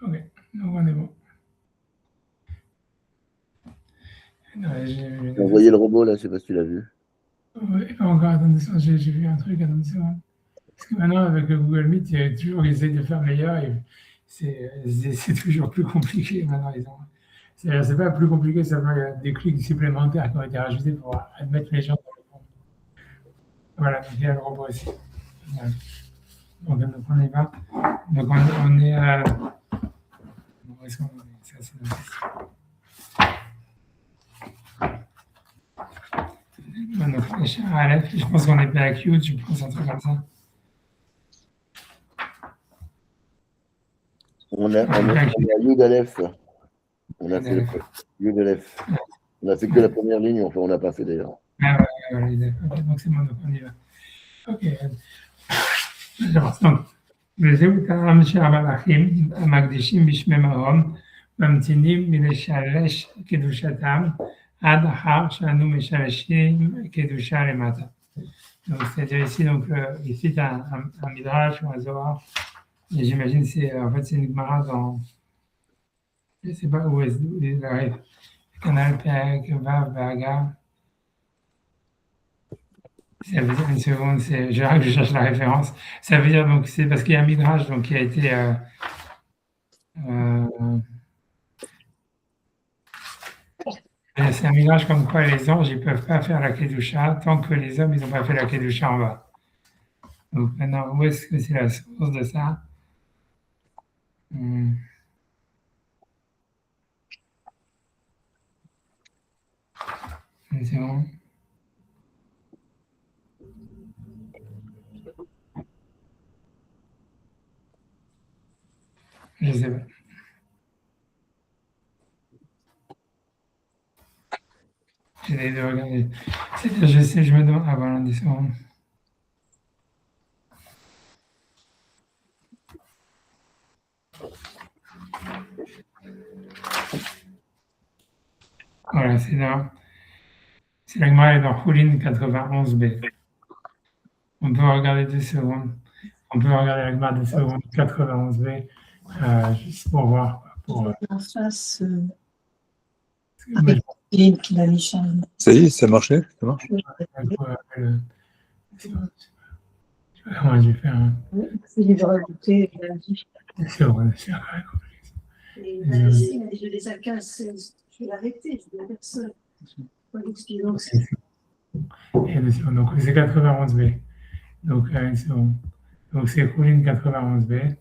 Ok, donc on est bon. J'ai envoyé le robot, là, je sais pas si tu l'as vu. Oui, pas encore, attendez, j'ai vu un truc, attendez une seconde. Parce que maintenant, avec le Google Meet, il y a toujours, ils essayent de faire meilleur et c'est toujours plus compliqué maintenant. C'est pas plus compliqué, seulement il y a des clics supplémentaires qui ont été rajoutés pour admettre les gens dans le groupe. Voilà, donc il y a le robot aussi. Voilà. Donc on y va. Donc on est à. Où est-ce qu'on est? Ça, c'est donc, je pense qu'on est pas à Q, je pense un truc comme ça. On est à Yud Aleph. On a fait Yud Aleph. On a fait que la première ligne, enfin, on n'a pas fait d'ailleurs. Ah ouais, okay, donc c'est bon, donc on y va. Ok. Donc, וזהו טעם שהמלאכים המקדישים בשמי מרום ממתינים מלשלש קדושתם עד אחר שאנו משלשים קדושה למטה. Donc, c'est-à-dire ici, donc, ici, tu as un midrash ou un zohar, et j'imagine c'est en fait c'est une gemara dans, je ne sais pas où est-ce qu'il arrive, Canal Perek, Vav, Vaga. Ça veut dire une seconde, je cherche la référence. Ça veut dire donc c'est parce qu'il y a un midrash donc qui a été c'est un midrash comme quoi les anges ils peuvent pas faire la kedusha tant que les hommes ils n'ont pas fait la kedusha en bas. Donc maintenant où est-ce que c'est la source de ça? C'est bon. Je sais pas. J'essaie de regarder. Je sais, je me demande. Ah voilà, 10 secondes. Voilà, c'est là. C'est la Gemara est dans Choulin 91b. On peut regarder 2 secondes. On peut regarder la Gemara 2 secondes 91b, juste pour voir. Pour, en face, avec qu'il a mis Charles. Ça y est, ça marchait, ça marche. Comment j'ai fait un. C'est les rajouter, il a dit. C'est vrai, c'est vrai. Et il a dit, je les ai cassés, je vais l'arrêter, je vais personne. Et donc c'est 91b. Donc c'est bon. Donc c'est Choulin 91b.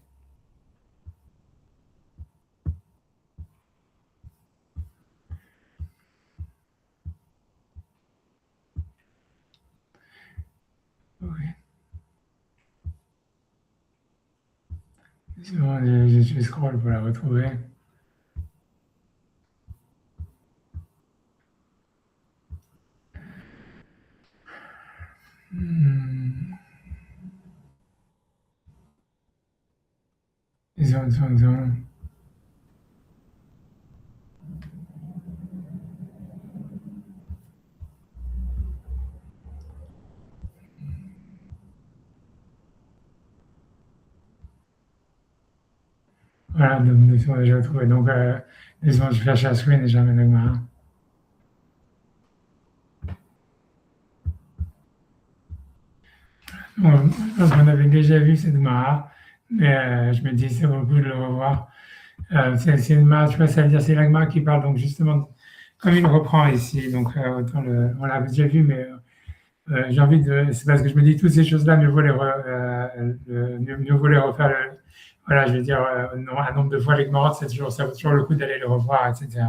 Okay. C'est bon, je scroll pour la retrouver. Zone. Voilà, donc nous sommes déjà trouvés. Donc, je flash la screen et j'amène le marin. Bon, on avait déjà vu cette Mara, mais je me dis c'est vaut le coup de le revoir. C'est une Mara, tu vois, ça veut dire c'est l'Agma qui parle donc justement comme il reprend ici, donc autant on l'avait déjà vu, mais j'ai envie de, c'est parce que je me dis toutes ces choses-là, mieux vaut les refaire. Voilà, je veux dire, un nombre de fois les Gmarotes, ça vaut toujours le coup d'aller le revoir, etc.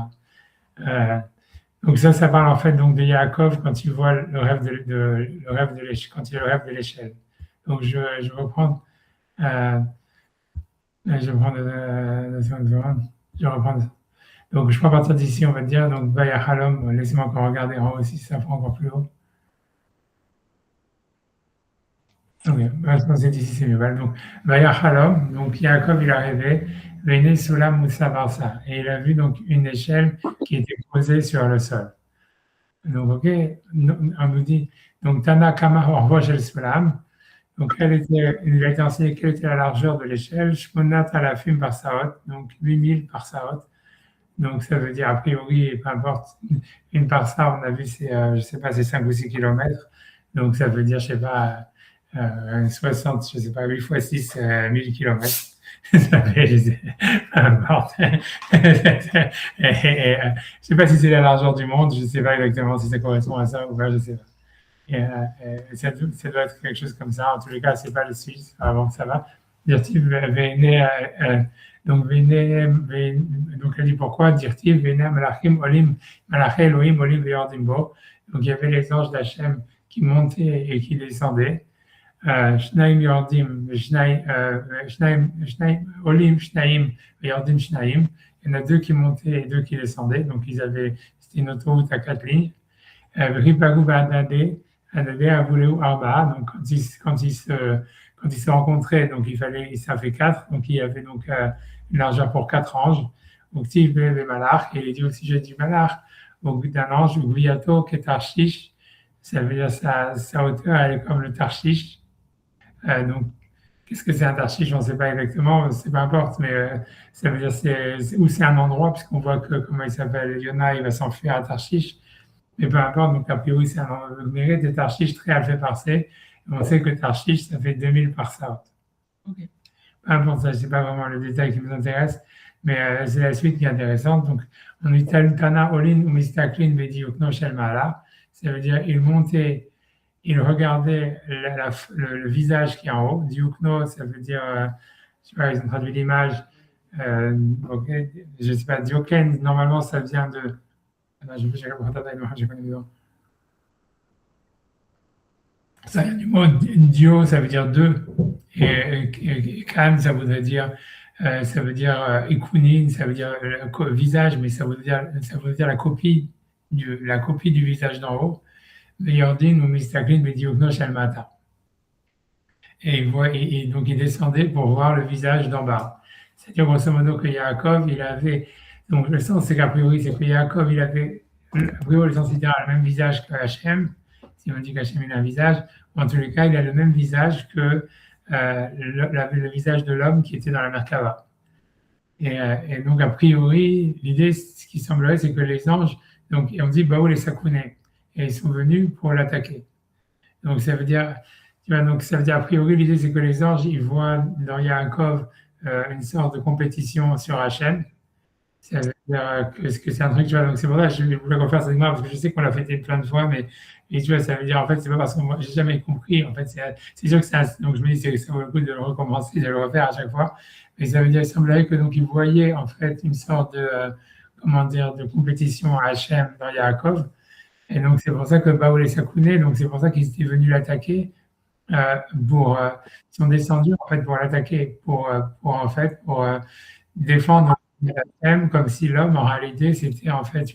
Donc ça parle en fait donc de Yaakov quand il voit le rêve de l'échelle, quand il a le rêve de l'échelle. Donc je reprends, je reprends. Donc je prends à partir d'ici, on va dire, donc Vaya Halom, laissez-moi encore regarder en haut aussi, ça prend encore plus haut. Ok, c'est d'ici, c'est mieux. Donc Vaya Halom, donc Yaakov il a rêvé, Vene Sulam Moussa Barsa, et il a vu donc une échelle qui était posée sur le sol. Donc, ok, on nous dit, donc Tana Kama Horvosh El Sulam, Donc, il a été enseigné quelle était la largeur de l'échelle, Shmonat alafim par Saot, donc 8000 par Saot. Donc, ça veut dire, a priori, peu importe, une parsa, on a vu, c'est, je sais pas, c'est 5 ou 6 kilomètres. Donc, ça veut dire, je sais pas, 60, je sais pas, 8 fois 6, 1000 kilomètres. Ça fait, peu importe. Je sais pas si c'est la largeur du monde, je sais pas exactement si ça correspond à ça ou pas, je sais pas. Ça doit être quelque chose comme ça. En tous les cas, c'est pas le Suisse, avant ça va. Dirtiv donc donc elle dit pourquoi Dirtiv Vene Malachim Olim Malaché Elohim Olim Ve'ordimbo. Donc il y avait les anges d'Hachem qui montaient et qui descendaient. Shnaim Yordim, Shnaim Olim Shnaim Ve'ordim Shnaim. Il y en a deux qui montaient et deux qui descendaient. Donc c'était une autoroute à 4 lignes. Ripagu Ba'adade, Adade Avuleu Arba. Donc quand ils se rencontraient, donc ça fait 4, donc il y avait donc une largeur pour 4 anges. Donc si les malach, et il dit aussi j'ai du malach, au bout d'un ange, Gviato Ketarchish, ça veut dire sa hauteur, elle est comme le Tarshish. Donc qu'est-ce que c'est un Tarshish? On ne sait pas exactement, c'est peu importe, mais ça veut dire c'est un endroit, puisqu'on voit que, comment il s'appelle, Yona, il va s'enfuir à Tarshish. Mais peu importe, donc a priori, c'est un mérite de Tarshish très alphé par C. On sait que Tarshish, ça fait 2000 par Saot. Okay. Peu importe, ça, c'est pas vraiment le détail qui nous intéresse, mais c'est la suite qui est intéressante. Donc, on dit Talutana Olin ou Mistaklin Bedi Ukno Shel Maala. Ça veut dire, il montait, il regardait le visage qui est en haut. Diukno, ça veut dire, je sais pas, ils ont traduit l'image. Okay, je sais pas, Dioken, normalement, ça vient de. Ça vient du mot dio, ça veut dire deux, et kan, ça voudrait dire, ikunin, ça veut dire visage, mais ça veut dire la copie du visage d'en haut. Yordin ou mistaklin bediokno shalmata. Et donc il descendait pour voir le visage d'en bas. C'est-à-dire grosso modo que Yaakov, il avait. Donc le sens, c'est qu'a priori, c'est que Yaakov, il avait, a priori, le sens littéral, le même visage que Hachem. Si on dit qu'Hachem il a un visage, en tous les cas, il a le même visage que le visage de l'homme qui était dans la Merkava. Et donc, a priori, l'idée, ce qui semblerait, c'est que les anges, donc, on dit Baoul et Sakouné, et ils sont venus pour l'attaquer. Donc, ça veut dire, a priori, l'idée, c'est que les anges, ils voient dans Yaakov une sorte de compétition sur Hachem. Ça veut dire que c'est un truc, tu vois, donc c'est pour ça que je voulais refaire cette image, parce que je sais qu'on l'a fêté plein de fois, mais tu vois, ça veut dire, en fait, c'est pas parce que moi, j'ai jamais compris, en fait, c'est sûr que donc je me dis, ça vaut le coup de le recommencer, de le refaire à chaque fois, mais ça veut dire, il semblerait que, donc, ils voyaient, en fait, une sorte de, de compétition à Hachem dans Yaakov, et donc c'est pour ça que Baoul et Sakouné, donc c'est pour ça qu'ils étaient venus l'attaquer, ils sont descendus, en fait, pour l'attaquer, pour défendre comme si l'homme, en réalité, c'était en fait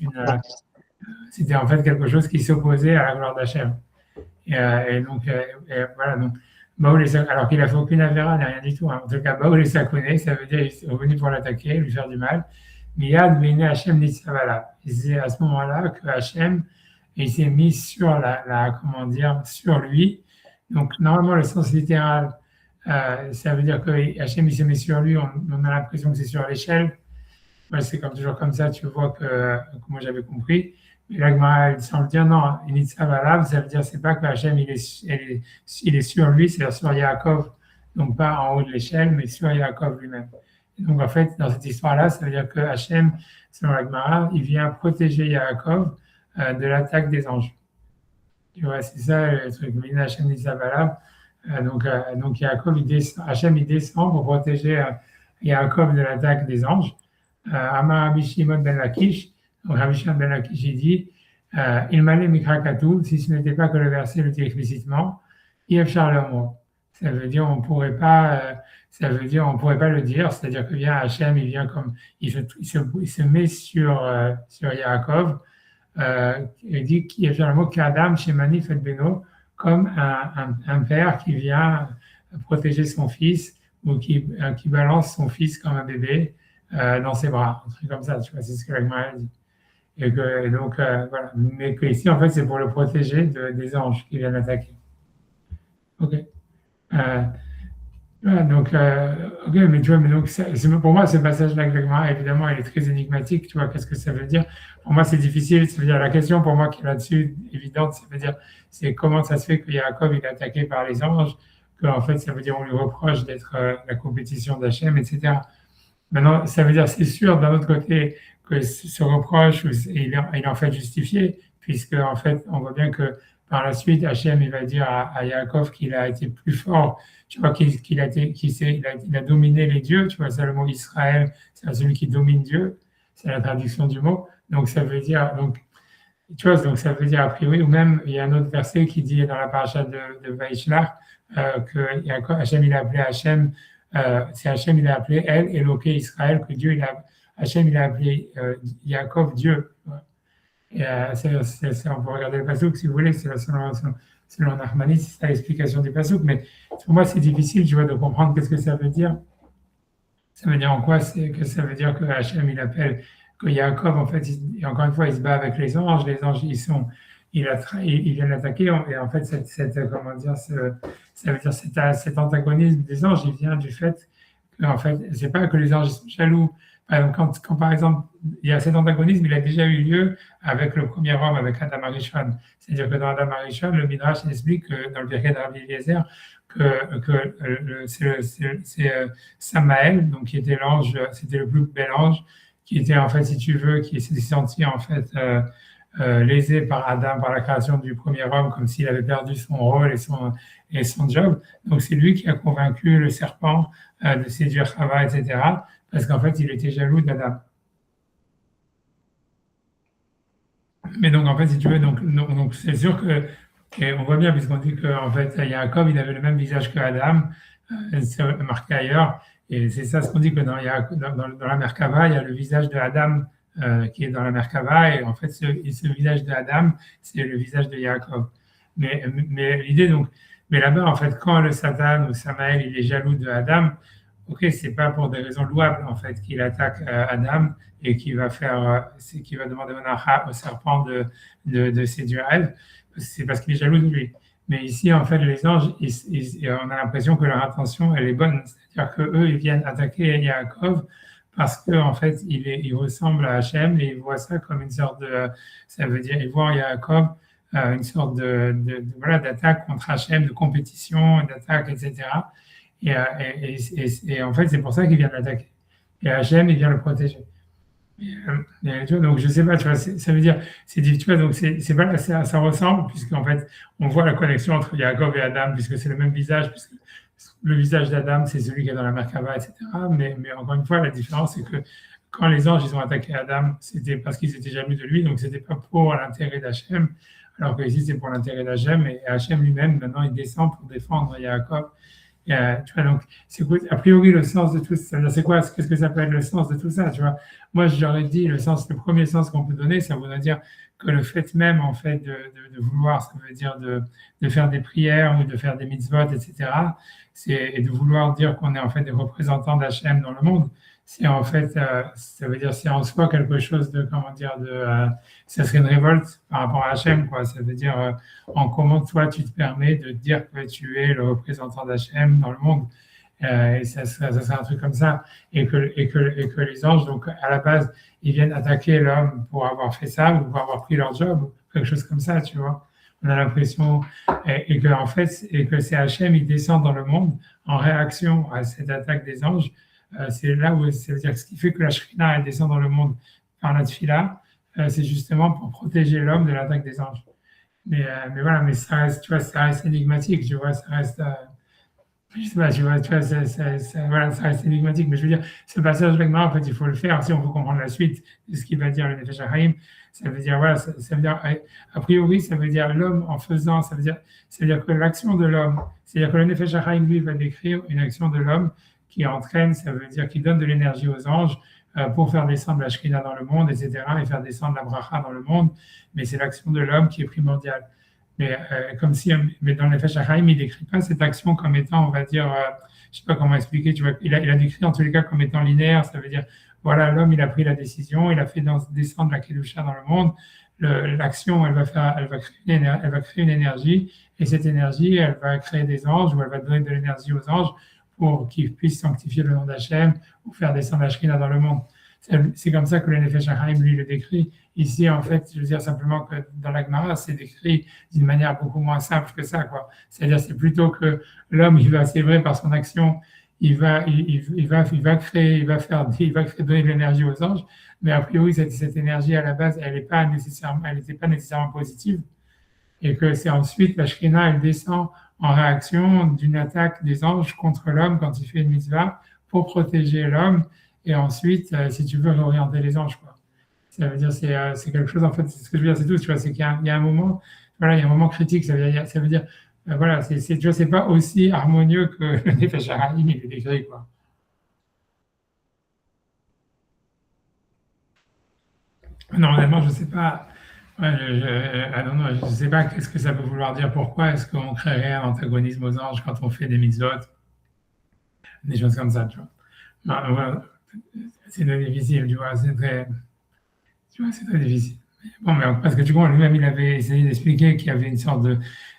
quelque chose qui s'opposait à la gloire d'Hachem. Et donc, voilà. Donc, alors qu'il n'a fait aucune avéra, rien du tout. Hein. En tout cas, Baoul et Sakouné, ça veut dire qu'ils sont venus pour l'attaquer, lui faire du mal. Miyad Bene Hachem Nitzavala. Et c'est à ce moment-là que Hachem, il s'est mis sur sur lui. Donc, normalement, le sens littéral, ça veut dire que Hachem, il s'est mis sur lui. On a l'impression que c'est sur l'échelle. C'est comme toujours comme ça, tu vois que moi j'avais compris. Mais là, Gemara, il semble dire non, Initzavala, ça veut dire c'est pas que Hachem il est sur lui, c'est-à-dire sur Yaakov, donc pas en haut de l'échelle, mais sur Yaakov lui-même. Et donc en fait, dans cette histoire-là, ça veut dire que Hachem, selon la Gemara, il vient protéger Yaakov de l'attaque des anges. Tu vois, c'est ça le truc. Hachem Initzavala. Donc Yaakov, Hachem il descend pour protéger Yaakov de l'attaque des anges. Amar Rabbi Shimon ben Lakish, Rabbi Shimon ben Lakish, il dit il m'allait Mikra Katuv, si ce n'était pas que le verset le dit explicitement, Yef Charlemo. Ça veut dire on pourrait pas le dire, c'est-à-dire que vient Hachem, il vient comme il se met sur Yaakov, il dit Yef Charlemo Kadam Shemani Fet Beno, comme un père qui vient protéger son fils ou qui balance son fils comme un bébé. Dans ses bras, un truc comme ça, tu vois, c'est ce que la Gemara dit. Et donc, voilà. Mais que ici, en fait, c'est pour le protéger des anges qui viennent l'attaquer. Ok. Euh, ouais, donc, ok, mais tu vois, mais donc, pour moi, ce passage-là, avec la Gemara, évidemment, il est très énigmatique. Tu vois, qu'est-ce que ça veut dire? Pour moi, c'est difficile. Ça veut dire, la question pour moi qui est là-dessus, évidente, ça veut dire, c'est comment ça se fait que Yaakov, il est attaqué par les anges, que, en fait, ça veut dire, on lui reproche d'être la compétition d'Hachem, etc. Maintenant, ça veut dire, c'est sûr, d'un autre côté, que ce reproche, il est en fait justifié, puisque, en fait, on voit bien que par la suite, Hachem, il va dire à Yaakov qu'il a été plus fort, tu vois, il a dominé les dieux, tu vois, c'est le mot Israël, c'est celui qui domine Dieu, c'est la traduction du mot. Donc, ça veut dire, donc, tu vois, donc ça veut dire a priori, ou même, il y a un autre verset qui dit dans la paracha de Vaishlach, que Hachem, il a appelé Hachem, c'est Hachem, il a appelé El, Eloké Israël, que Dieu, Hachem, il a appelé Yaakov Dieu. Et on peut regarder le pasuk si vous voulez, c'est selon Nachmani, c'est ça l'explication du pasuk, mais pour moi, c'est difficile, tu vois, de comprendre qu'est-ce que ça veut dire. Ça veut dire en quoi c'est que ça veut dire que Hachem, il appelle, que Yaakov, en fait, encore une fois, il se bat avec les anges ils viennent l'attaquer, et en fait, comment dire, ça veut dire cet antagonisme des anges, il vient du fait que, en fait, c'est pas que les anges sont jaloux. Par exemple, quand, par exemple, il y a cet antagonisme, il a déjà eu lieu avec le premier homme, avec Adam Arishon. C'est-à-dire que dans Adam Arishon, le Midrash explique que, dans le Pirkei de Rabbi Eliezer, c'est Samaël, donc qui était l'ange, c'était le plus bel ange, qui était en fait, si tu veux, qui s'est senti en fait lésé par Adam, par la création du premier homme, comme s'il avait perdu son rôle et son job. Donc c'est lui qui a convaincu le serpent de séduire Chava, etc. Parce qu'en fait, il était jaloux d'Adam. Mais donc en fait, si tu veux, donc c'est sûr que et on voit bien, puisqu'on dit qu'en fait, Yaakov, il avait le même visage que Adam, c'est marqué ailleurs. Et c'est ça ce qu'on dit que dans la Merkava, il y a le visage de Adam qui est dans la Merkava. Et en fait, ce visage de Adam, c'est le visage de Yaakov. Mais l'idée, donc, mais là-bas, en fait, quand le Satan ou Samaël, il est jaloux de Adam, ok, c'est pas pour des raisons louables, en fait, qu'il attaque Adam et qu'il va demander au serpent de séduire Ève. C'est parce qu'il est jaloux de lui. Mais ici, en fait, les anges, on a l'impression que leur intention, elle est bonne. C'est-à-dire qu'eux, ils viennent attaquer Yaakov parce qu'en fait, il ressemble à Hachem et ils voient ça comme une sorte ça veut dire, ils voient en Yaakov une sorte voilà, d'attaque contre Hachem, de compétition, d'attaque, etc. Et en fait, c'est pour ça qu'ils viennent l'attaquer. Et Hachem, il vient le protéger. Tu vois, donc je sais pas, tu vois, ça veut dire, tu vois, donc c'est pas, ça ressemble, puisqu'en fait, on voit la connexion entre Yaakov et Adam, puisque c'est le même visage, puisque le visage d'Adam, c'est celui qui est dans la Merkava, etc. Mais encore une fois, la différence, c'est que quand les anges, ils ont attaqué Adam, c'était parce qu'ils étaient jaloux de lui, donc c'était pas pour l'intérêt d'Hachem, alors que ici, c'est pour l'intérêt d'Hachem, et Hachem lui-même, maintenant, il descend pour défendre Yaakov. Tu vois, donc, c'est quoi, a priori, le sens de tout ça, c'est quoi, qu'est-ce que ça peut être le sens de tout ça, tu vois? Moi, j'aurais dit, le premier sens qu'on peut donner, ça voudrait dire que le fait même, en fait, de vouloir, ça veut dire de faire des prières ou de faire des mitzvot, etc., et de vouloir dire qu'on est, en fait, des représentants d'Hachem dans le monde, c'est en fait, ça veut dire, c'est en soi quelque chose de, comment dire, ça serait une révolte par rapport à Hachem, quoi. Ça veut dire, en comment toi, tu te permets de dire que tu es le représentant d'Hachem dans le monde. Et ça serait un truc comme ça. Et que les anges, donc, à la base, ils viennent attaquer l'homme pour avoir fait ça ou pour avoir pris leur job, ou quelque chose comme ça, tu vois. On a l'impression, et que c'est Hachem, il descend dans le monde en réaction à cette attaque des anges. C'est là où, ça veut dire, ce qui fait que la Shrina, elle descend dans le monde par la Tfila, c'est justement pour protéger l'homme de l'attaque des anges. Mais voilà, mais ça reste, tu vois, ça reste énigmatique, tu vois, ça reste, je sais pas, tu vois, voilà, ça reste énigmatique. Mais je veux dire, ce passage avec moi, en fait, il faut le faire si on veut comprendre la suite de ce qu'il va dire le Nefesh HaChaim. Ça veut dire, voilà, ça veut dire, a priori, ça veut dire l'homme en faisant, ça veut dire que l'action de l'homme, c'est-à-dire que le Nefesh HaChaim, lui, va décrire une action de l'homme qui entraîne, ça veut dire qu'il donne de l'énergie aux anges pour faire descendre la Shrina dans le monde, etc., et faire descendre la bracha dans le monde. Mais c'est l'action de l'homme qui est primordiale. Mais mais dans le Nefesh HaChaim, il décrit pas cette action comme étant, on va dire, je sais pas comment expliquer, tu vois, il a décrit en tous les cas comme étant linéaire. Ça veut dire, voilà, l'homme, il a pris la décision, il a fait descendre la Kedusha dans le monde. l'action, elle va créer une énergie, et cette énergie, elle va créer des anges, ou elle va donner de l'énergie aux anges pour qu'ils puissent sanctifier le nom d'Hachem ou faire descendre la Shrina dans le monde. C'est comme ça que le Nefesh HaChaim, lui, le décrit. Ici, en fait, je veux dire simplement que dans la Gemara, c'est décrit d'une manière beaucoup moins simple que ça, quoi. C'est-à-dire, c'est plutôt que l'homme, il va, c'est vrai, par son action, il va créer, donner de l'énergie aux anges, mais a priori, cette énergie, à la base, elle n'était pas nécessairement positive, et que c'est ensuite, la Shrina, elle descend en réaction d'une attaque des anges contre l'homme quand il fait une mitzvah pour protéger l'homme, et ensuite, si tu veux, réorienter les anges, quoi. Ça veut dire, c'est quelque chose, en fait, c'est ce que je veux dire, c'est tout, tu vois, c'est qu'il y a un moment, voilà, il y a un moment critique, ça veut dire voilà, tu vois, c'est pas aussi harmonieux que le Nefesh HaChaim, il est décrit, quoi. Non, honnêtement, je sais pas. Ouais, non, je sais pas qu'est-ce que ça peut vouloir dire. Pourquoi est-ce qu'on créerait un antagonisme aux anges quand on fait des mitzvot, des choses comme ça, tu vois. Non, voilà, c'est très difficile, tu vois, c'est très difficile. Bon, mais parce que tu vois, lui-même, il avait essayé d'expliquer qu'il y avait une sorte de,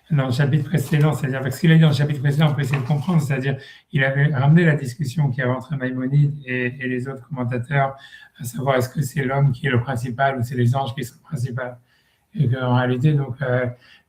dans le chapitre précédent, c'est-à-dire, parce qu'il a dit dans le chapitre précédent, on peut essayer de comprendre, c'est-à-dire, il avait ramené la discussion qu'il y avait entre Maïmonide et les autres commentateurs, à savoir est-ce que c'est l'homme qui est le principal ou c'est les anges qui sont principaux. Et qu'en réalité, donc,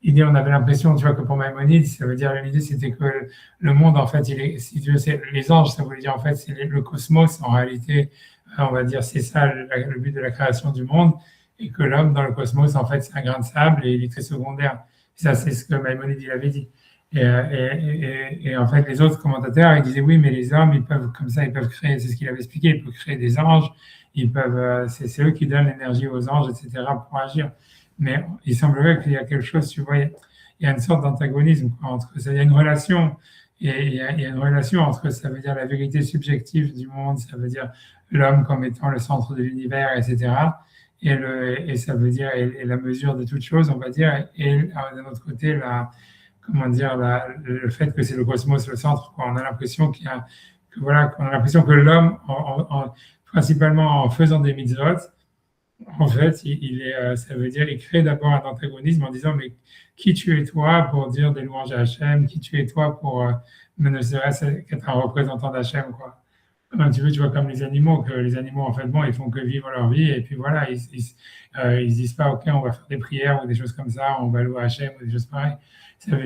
l'idée, on avait l'impression, tu vois, que pour Maïmonide, ça veut dire, l'idée, c'était que le monde, en fait, si tu veux, les anges, ça voulait dire, en fait, c'est le cosmos, en réalité, on va dire, c'est ça le but de la création du monde, et que l'homme, dans le cosmos, en fait, c'est un grain de sable et il est très secondaire. Et ça, c'est ce que Maïmonide, il avait dit. Et en fait, les autres commentateurs, ils disaient, oui, mais les hommes, ils peuvent, comme ça, ils peuvent créer, c'est ce qu'il avait expliqué, ils peuvent créer des anges, ils peuvent, c'est eux qui donnent l'énergie aux anges, etc., pour agir. Mais il semblerait qu'il y a quelque chose, tu vois, il y a une sorte d'antagonisme entre ça. Il y a une relation, et il y a une relation entre, ça veut dire la vérité subjective du monde, ça veut dire l'homme comme étant le centre de l'univers, etc. Et ça veut dire et la mesure de toute chose, on va dire, et d'un autre côté, le fait que c'est le cosmos le centre, quoi. On a l'impression qu'on a l'impression que l'homme, principalement en faisant des mitzvot, en fait, ça veut dire, il crée d'abord un antagonisme en disant, mais qui tu es toi pour dire des louanges à Hachem? Qui tu es toi pour ne serait-ce qu'être un représentant d'Hachem, quoi? Comme tu vois, comme les animaux, en fait, bon, ils font que vivre leur vie, et puis voilà, ils disent pas, OK, on va faire des prières ou des choses comme ça, on va louer Hachem ou des choses pareilles. Ça veut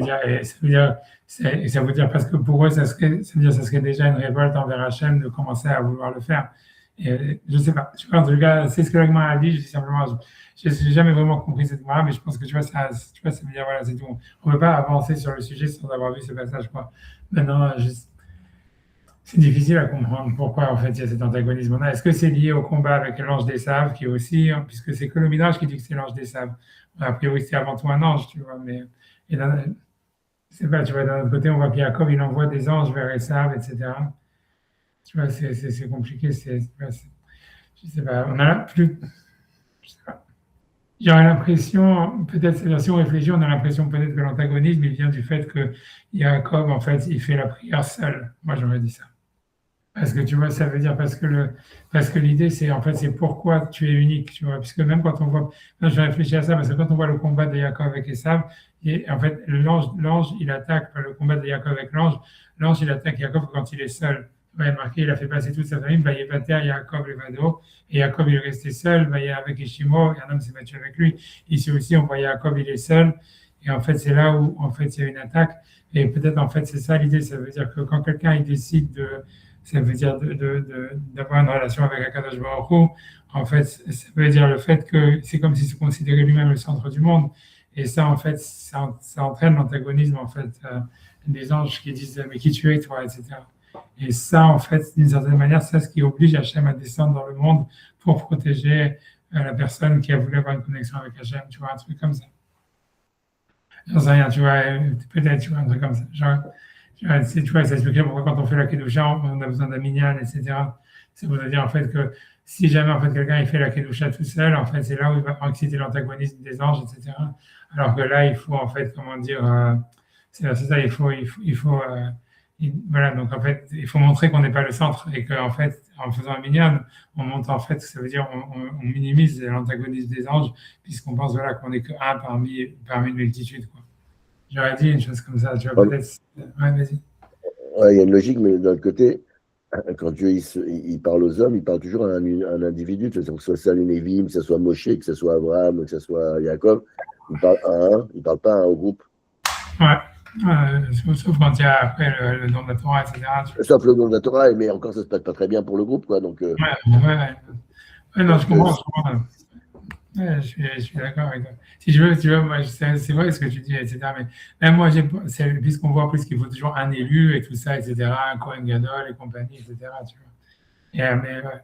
dire parce que pour eux, ça serait déjà une révolte envers Hachem de commencer à vouloir le faire. Et je sais pas, tu vois, en tout cas, c'est ce que la Gemara a dit, je dis simplement, je n'ai jamais vraiment compris cette Gemara, mais je pense que ça veut dire, voilà, c'est tout. On ne peut pas avancer sur le sujet sans avoir vu ce passage, quoi. Maintenant, c'est difficile à comprendre pourquoi, en fait, il y a cet antagonisme-là. Est-ce que c'est lié au combat avec l'ange des sables, qui est aussi, puisque c'est que le Midrash qui dit que c'est l'ange des sables. A priori, c'est avant tout un ange, tu vois, mais, c'est pas, tu vois, d'un autre côté, on voit qu'Yaakov, il envoie des anges vers les sables, etc. Tu vois, c'est compliqué, je sais pas, je sais pas. J'aurais l'impression, peut-être, si on réfléchit, on a l'impression peut-être que l'antagonisme, il vient du fait que Yaakov, en fait, il fait la prière seul. Moi, j'aurais dit ça. Parce que tu vois, ça veut dire parce que l'idée, c'est en fait, c'est pourquoi tu es unique, tu vois. Puisque même quand on voit, je réfléchis à ça, parce que quand on voit le combat de Yaakov avec Esav, et en fait, l'ange, il attaque, le combat de Yaakov avec l'ange, il attaque Yaakov quand il est seul. Il est marqué, il a fait passer toute sa famille, Vayevater Yaakov Levado, et Yaakov il est resté seul, avec Ishimo, et un homme s'est battu avec lui. Ici aussi, on voit Yaakov, il est seul, et en fait, c'est là où en fait, il y a une attaque, et peut-être en fait, c'est ça l'idée, ça veut dire que quand quelqu'un il décide ça veut dire d'avoir une relation avec Akadosh Baruch Hu, en fait, ça veut dire le fait que c'est comme s'il se considérait lui-même le centre du monde, et ça, en fait, ça entraîne l'antagonisme, en fait, des anges qui disent, mais qui tu es, toi, etc. Et ça, en fait, d'une certaine manière, c'est ce qui oblige Hachem à descendre dans le monde pour protéger la personne qui a voulu avoir une connexion avec Hachem, tu vois, un truc comme ça. J'en sais rien, tu vois, peut-être, tu vois, un truc comme ça. Tu vois, ça expliquerait pourquoi quand on fait la Kedusha, on a besoin d'un minyan, etc. Ça veut dire, en fait, que si jamais, en fait, quelqu'un il fait la Kedusha tout seul, en fait, c'est là où il va exciter l'antagonisme des anges, etc. Alors que là, il faut, en fait, comment dire, c'est ça, voilà, donc en fait, il faut montrer qu'on n'est pas le centre et qu'en fait, en faisant un minyan, on monte en fait, ça veut dire on minimise l'antagonisme des anges, puisqu'on pense voilà, qu'on n'est qu'un parmi une multitude. Quoi. J'aurais dit une chose comme ça, tu vois, peut-être. Ouais, vas-y. Ouais, il y a une logique, mais d'un côté, quand Dieu il parle aux hommes, il parle toujours à un individu, que ce soit Salim Evim, que ce soit Moshe, que ce soit Abraham, que ce soit Jacob. Il parle à un, il ne parle pas au groupe. Ouais, sauf quand il y a après le don de la Torah, etc. Sauf le don de la Torah, mais encore ça ne se passe pas très bien pour le groupe. Quoi, donc, ouais, non, je comprends. Ouais, je suis d'accord avec toi. Si tu veux, moi, c'est vrai ce que tu dis, etc. Mais même moi, puisqu'on voit plus qu'il faut toujours un élu et tout ça, etc., un Kohen Gadol et compagnie, etc. Tu vois. Mais, ouais.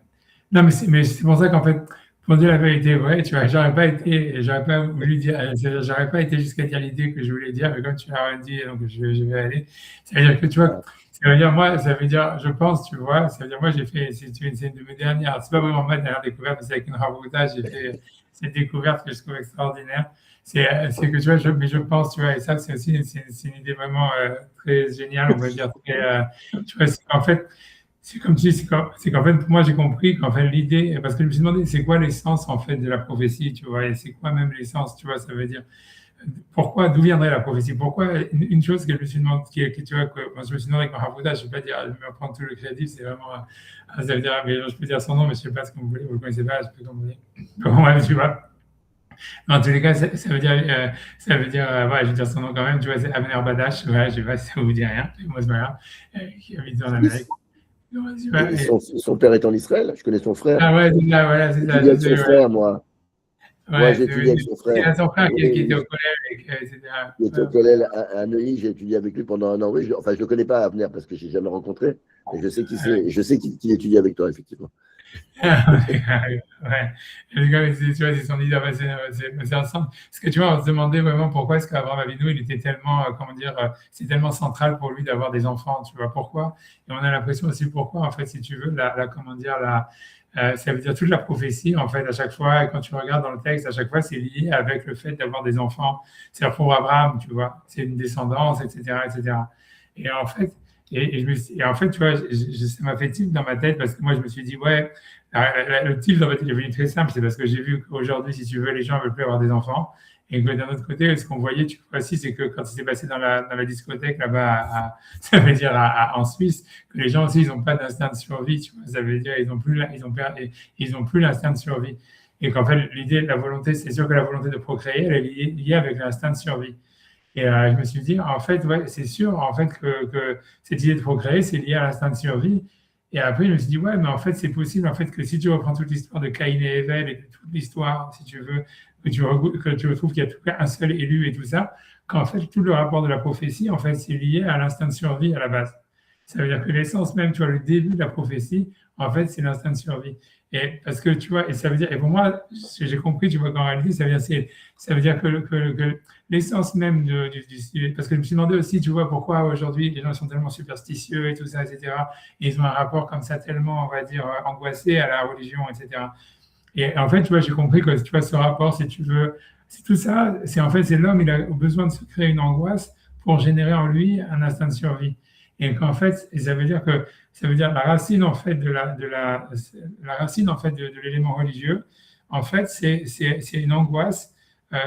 Non, mais c'est pour ça qu'en fait, pour dire la vérité, ouais, tu vois, j'aurais pas voulu dire, j'aurais pas été jusqu'à dire l'idée que je voulais dire, mais comme tu l'as dit, donc je vais aller. Ça veut dire que tu vois, ça veut dire moi, ça veut dire, je pense, tu vois, ça veut dire moi, j'ai fait, c'est une de mes dernières, c'est pas vraiment ma dernière découverte, mais c'est avec une Raboota, j'ai fait cette découverte que je trouve extraordinaire. C'est que tu vois, mais je pense, tu vois, et ça, c'est aussi c'est une idée vraiment très géniale, on va dire, tu vois, c'est qu'en fait, c'est comme si, c'est qu'en fait, pour moi, j'ai compris qu'en fait, l'idée, parce que je me suis demandé, c'est quoi l'essence, en fait, de la prophétie, tu vois, et c'est quoi même l'essence, tu vois, ça veut dire, pourquoi, d'où viendrait la prophétie? Pourquoi, une chose que je me suis demandé, tu vois, que moi, je me suis demandé avec Mahavouda, je ne vais pas dire, je vais me prendre tout le crédit, c'est vraiment, ça veut dire, mais je peux dire son nom, mais je ne sais pas ce que vous voulez, vous ne le connaissez pas, je peux comme vous voulez. Bon, tu vois. En tous les cas, ça veut dire, ouais, je vais dire son nom quand même, tu vois, c'est Abner Badash, ouais, je ne sais pas si ça vous dit rien, moi, c'est pas grave, qui habite en Amérique. Son père est en Israël, je connais son frère. Ah ouais, c'est ça, voilà, c'est ça. J'étudie avec son frère, moi. Ouais, moi, j'ai étudié avec son frère. C'est son frère qui était au collège, etc. Il était au collège à Neuilly, j'ai étudié avec lui pendant un an. Oui, je ne le connais pas à venir parce que je ne l'ai jamais rencontré. Mais je sais qui c'est. Et je sais qu'il étudie avec toi, effectivement. Ouais. Les gars, tu vois, c'est son idée, c'est ensemble. Parce que tu vois, on se demandait vraiment pourquoi est-ce qu'Abraham Avinu, il était tellement, c'est tellement central pour lui d'avoir des enfants, tu vois, pourquoi? Et on a l'impression aussi pourquoi, en fait, si tu veux, ça veut dire toute la prophétie, en fait, à chaque fois, quand tu regardes dans le texte, à chaque fois, c'est lié avec le fait d'avoir des enfants. C'est pour Abraham, tu vois, c'est une descendance, etc., etc. Et en fait, en fait, tu vois, ça m'a fait tilt dans ma tête parce que moi, je me suis dit, ouais, le tilt, en fait, il est venu très simple. C'est parce que j'ai vu qu'aujourd'hui, si tu veux, les gens ne veulent plus avoir des enfants. Et que d'un autre côté, ce qu'on voyait, tu vois, aussi, c'est que quand il s'est passé dans la discothèque là-bas, ça veut dire en Suisse, que les gens aussi, ils n'ont pas d'instinct de survie, tu vois, ça veut dire ils n'ont plus l'instinct de survie. Et qu'en fait, l'idée, la volonté, c'est sûr que la volonté de procréer, elle est liée avec l'instinct de survie. Et je me suis dit, en fait, ouais, c'est sûr en fait, que cette idée de procréer, c'est lié à l'instinct de survie. Et après, je me suis dit, ouais, mais en fait, c'est possible en fait, que si tu reprends toute l'histoire de Caïn et Èvel et toute l'histoire, si tu veux, que tu retrouves qu'il y a tout un seul élu et tout ça, qu'en fait, tout le rapport de la prophétie, en fait, c'est lié à l'instinct de survie à la base. Ça veut dire que l'essence même, tu vois, le début de la prophétie, en fait, c'est l'instinct de survie. Et parce que, tu vois, et ça veut dire, et pour moi, j'ai compris, tu vois, qu'en réalité, ça veut dire que l'essence même parce que je me suis demandé aussi, tu vois, pourquoi aujourd'hui les gens sont tellement superstitieux et tout ça, etc. Et ils ont un rapport comme ça tellement, on va dire, angoissé à la religion, etc. Et en fait, tu vois, j'ai compris que, tu vois, ce rapport, si tu veux, c'est tout ça, c'est l'homme, il a besoin de se créer une angoisse pour générer en lui un instinct de survie. Et qu'en fait, ça veut dire la racine en fait la racine en fait de l'élément religieux, en fait, c'est une angoisse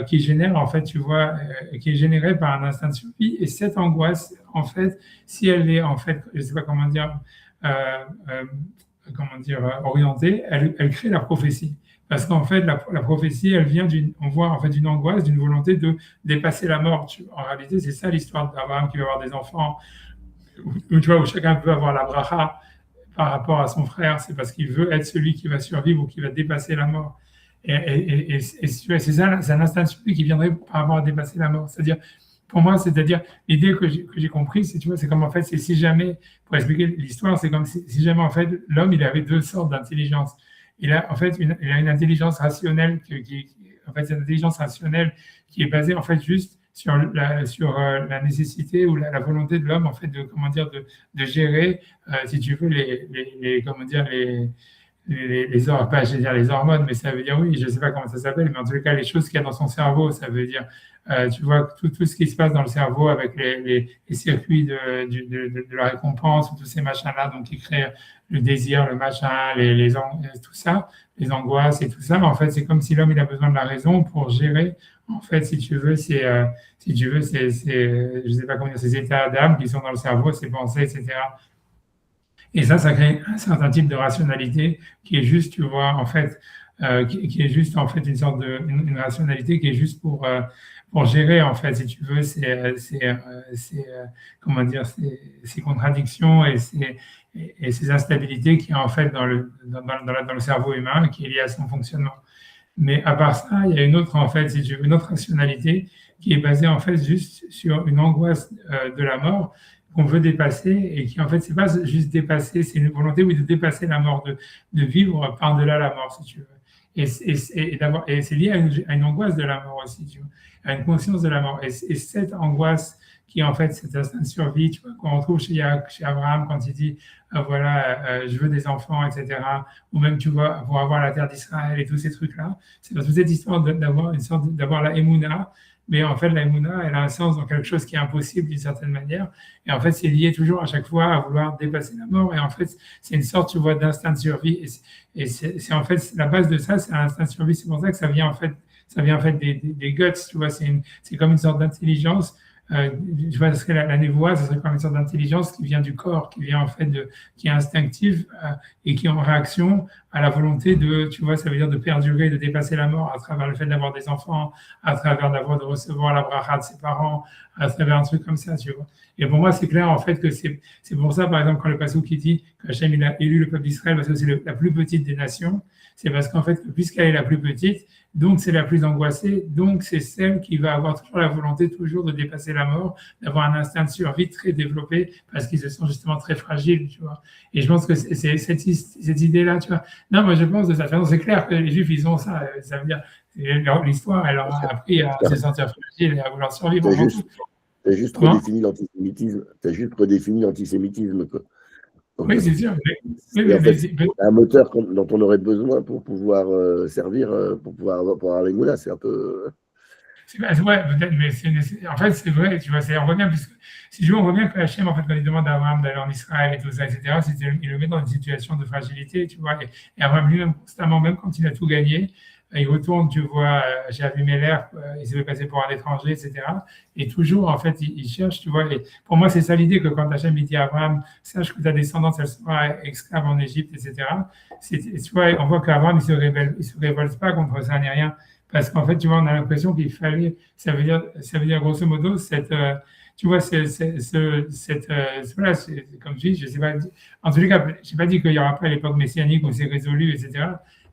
qui génère en fait, tu vois, qui est générée par un instinct de survie. Et cette angoisse, en fait, si elle est en fait, je sais pas comment dire, orientée, elle crée la prophétie. Parce qu'en fait, la prophétie, elle vient on voit en fait d'une angoisse, d'une volonté de dépasser la mort. En réalité, c'est ça l'histoire d'Abraham qui va avoir des enfants. Où, tu vois, où chacun peut avoir la bracha par rapport à son frère, c'est parce qu'il veut être celui qui va survivre ou qui va dépasser la mort. Et c'est ça, c'est un instinct de survie qui viendrait par rapport à dépasser la mort. C'est-à-dire, pour moi, l'idée que j'ai compris, tu vois, c'est comme en fait, c'est si jamais, pour expliquer l'histoire, c'est comme si jamais en fait l'homme, il avait deux sortes d'intelligence. Il a en fait il a une intelligence rationnelle en fait, cette intelligence rationnelle qui est basée en fait juste sur la nécessité ou la volonté de l'homme en fait de gérer si tu veux les pas, je vais dire les hormones, mais ça veut dire, oui, je ne sais pas comment ça s'appelle, mais en tout cas, les choses qu'il y a dans son cerveau, ça veut dire, tu vois, tout ce qui se passe dans le cerveau avec les circuits de la récompense, tous ces machins-là, donc qui créent le désir, le machin, tout ça, les angoisses et tout ça. En fait, c'est comme si l'homme, il a besoin de la raison pour gérer, en fait, si tu veux, je sais pas comment dire, ces états d'âme qui sont dans le cerveau, ces pensées, etc. Et ça crée un certain type de rationalité qui est juste, tu vois, en fait, qui est juste, en fait, une rationalité qui est juste pour gérer, en fait, si tu veux, comment dire, ces contradictions et ces instabilités qui, en fait, dans le cerveau humain, qui est liée à son fonctionnement. Mais à part ça, il y a une autre, en fait, si tu veux, une autre rationalité qui est basée, en fait, juste sur une angoisse de la mort qu'on veut dépasser et qui, en fait, c'est pas juste dépasser, c'est une volonté, oui, de dépasser la mort, de vivre par-delà la mort, si tu veux. Et c'est lié à une angoisse de la mort aussi, tu vois, à une conscience de la mort. Et cette angoisse qui est en fait cet instinct de survie, tu vois, qu'on retrouve chez Abraham quand il dit voilà, je veux des enfants, etc. Ou même, tu vois, pour avoir la terre d'Israël et tous ces trucs-là. C'est dans toute cette histoire d'avoir la émouna. Mais en fait, la émouna, elle a un sens dans quelque chose qui est impossible d'une certaine manière. Et en fait, c'est lié toujours à chaque fois à vouloir dépasser la mort. Et en fait, c'est une sorte, tu vois, d'instinct de survie. Et c'est en fait, la base de ça, c'est un instinct de survie. C'est pour ça que ça vient en fait des guts, tu vois. C'est comme une sorte d'intelligence. Je vois, la névoie, ce serait comme une sorte d'intelligence qui vient du corps, qui vient en fait qui est instinctive et qui est en réaction à la volonté tu vois, ça veut dire de perdurer, de dépasser la mort à travers le fait d'avoir des enfants, à travers de recevoir la bracha de ses parents, à travers un truc comme ça, tu vois. Et pour moi, c'est clair en fait que c'est pour ça, par exemple, quand le Passouk qui dit qu'Hachem il a élu le peuple d'Israël parce que c'est la plus petite des nations, c'est parce qu'en fait, puisqu'elle est la plus petite, donc c'est la plus angoissée, donc c'est celle qui va avoir toujours la volonté toujours de dépasser la mort, d'avoir un instinct de survie très développé parce qu'ils se sentent justement très fragiles, tu vois. Et je pense que c'est cette idée-là, tu vois. Non, moi je pense de ça. C'est clair que les Juifs, ils ont ça. Ça veut dire, l'histoire, elle leur a appris à se sentir fragiles et à vouloir survivre. Tu as juste redéfini l'antisémitisme. Tu as juste redéfini l'antisémitisme, quoi. Donc, oui, c'est sûr. C'est un moteur dont on aurait besoin pour pouvoir servir, pour avoir les moulas. C'est un peu. Ouais, peut-être, mais en fait, c'est vrai, tu vois, on revient, puisque si je veux, on revient que Hachem, en fait, quand il demande à Abraham d'aller en Israël et tout ça, etc., il le met dans une situation de fragilité, tu vois, et Abraham lui-même, constamment, même quand il a tout gagné, il retourne, tu vois, chez Avimelech, il s'est fait passer pour un étranger, etc. Et toujours, en fait, il cherche, tu vois. Et pour moi, c'est ça l'idée que quand Hachem dit à Abraham, sache que ta descendance, elle sera esclave en Égypte, etc. Tu vois, on voit qu'Abraham, il se révolte pas contre ça ni rien. Parce qu'en fait, tu vois, on a l'impression qu'il fallait, ça veut dire grosso modo, tu vois, voilà, comme je dis, je sais pas, en tous les cas, je n'ai pas dit qu'il n'y aura pas l'époque messianique où c'est résolu, etc.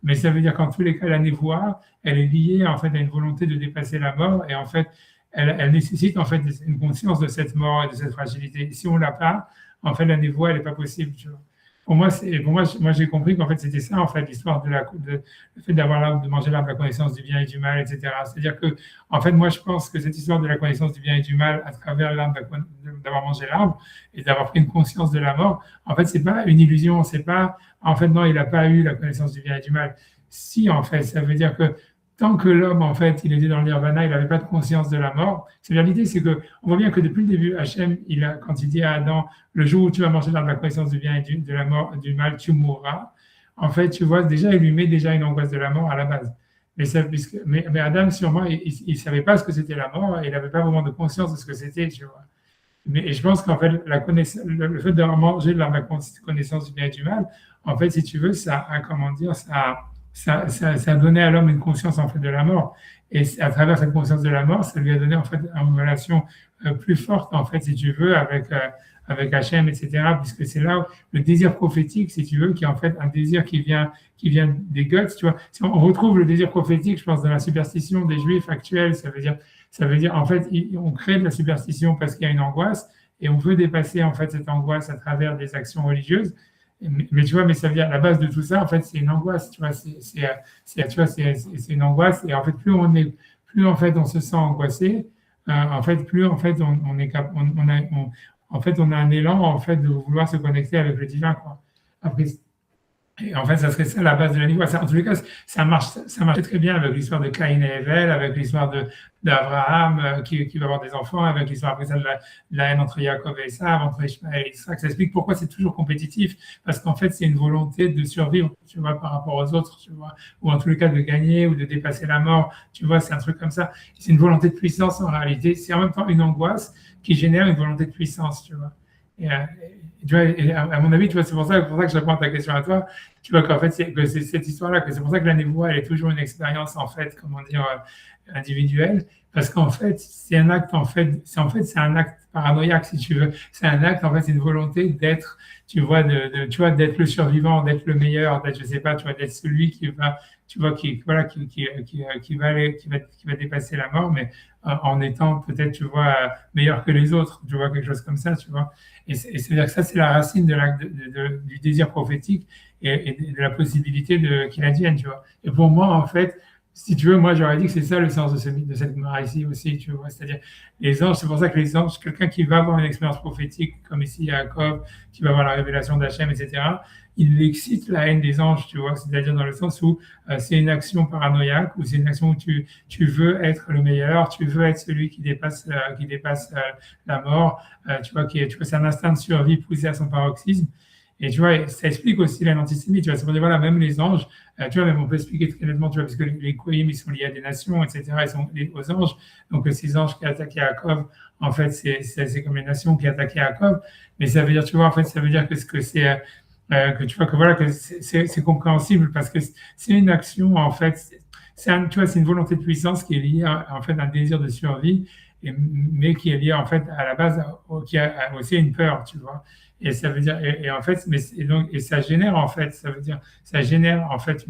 Mais ça veut dire qu'en tous les cas, la névoie, elle est liée en fait à une volonté de dépasser la mort et en fait, elle nécessite en fait une conscience de cette mort et de cette fragilité. Si on l'a pas, en fait, la névoie, elle n'est pas possible. Tu vois. Pour moi, j'ai compris qu'en fait, c'était ça, en fait, l'histoire le fait de manger l'arbre de la connaissance du bien et du mal, etc. C'est-à-dire que, en fait, moi, je pense que cette histoire de la connaissance du bien et du mal à travers l'arbre, d'avoir mangé l'arbre et d'avoir pris une conscience de la mort, en fait, c'est pas une illusion, c'est pas, en fait, non, il n'a pas eu la connaissance du bien et du mal. Si, en fait, ça veut dire que tant que l'homme, en fait, il était dans le nirvana, il n'avait pas de conscience de la mort. C'est-à-dire, l'idée, c'est qu'on voit bien que depuis le début, Hachem, quand il dit à Adam, le jour où tu vas manger dans la connaissance du bien et de la mort, du mal, tu mourras. En fait, tu vois, déjà, il lui met déjà une angoisse de la mort à la base. Mais Adam, sûrement, il ne savait pas ce que c'était la mort, et il n'avait pas vraiment de conscience de ce que c'était, tu vois. Et je pense qu'en fait, le fait de manger de la connaissance du bien et du mal, en fait, si tu veux, ça a donné à l'homme une conscience en fait de la mort. Et à travers cette conscience de la mort, ça lui a donné en fait une relation plus forte, en fait, si tu veux, avec Hachem, etc. Puisque c'est là où le désir prophétique, si tu veux, qui est en fait un désir qui vient des guts, tu vois. Si on retrouve le désir prophétique, je pense, dans la superstition des Juifs actuels, ça veut dire en fait, on crée de la superstition parce qu'il y a une angoisse et on veut dépasser en fait cette angoisse à travers des actions religieuses. Mais tu vois, mais ça vient à la base de tout ça, en fait, c'est une angoisse, tu vois, c'est une angoisse, et en fait, plus en fait on se sent angoissé, en fait, plus en fait on a un élan en fait de vouloir se connecter avec le divin, quoi. Après, Et en fait, ça serait ça la base de la niveau. En tous les cas, ça marche très bien avec l'histoire de Caïn et Abel, avec l'histoire d'Abraham qui va avoir des enfants, avec l'histoire après ça de la haine entre Jacob et Esav, entre Ishmaël et Isaac. Ça explique pourquoi c'est toujours compétitif, parce qu'en fait, c'est une volonté de survivre, tu vois, par rapport aux autres, tu vois, ou en tous les cas de gagner ou de dépasser la mort, tu vois, c'est un truc comme ça. C'est une volonté de puissance en réalité. C'est en même temps une angoisse qui génère une volonté de puissance, tu vois. Tu vois, et à mon avis, tu vois, c'est pour ça que je réponds à ta question à toi. Tu vois qu'en fait, c'est cette histoire-là, que c'est pour ça que la névoie, elle est toujours une expérience, en fait, comment dire, individuelle, parce qu'en fait, c'est un acte, c'est un acte paranoïaque, si tu veux. C'est un acte, en fait, c'est une volonté d'être, tu vois, tu vois, d'être le survivant, d'être le meilleur, d'être, je sais pas, tu vois, d'être celui qui va, tu vois, voilà, qui va dépasser la mort, mais en étant peut-être, tu vois, meilleur que les autres, tu vois, quelque chose comme ça, tu vois. Et c'est-à-dire que ça, c'est la racine du désir prophétique et de la possibilité qu'il advienne, tu vois. Et pour moi, en fait, si tu veux, moi, j'aurais dit que c'est ça le sens de cette Gemara ici aussi, tu vois. C'est-à-dire, les anges, c'est pour ça que les anges, quelqu'un qui va avoir une expérience prophétique, comme ici Jacob, qui va avoir la révélation d'Hachem, etc., il excite la haine des anges, tu vois. C'est-à-dire dans le sens où c'est une action paranoïaque, ou c'est une action où tu veux être le meilleur, tu veux être celui qui dépasse la mort, tu vois, c'est un instinct de survie poussé à son paroxysme. Et tu vois, ça explique aussi l'antisémite. Tu vois, c'est pour dire, voilà, même les anges, tu vois, même on peut expliquer très nettement, tu vois, parce que les Goïm, ils sont liés à des nations, etc., ils sont liés aux anges. Donc, ces anges qui attaquaient Jacob, en fait, c'est comme les nations qui attaquaient Jacob. Mais ça veut dire, tu vois, en fait, ça veut dire que tu vois, que voilà, que c'est compréhensible parce que c'est une action, en fait, tu vois, c'est une volonté de puissance qui est liée à, en fait, à un désir de survie, mais qui est liée, en fait, à la base, qui a aussi une peur, tu vois. Et ça veut dire, et en fait, et ça génère, en fait, ça génère, en fait,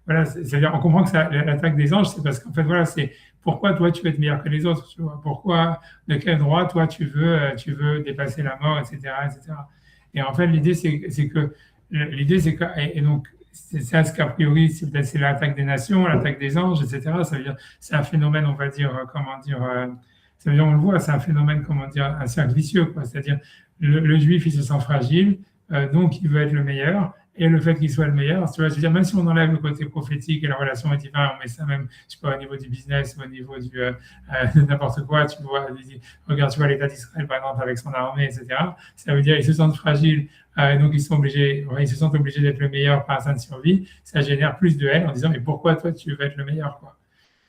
voilà, c'est-à-dire, on comprend que l'attaque des anges, c'est parce qu'en fait, voilà, c'est pourquoi toi, tu veux être meilleur que les autres, tu vois, pourquoi, de quel droit, toi, tu veux dépasser la mort, etc., etc. Et en fait, l'idée, c'est que, et donc, c'est ça ce qu'a priori, c'est l'attaque des nations, l'attaque des anges, etc. Ça veut dire, c'est un phénomène, on va dire, comment dire, ça veut dire, on le voit, c'est un phénomène, comment dire, un cercle vicieux, quoi. C'est-à-dire, le juif, il se sent fragile, donc il veut être le meilleur. Et le fait qu'il soit le meilleur, tu vois, je veux dire, même si on enlève le côté prophétique et la relation au divin, on met ça même, je sais pas, au niveau du business, au niveau de n'importe quoi, tu vois, regarde, tu vois, l'État d'Israël, par exemple, avec son armée, etc. Ça veut dire qu'ils se sentent fragiles, donc ils se sentent obligés d'être le meilleur par instinct de survie. Ça génère plus de haine en disant, mais pourquoi toi, tu veux être le meilleur, quoi?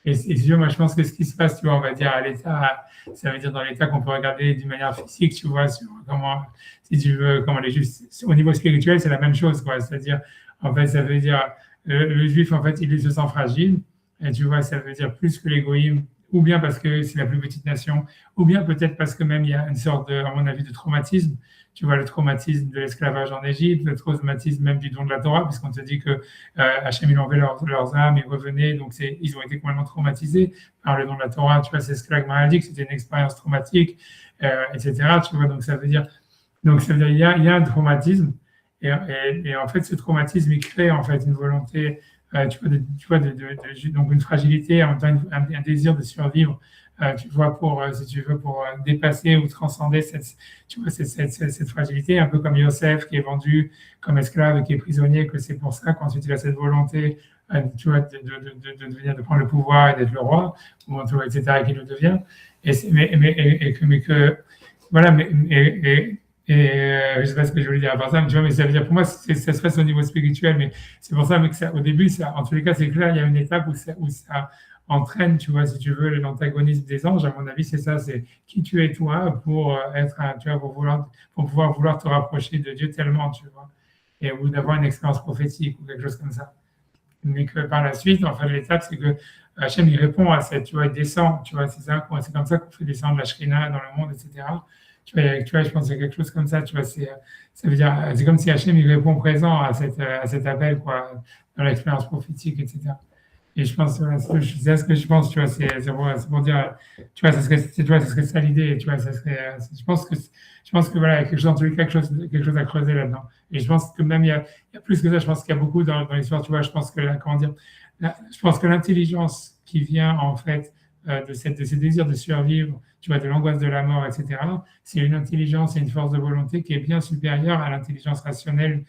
Et si tu veux, moi, je pense que ce qui se passe, tu vois, on va dire à l'État, ça veut dire dans l'État qu'on peut regarder d'une manière physique, tu vois, sur comment, si tu veux, comment les juifs, au niveau spirituel, c'est la même chose, quoi. C'est-à-dire, en fait, ça veut dire, le juif, en fait, il se sent fragile, et tu vois, ça veut dire plus que l'égoïsme, ou bien parce que c'est la plus petite nation, ou bien peut-être parce que même il y a une sorte de, à mon avis, de traumatisme. Tu vois, le traumatisme de l'esclavage en Égypte, le traumatisme même du don de la Torah, puisqu'on te dit que Hachem, il enlevait leurs âmes, ils revenaient, donc ils ont été complètement traumatisés par le don de la Torah. Tu vois, c'est ce que l'Agmara dit, que c'était une expérience traumatique, etc. Tu vois, donc ça veut dire il y a un traumatisme, et en fait, ce traumatisme, il crée en fait une volonté, donc une fragilité, en même temps un désir de survivre, tu vois, si tu veux, pour dépasser ou transcender cette fragilité, un peu comme Yosef qui est vendu comme esclave et qui est prisonnier, que c'est pour ça qu'ensuite il a cette volonté, tu vois, de prendre le pouvoir et d'être le roi, ou etc., et qu'il le devient. Voilà, je ne sais pas ce que je voulais dire à part ça, mais tu vois, mais ça veut dire pour moi, ça se passe au niveau spirituel, mais c'est pour ça que au début, en tous les cas, c'est clair, il y a une étape où ça entraîne, tu vois, si tu veux, l'antagonisme des anges. À mon avis, c'est ça, c'est qui tu es toi pour tu vois, pour pouvoir vouloir te rapprocher de Dieu tellement, tu vois, ou d'avoir une expérience prophétique ou quelque chose comme ça. Mais que par la suite, en fait, l'étape, c'est que Hachem, il répond à cette, tu vois, il descend, tu vois, c'est comme ça qu'on fait descendre la Shrina dans le monde, etc. Tu vois, je pense qu'il y a quelque chose comme ça, tu vois, ça veut dire, c'est comme si Hachem, il répond présent à cet appel, quoi, dans l'expérience prophétique, etc. Et je pense, voilà, c'est ce que je pense, tu vois, c'est pour dire, tu vois, ça serait ça l'idée, tu vois, je pense que voilà, il y a quelque chose à creuser là-dedans. Et je pense que même il y a plus que ça, je pense qu'il y a beaucoup dans l'histoire, tu vois, je pense que, comment dire, je pense que l'intelligence qui vient, en fait, de ce désir de survivre, tu vois, de l'angoisse de la mort, etc., c'est une intelligence et une force de volonté qui est bien supérieure à l'intelligence rationnelle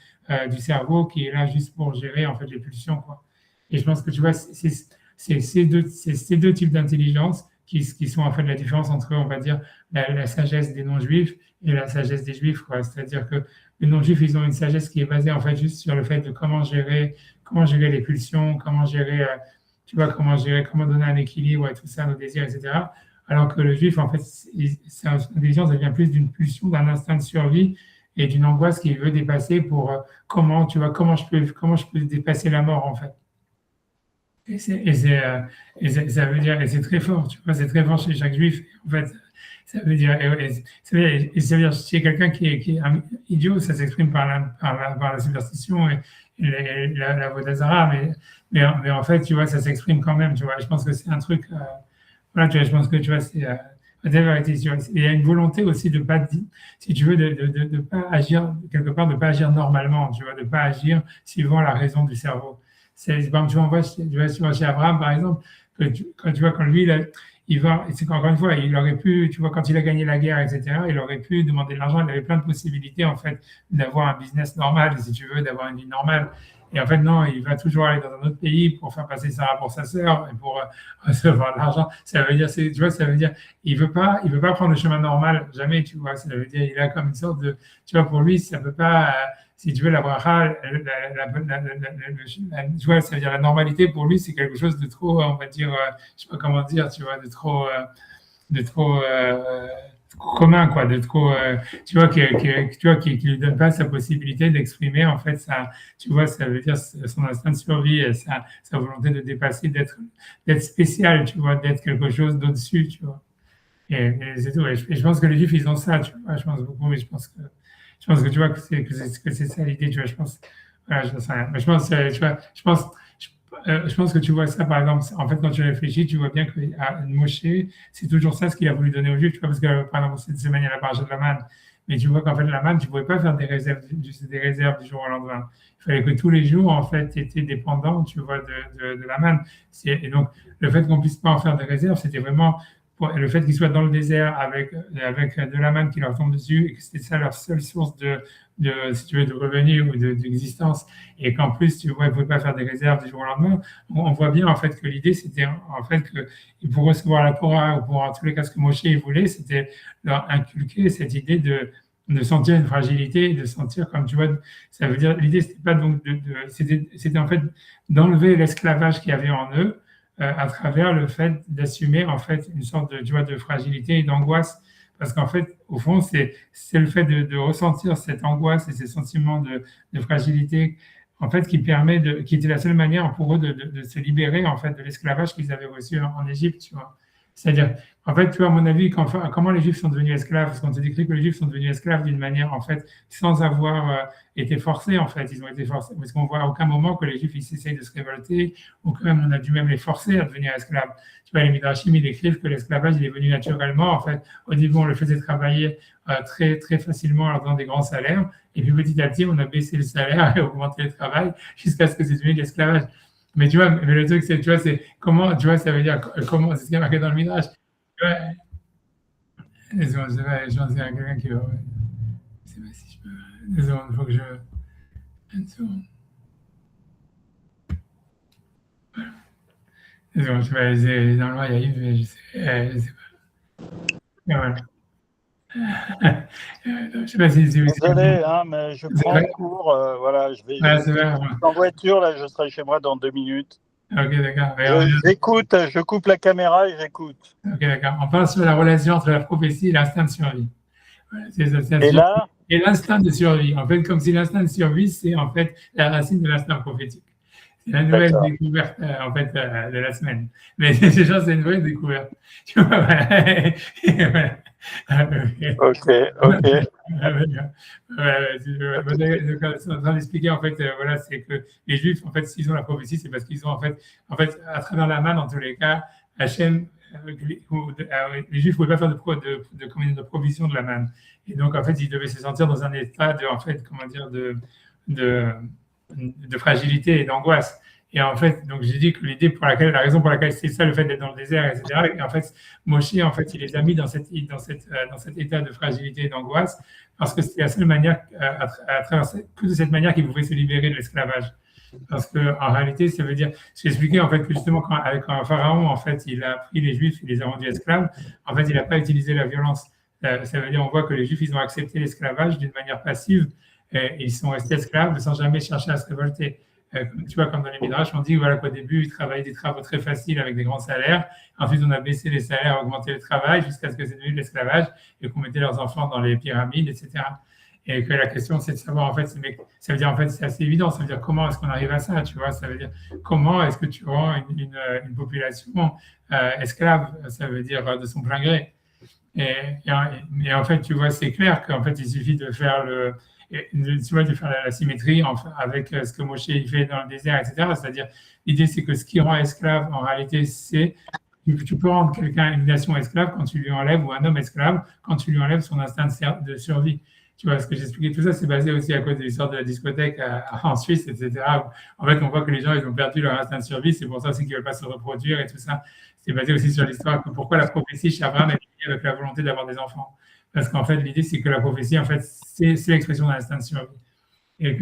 du cerveau qui est là juste pour gérer en fait les pulsions, quoi. Et je pense que tu vois, c'est ces deux types d'intelligence qui sont en fait la différence entre, on va dire, la sagesse des non-juifs et la sagesse des juifs, quoi. C'est-à-dire que les non-juifs, ils ont une sagesse qui est basée en fait juste sur le fait de comment gérer les pulsions, comment gérer, tu vois, comment donner un équilibre et tout ça, nos désirs, etc. Alors que le juif, en fait, sa intelligence, ça vient plus d'une pulsion, d'un instinct de survie et d'une angoisse qu'il veut dépasser pour comment je peux dépasser la mort, en fait. Ça veut dire, et c'est très fort, tu vois, c'est très fort chez chaque juif. En fait, ça veut dire, ça veut dire chez quelqu'un qui est un idiot, ça s'exprime par la superstition et la Vodazara, mais en fait, tu vois, ça s'exprime quand même, tu vois. Je pense que c'est un truc, voilà, tu vois, je pense que, tu vois, c'est vérité, tu vois. Il y a une volonté aussi de pas, si tu veux, de pas agir, quelque part, de pas agir normalement, tu vois, de pas agir suivant la raison du cerveau. Par exemple, tu vois, chez Abraham, par exemple, quand tu vois, quand lui, il va, et c'est encore une fois, il aurait pu, tu vois, quand il a gagné la guerre, etc., il aurait pu demander de l'argent, il avait plein de possibilités, en fait, d'avoir un business normal, si tu veux, d'avoir une vie normale. Et en fait, non, il va toujours aller dans un autre pays pour faire passer Sarah pour sa sœur et pour recevoir de l'argent. Ça veut dire, tu vois, ça veut dire, il veut pas prendre le chemin normal, jamais, tu vois. Ça veut dire, il a comme une sorte de, tu vois, pour lui, ça peut pas, si tu veux, la bracha, tu vois, ça veut dire la normalité pour lui, c'est quelque chose de trop, on va dire, je sais pas comment dire, tu vois, de trop commun, quoi, de trop, tu vois, qui lui donne pas sa possibilité d'exprimer, en fait, tu vois, ça veut dire son instinct de survie, sa volonté de dépasser, d'être spécial, tu vois, d'être quelque chose d'au-dessus, tu vois. Et c'est tout. Et je pense que les juifs, ils ont ça, tu vois, je pense beaucoup, mais je pense que tu vois que c'est ça l'idée, tu vois, je pense, voilà, je sais rien. Mais je pense, tu vois, je pense que tu vois ça, par exemple, en fait, quand tu réfléchis, tu vois bien que Moshe, c'est toujours ça ce qu'il a voulu donner aux Juifs, tu vois, parce que, par exemple, cette semaine, il y a la paracha de la manne, mais tu vois qu'en fait, la manne, tu ne pouvais pas faire des réserves du jour au lendemain. Il fallait que tous les jours, en fait, tu étais dépendant, tu vois, de la manne. Et donc, le fait qu'on ne puisse pas en faire des réserves, c'était vraiment le fait qu'ils soient dans le désert avec de la manne qui leur tombe dessus et que c'était ça leur seule source si tu veux, de revenus ou d'existence, et qu'en plus, tu vois, ils ne pouvaient pas faire des réserves du jour au lendemain, on voit bien en fait que l'idée, c'était en fait que pour recevoir la Torah, ou pour en tous les cas ce que Moshe voulait, c'était leur inculquer cette idée de sentir une fragilité, de sentir comme tu vois, ça veut dire, l'idée, c'était pas donc c'était en fait d'enlever l'esclavage qu'il y avait en eux, à travers le fait d'assumer en fait une sorte de, tu vois, de fragilité et d'angoisse. Parce qu'en fait, au fond, c'est le fait de ressentir cette angoisse et ces sentiments de fragilité, en fait, qui était la seule manière pour eux de se libérer en fait de l'esclavage qu'ils avaient reçu en Égypte, tu vois. C'est-à-dire, en fait, tu vois, à mon avis, comment les Juifs sont devenus esclaves, parce qu'on te décrit que les Juifs sont devenus esclaves d'une manière, en fait, sans avoir été forcés, en fait. Ils ont été forcés, parce qu'on voit à aucun moment que les Juifs, ils essayent de se révolter, ou que même on a dû même les forcer à devenir esclaves. Tu vois, les Midrashim, ils décrivent que l'esclavage, il est venu naturellement, en fait. Au début, on le faisait travailler très, très facilement en leur donnant des grands salaires, et puis petit à petit, on a baissé le salaire et augmenté le travail jusqu'à ce que c'est devenu de l'esclavage. Mais tu vois, mais le truc, c'est, tu vois, c'est comment, tu vois, ça veut dire comment, c'est ce qui est marqué dans le Midrash. Tu vois, je pense qu'il y a quelqu'un qui va, ouais. Je sais pas si je peux, désolé, il faut que une seconde. Désolé, je vais essayer, normalement, il y a Yves, mais je sais pas. Mais voilà. Je sais pas si Désolé, hein, mais je prends le cours, voilà, je vais en voiture, là, je serai chez moi dans 2 minutes. Ok, d'accord. J'écoute, je coupe la caméra et j'écoute. Ok, d'accord. On parle sur la relation entre la prophétie et l'instinct de survie. Voilà, et là et l'instinct de survie. En fait, comme si l'instinct de survie, c'est en fait la racine de l'instinct prophétique. C'est la nouvelle découverte en fait de la semaine. Mais déjà, c'est une vraie découverte. Tu vois, voilà. Ok. Je suis en train d'expliquer en fait, voilà, c'est que les Juifs, en fait, s'ils ont la prophétie, c'est parce qu'ils ont en fait, à travers la manne, en tous les cas, Hachem, les Juifs ne pouvaient pas faire de provision de la manne. Et donc, en fait, ils devaient se sentir dans un état de, en fait, comment dire, de fragilité et d'angoisse. Et en fait, donc j'ai dit que la raison pour laquelle c'est ça, le fait d'être dans le désert, etc. Et en fait, Moshe, en fait, il les a mis dans cet état de fragilité et d'angoisse, parce que c'était la seule manière, à travers que de cette manière, qu'il pouvait se libérer de l'esclavage. Parce que en réalité, ça veut dire, j'ai expliqué en fait que justement avec un pharaon, en fait, il a pris les Juifs, il les a rendus esclaves. En fait, il n'a pas utilisé la violence. Ça veut dire, on voit que les Juifs, ils ont accepté l'esclavage d'une manière passive. Et ils sont restés esclaves sans jamais chercher à se révolter. Tu vois, comme dans les Midrash, on dit voilà, qu'au début, ils travaillaient des travaux très faciles avec des grands salaires. Ensuite, on a baissé les salaires, augmenté le travail jusqu'à ce que c'est devenu de l'esclavage et qu'on mettait leurs enfants dans les pyramides, etc. Et que la question, c'est de savoir, en fait, ça veut dire, en fait, c'est assez évident. Ça veut dire comment est-ce qu'on arrive à ça, tu vois. Ça veut dire comment est-ce que tu rends une population esclave, ça veut dire de son plein gré. Et en fait, tu vois, c'est clair qu'en fait, il suffit de faire de faire la symétrie avec ce que Moshe il fait dans le désert, etc. C'est-à-dire, l'idée, c'est que ce qui rend esclave, en réalité, c'est tu peux rendre quelqu'un une nation esclave quand tu lui enlèves, ou un homme esclave, quand tu lui enlèves son instinct de survie. Tu vois, ce que j'expliquais, tout ça, c'est basé aussi à cause de l'histoire de la discothèque en Suisse, etc. En fait, on voit que les gens, ils ont perdu leur instinct de survie, c'est pour ça aussi qu'ils ne veulent pas se reproduire et tout ça. C'est basé aussi sur l'histoire que pourquoi la prophétie chez Abraham est liée avec la volonté d'avoir des enfants. Parce qu'en fait, l'idée, c'est que la prophétie, en fait, c'est l'expression d'un instinct de survie. Mais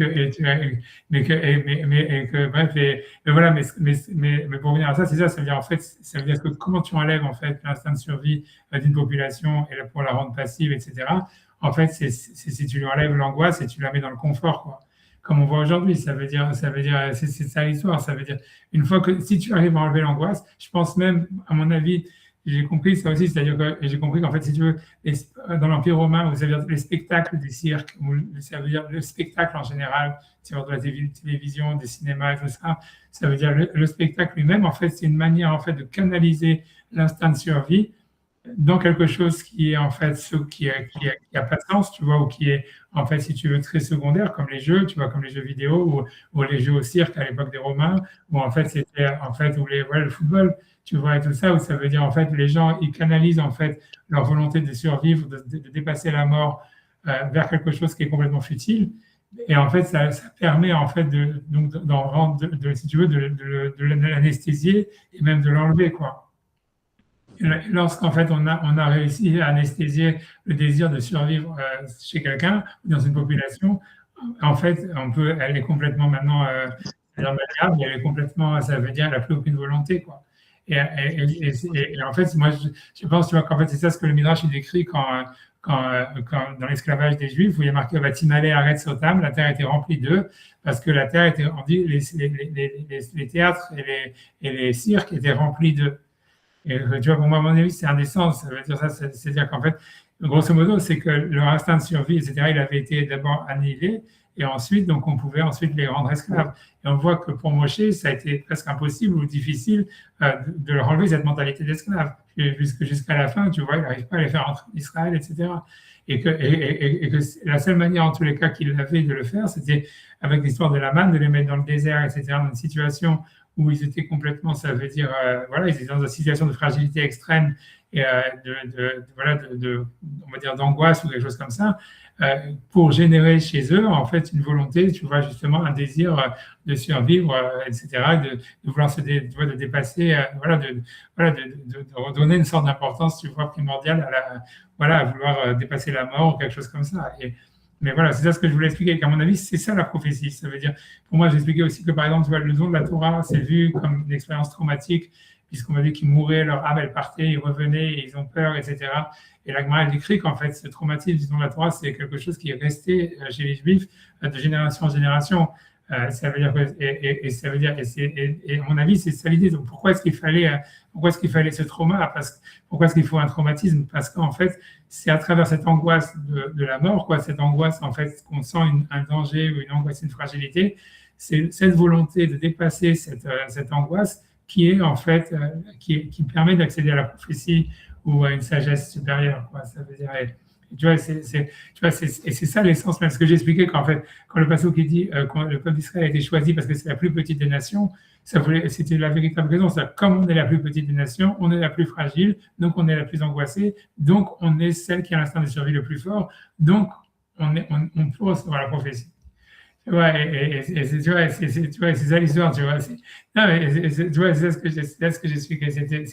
pour revenir à ça, c'est ça, ça veut dire, en fait, ça veut dire que comment tu enlèves, en fait, l'instinct de survie d'une population et pour la rendre passive, etc. En fait, c'est si tu lui enlèves l'angoisse et tu la mets dans le confort, quoi. Comme on voit aujourd'hui, ça veut dire, c'est ça l'histoire. Ça veut dire, une fois que, si tu arrives à enlever l'angoisse, je pense même, à mon avis, j'ai compris ça aussi, c'est-à-dire que j'ai compris qu'en fait, si tu veux, dans l'Empire romain, ça veut dire les spectacles du cirque, ça veut dire le spectacle en général, sur de la télévision, des cinémas et tout ça, ça veut dire le spectacle lui-même, en fait, c'est une manière, en fait, de canaliser l'instinct de survie dans quelque chose qui est en fait qui a pas de sens, tu vois, ou qui est en fait, si tu veux, très secondaire, comme les jeux, tu vois, comme les jeux vidéo ou les jeux au cirque à l'époque des Romains, où en fait c'était en fait le football, tu vois, et tout ça, où ça veut dire en fait les gens ils canalisent en fait leur volonté de survivre, de dépasser la mort vers quelque chose qui est complètement futile. Et en fait, ça permet en fait d'en rendre, si tu veux, de l'anesthésier et même de l'enlever, quoi. Lorsqu'en fait on a réussi à anesthésier le désir de survivre chez quelqu'un dans une population, en fait elle est complètement maintenant malléable, elle est complètement, ça veut dire elle n'a plus aucune volonté, quoi. Et en fait moi je pense, tu vois, qu'en fait c'est ça ce que le Midrash il décrit quand dans l'esclavage des Juifs, où il y a marqué Vatimale Aret Sotam, la terre était remplie d'eux, parce que la terre était, on dit, les théâtres et les cirques étaient remplis d'eux. Et tu vois, pour moi, à mon avis, c'est indécent. Ça veut dire ça, c'est-à-dire qu'en fait, grosso modo, c'est que leur instinct de survie, etc., il avait été d'abord annihilé, et ensuite, donc, on pouvait ensuite les rendre esclaves. Et on voit que pour Moshe, ça a été presque impossible ou difficile de leur enlever cette mentalité d'esclave. Jusqu'à la fin, tu vois, il n'arrive pas à les faire entrer en Israël, etc. Et que la seule manière, en tous les cas, qu'il avait de le faire, c'était avec l'histoire de la manne, de les mettre dans le désert, etc., dans une situation où ils étaient complètement, ça veut dire, voilà, ils étaient dans une situation de fragilité extrême et on va dire d'angoisse ou quelque chose comme ça, pour générer chez eux, en fait, une volonté, tu vois, justement, un désir de survivre, etc., de vouloir de dépasser, de redonner une sorte d'importance, tu vois, primordiale à vouloir dépasser la mort ou quelque chose comme ça. Mais voilà, c'est ça ce que je voulais expliquer. Qu'à mon avis, c'est ça la prophétie. Ça veut dire, pour moi, j'expliquais aussi que, par exemple, tu vois, le don de la Torah, c'est vu comme une expérience traumatique, puisqu'on m'a dit qu'ils mouraient, leur âme, elle partait, ils revenaient, et ils ont peur, etc. Et la Gemara, elle décrit qu'en fait, ce traumatisme du don de la Torah, c'est quelque chose qui est resté chez les Juifs de génération en génération. Ça veut dire et à mon avis, c'est ça l'idée. Donc, pourquoi est-ce qu'il fallait ce trauma? Pourquoi est-ce qu'il faut un traumatisme? Parce qu'en fait, c'est à travers cette angoisse de la mort, quoi, cette angoisse, en fait, qu'on sent un danger ou une angoisse, une fragilité. C'est cette volonté de dépasser cette angoisse qui est, en fait, qui permet d'accéder à la prophétie ou à une sagesse supérieure, quoi. Ça veut dire, tu vois, c'est ça l'essence même. Ce que j'ai expliqué qu'en fait, quand le passage qui dit quand le peuple d'Israël a été choisi parce que c'est la plus petite des nations, c'était la véritable raison. C'est comme on est la plus petite des nations, on est la plus fragile, donc on est la plus angoissée, donc on est celle qui a l'instinct de survie le plus fort, donc on peut recevoir la prophétie. Tu vois, tu vois, c'est ça l'histoire, tu vois. Non, mais tu vois, c'est ça ce que j'expliquais, c'était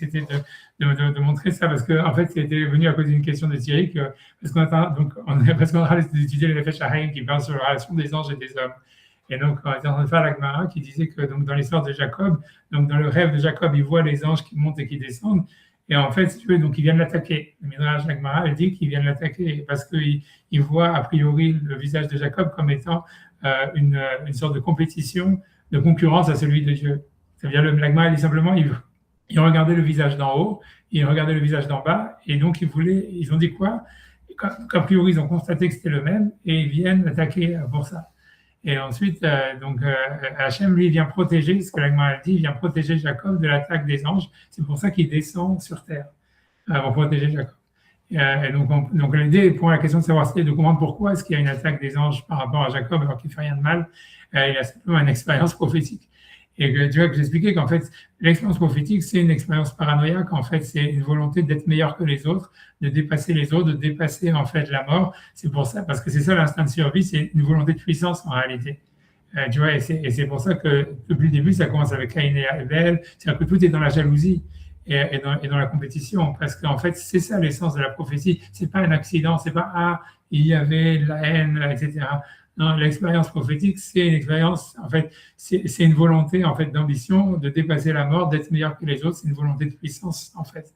de montrer ça, parce que en fait, c'était venu à cause d'une question de Thierry, parce qu'on attend, donc, parce qu'on a d'étudier les Nefesh Haim qui parlent sur la relation des anges et des hommes. Et donc, on était en train de faire la Gemara qui disait que donc, dans l'histoire de Jacob, donc dans le rêve de Jacob, il voit les anges qui montent et qui descendent. Et en fait, si tu veux, donc ils viennent l'attaquer. Le Midrash de la Gemara, elle dit qu'ils viennent l'attaquer parce qu'ils voient a priori le visage de Jacob comme étant une sorte de compétition, de concurrence à celui de Dieu. C'est-à-dire, le Gemara dit simplement, ils regardaient le visage d'en haut, ils regardaient le visage d'en bas, et donc ils ont dit quoi? Qu'a priori, ils ont constaté que c'était le même, et ils viennent l'attaquer pour ça. Et ensuite, Hachem, lui, vient protéger, ce que l'Agma dit, il vient protéger Jacob de l'attaque des anges. C'est pour ça qu'il descend sur terre, pour protéger Jacob. Et donc l'idée, pour la question de savoir, c'est de comprendre pourquoi est-ce qu'il y a une attaque des anges par rapport à Jacob alors qu'il ne fait rien de mal. Il a simplement une expérience prophétique. Et tu vois que j'expliquais qu'en fait, l'expérience prophétique, c'est une expérience paranoïaque. En fait, c'est une volonté d'être meilleur que les autres, de dépasser les autres, de dépasser en fait la mort. C'est pour ça, parce que c'est ça l'instinct de survie, c'est une volonté de puissance en réalité. Tu vois, et c'est pour ça que depuis le début, ça commence avec Caïn et Abel. C'est-à-dire que tout est dans la jalousie et dans la compétition, parce qu'en fait, c'est ça l'essence de la prophétie. C'est pas un accident, c'est pas il y avait de la haine, etc. Non, l'expérience prophétique, c'est une expérience, en fait, c'est une volonté, en fait, d'ambition, de dépasser la mort, d'être meilleur que les autres. C'est une volonté de puissance, en fait.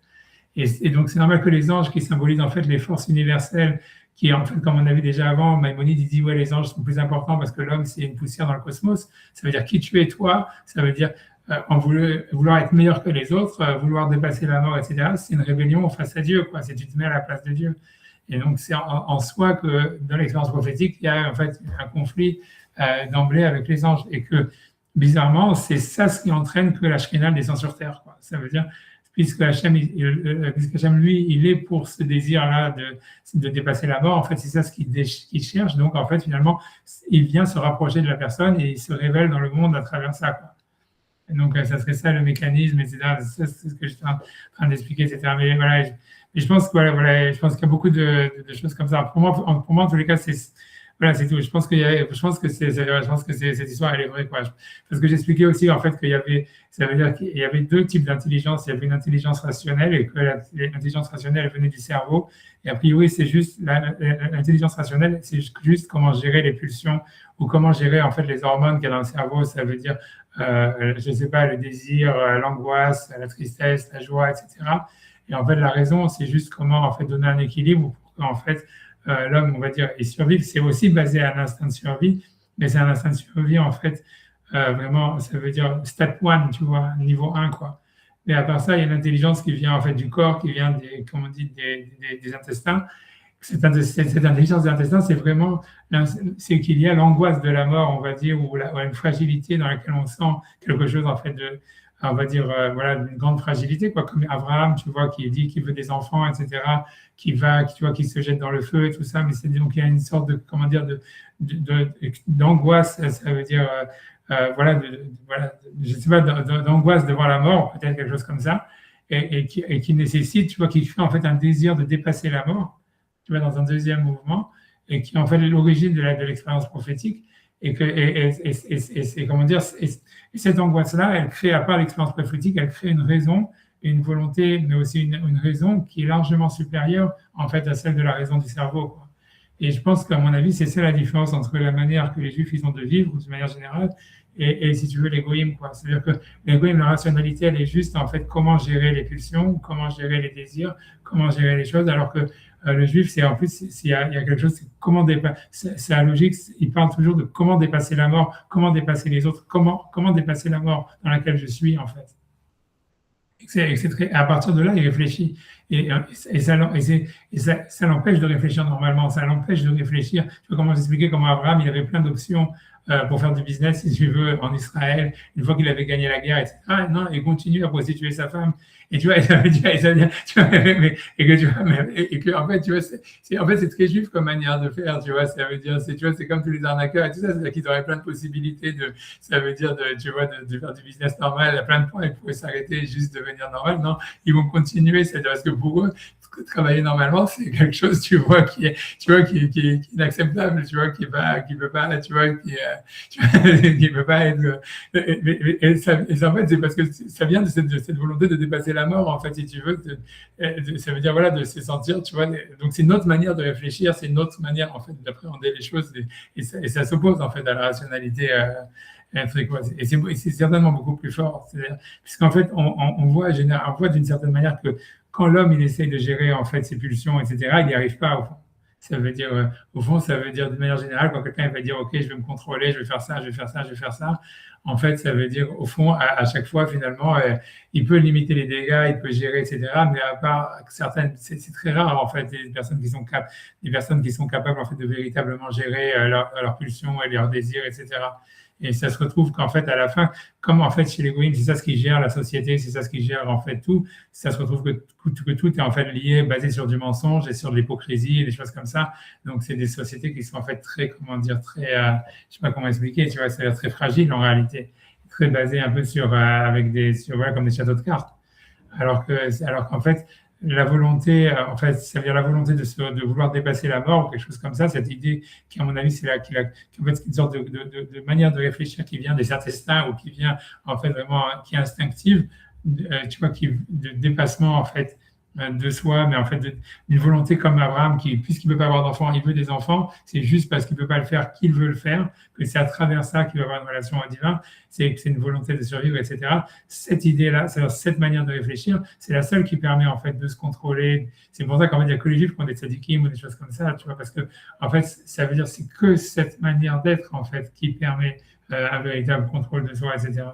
Et donc, c'est normal que les anges, qui symbolisent, en fait, les forces universelles, qui, en fait, comme on a vu déjà avant, Maïmonide, il dit, ouais, les anges sont plus importants parce que l'homme, c'est une poussière dans le cosmos. Ça veut dire qui tu es, toi. Ça veut dire vouloir être meilleur que les autres, vouloir dépasser la mort, etc. C'est une rébellion face à Dieu, quoi. C'est tu te mets à la place de Dieu. Et donc, c'est en soi que dans l'expérience prophétique, il y a en fait un conflit d'emblée avec les anges. Et que, bizarrement, c'est ça ce qui entraîne que la Shekhinah descend sur terre, quoi. Ça veut dire, puisque Hachem, lui, il est pour ce désir-là de dépasser la mort, en fait, c'est ça ce qu'il cherche. Donc, en fait, finalement, il vient se rapprocher de la personne et il se révèle dans le monde à travers ça, quoi. Et donc, ça serait ça le mécanisme, etc. Ça, c'est ce que je suis en train d'expliquer, etc. Mais voilà, je pense que je pense qu'il y a beaucoup de choses comme ça. Pour moi, en tous les cas, c'est tout. Je pense que cette histoire elle est vraie, quoi. Parce que j'expliquais aussi en fait ça veut dire qu'il y avait deux types d'intelligence. Il y avait une intelligence rationnelle et que l'intelligence rationnelle venait du cerveau. Et a priori, c'est juste l'intelligence rationnelle, c'est juste comment gérer les pulsions ou comment gérer en fait les hormones qu'il y a dans le cerveau. Ça veut dire je sais pas, le désir, l'angoisse, la tristesse, la joie, etc. Et en fait, la raison, c'est juste comment en fait donner un équilibre pour qu'en fait l'homme, on va dire, et survivre. C'est aussi basé à un instinct de survie, mais c'est un instinct de survie en fait vraiment, ça veut dire step 1, tu vois, niveau 1, quoi. Mais à part ça, il y a une intelligence qui vient en fait du corps, qui vient comme on dit, des intestins. Cette intelligence des intestins, c'est vraiment, c'est qu'il y a l'angoisse de la mort, on va dire, ou une fragilité dans laquelle on sent quelque chose en fait on va dire, voilà, d'une grande fragilité, quoi, comme Abraham, tu vois, qui dit qu'il veut des enfants, etc., tu vois, qui se jette dans le feu et tout ça, mais c'est donc il y a une sorte de, comment dire, d'angoisse, ça veut dire, voilà, je sais pas, d'angoisse devant la mort, peut-être quelque chose comme ça, et qui nécessite, tu vois, qui fait en fait un désir de dépasser la mort, tu vois, dans un deuxième mouvement, et qui en fait est l'origine de l'expérience prophétique, et c'est comment dire, et cette angoisse-là, elle crée, à part l'expérience prophétique, elle crée une raison, une volonté, mais aussi une raison qui est largement supérieure en fait à celle de la raison du cerveau, quoi. Et je pense qu'à mon avis, c'est ça la différence entre la manière que les Juifs ils ont de vivre, de manière générale, et si tu veux, l'égoïme, quoi. C'est-à-dire que l'égoïme, la rationalité, elle est juste en fait comment gérer les pulsions, comment gérer les désirs, comment gérer les choses, alors que le juif, c'est en plus, il y a quelque chose, c'est comment dépasser, c'est la logique, il parle toujours de comment dépasser la mort, comment dépasser les autres, comment dépasser la mort dans laquelle je suis, en fait. À partir de là, il réfléchit. Et ça l'empêche de réfléchir normalement, ça l'empêche de réfléchir. Tu vois comment j'expliquais comment Abraham, il avait plein d'options pour faire du business, si tu veux, en Israël, une fois qu'il avait gagné la guerre, etc. Non, il continue à prostituer sa femme. Et tu vois, et que en fait, tu vois, c'est très juif comme manière de faire, tu vois, ça veut dire, tu vois, c'est comme tous les arnaqueurs et tout ça, c'est-à-dire qu'ils auraient plein de possibilités ça veut dire, tu vois, de faire du business normal, à plein de points, ils pourraient s'arrêter et juste devenir normal. Non, ils vont continuer, c'est-à-dire parce que pour eux, travailler normalement, c'est quelque chose, tu vois, qui est inacceptable, tu vois, qui peut pas, tu vois, qui peut pas être. Et en fait, c'est parce que ça vient de cette volonté de dépasser la mort, en fait, si tu veux. Ça veut dire, voilà, de se sentir, tu vois. Donc, c'est une autre manière de réfléchir, c'est une autre manière, en fait, d'appréhender les choses, et ça s'oppose, en fait, à la rationalité. Et c'est certainement beaucoup plus fort. Puisqu'en fait, on voit d'une certaine manière que quand l'homme il essaye de gérer en fait ses pulsions, etc., il n'y arrive pas au fond. Ça veut dire, au fond, ça veut dire de manière générale, quand quelqu'un va dire, OK, je vais me contrôler, je vais faire ça, je vais faire ça, je vais faire ça, en fait, ça veut dire, au fond, à chaque fois, finalement, il peut limiter les dégâts, il peut gérer, etc., mais à part certaines, c'est très rare, en fait, des personnes qui sont capables, en fait, de véritablement gérer leurs pulsions et leurs désirs, etc. Et ça se retrouve qu'en fait, à la fin, comme en fait chez les Goïms, c'est ça ce qui gère la société, c'est ça ce qui gère en fait tout, ça se retrouve que tout est en fait lié, basé sur du mensonge et sur de l'hypocrisie et des choses comme ça. Donc, c'est des sociétés qui sont en fait très, comment dire, très, je sais pas comment expliquer, tu vois, c'est très fragile en réalité, très basé un peu sur, voilà, comme des châteaux de cartes. Alors qu'en fait, la volonté, en fait, ça veut dire la volonté de vouloir dépasser la mort ou quelque chose comme ça, cette idée qui, à mon avis, c'est en fait, une sorte de manière de réfléchir qui vient des intestins ou qui vient, en fait, vraiment, qui est instinctive, tu vois, de dépassement, en fait, de soi, mais en fait, d'une volonté comme Abraham, puisqu'il ne peut pas avoir d'enfants, il veut des enfants, c'est juste parce qu'il ne peut pas le faire qu'il veut le faire, que c'est à travers ça qu'il va avoir une relation au divin, c'est une volonté de survivre, etc. Cette idée-là, cette manière de réfléchir, c'est la seule qui permet en fait de se contrôler. C'est pour ça qu'en fait, il n'y a que les juifs qui ont des tzadikim ou des choses comme ça, tu vois, parce que en fait, ça veut dire c'est que cette manière d'être en fait qui permet un véritable contrôle de soi, etc.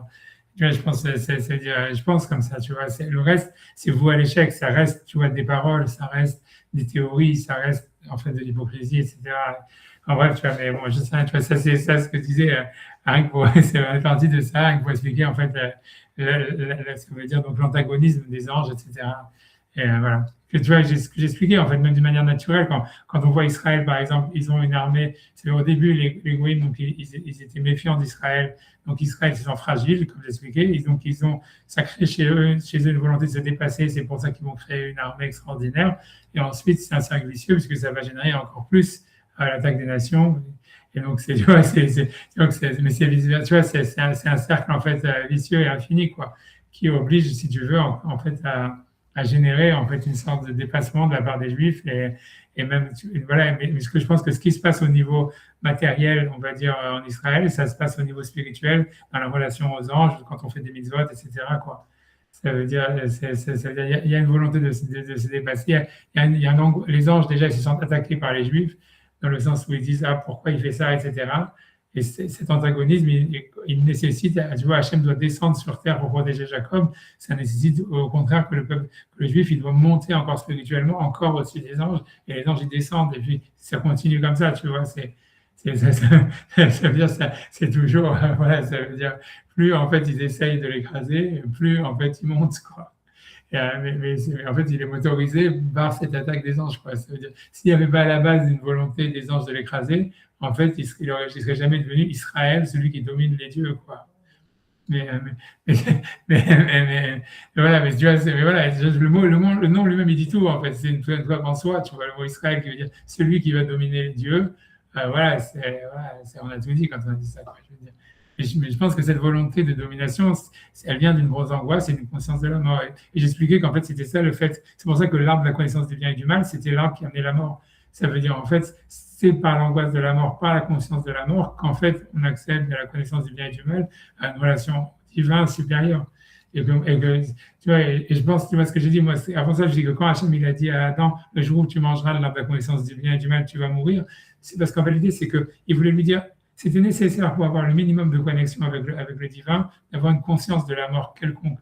Tu vois, je pense comme ça, tu vois. Le reste, c'est voué à l'échec. Ça reste, tu vois, des paroles, ça reste des théories, ça reste en fait de l'hypocrisie, etc. En bref, tu vois, mais bon, je sais, tu vois, ça c'est ça ce que je disais, c'est partie de ça, rien que pour expliquer en fait, ça veut dire donc l'antagonisme des anges, etc. Et voilà. Que tu vois, ce que j'expliquais en fait, même d'une manière naturelle, quand on voit Israël, par exemple, ils ont une armée. C'est au début les Goïms, donc ils étaient méfiants d'Israël. Donc Israël, ils sont fragiles, comme j'expliquais. Donc ça crée chez eux une volonté de se dépasser. C'est pour ça qu'ils vont créer une armée extraordinaire. Et ensuite, c'est un cercle vicieux puisque ça va générer encore plus l'attaque des nations. Et donc tu vois, mais c'est visuel, tu vois, c'est un cercle en fait vicieux et infini, quoi, qui oblige, si tu veux, en fait à générer en fait une sorte de dépassement de la part des Juifs et même voilà. Mais ce que je pense que ce qui se passe au niveau matériel, on va dire en Israël, ça se passe au niveau spirituel dans la relation aux anges quand on fait des mitzvot, etc. Quoi. Ça veut dire, il y a une volonté de se dépasser. Les anges déjà ils se sentent attaqués par les Juifs dans le sens où ils disent pourquoi il fait ça, etc. Et cet antagonisme, il nécessite, tu vois, Hachem doit descendre sur terre pour protéger Jacob. Ça nécessite au contraire que le juif, il doit monter encore spirituellement, encore au-dessus des anges. Et les anges, ils descendent. Et puis, ça continue comme ça, tu vois. Ça veut dire, c'est toujours, voilà, ça veut dire, plus en fait, ils essayent de l'écraser, plus en fait, ils montent, quoi. Mais en fait, il est motorisé par cette attaque des anges, quoi. Ça veut dire, s'il n'y avait pas à la base une volonté des anges de l'écraser, en fait, il ne serait jamais devenu Israël, celui qui domine les dieux, quoi. Mais voilà, mais tu vois, voilà, le nom lui-même, il dit tout, en fait. C'est une loi en soi, tu vois, le mot Israël qui veut dire celui qui va dominer les dieux. Voilà, on a tout dit quand on a dit ça, quoi, je veux dire. Mais je pense que cette volonté de domination, elle vient d'une grosse angoisse et d'une conscience de la mort. Et j'expliquais qu'en fait, c'était ça le fait. C'est pour ça que l'arbre de la connaissance du bien et du mal, c'était l'arbre qui amenait la mort. Ça veut dire, en fait, c'est par l'angoisse de la mort, par la conscience de la mort, qu'en fait, on accède à la connaissance du bien et du mal, à une relation divine supérieure. Et tu vois, et je pense, tu vois ce que j'ai dit, moi, avant ça, je dis que quand Hachem, il a dit à Adam, le jour où tu mangeras de l'arbre de la connaissance du bien et du mal, tu vas mourir, c'est parce qu'en réalité, c'est qu'il voulait lui dire, c'était nécessaire pour avoir le minimum de connexion avec le divin, d'avoir une conscience de la mort quelconque.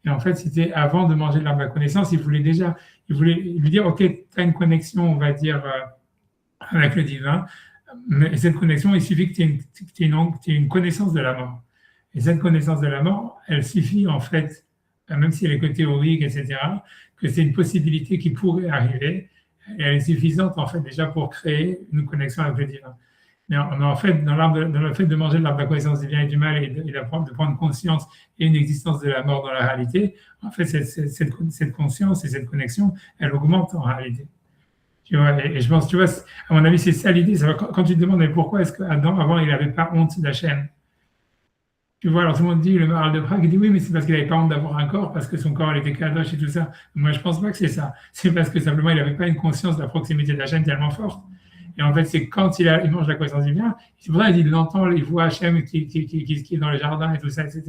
Et en fait, c'était avant de manger de l'arbre de la connaissance, il voulait lui dire, OK, tu as une connexion, on va dire, avec le divin, mais cette connexion, il suffit que tu aies une connaissance de la mort. Et cette connaissance de la mort, elle suffit en fait, même si elle est que théorique, etc., que c'est une possibilité qui pourrait arriver, et elle est suffisante en fait déjà pour créer une connexion avec le divin. Mais en fait, dans le fait de manger de l'arbre de la connaissance du bien et du mal et de prendre conscience et une existence de la mort dans la réalité, en fait, cette conscience et cette connexion, elle augmente en réalité. Tu vois, et je pense, tu vois, à mon avis, c'est ça l'idée. Quand tu te demandes mais pourquoi est-ce qu'Adam, avant, il n'avait pas honte d'Hachem? Tu vois, alors tout le monde dit, le Maharal de Prague, il dit oui, mais c'est parce qu'il n'avait pas honte d'avoir un corps, parce que son corps il était kadosh et tout ça. Moi, je ne pense pas que c'est ça. C'est parce que simplement, il n'avait pas une conscience de la proximité d'Hachem tellement forte. Et en fait, c'est quand il mange la connaissance du bien, c'est pour ça qu'il entend, il voit Hachem qui est dans le jardin et tout ça, etc.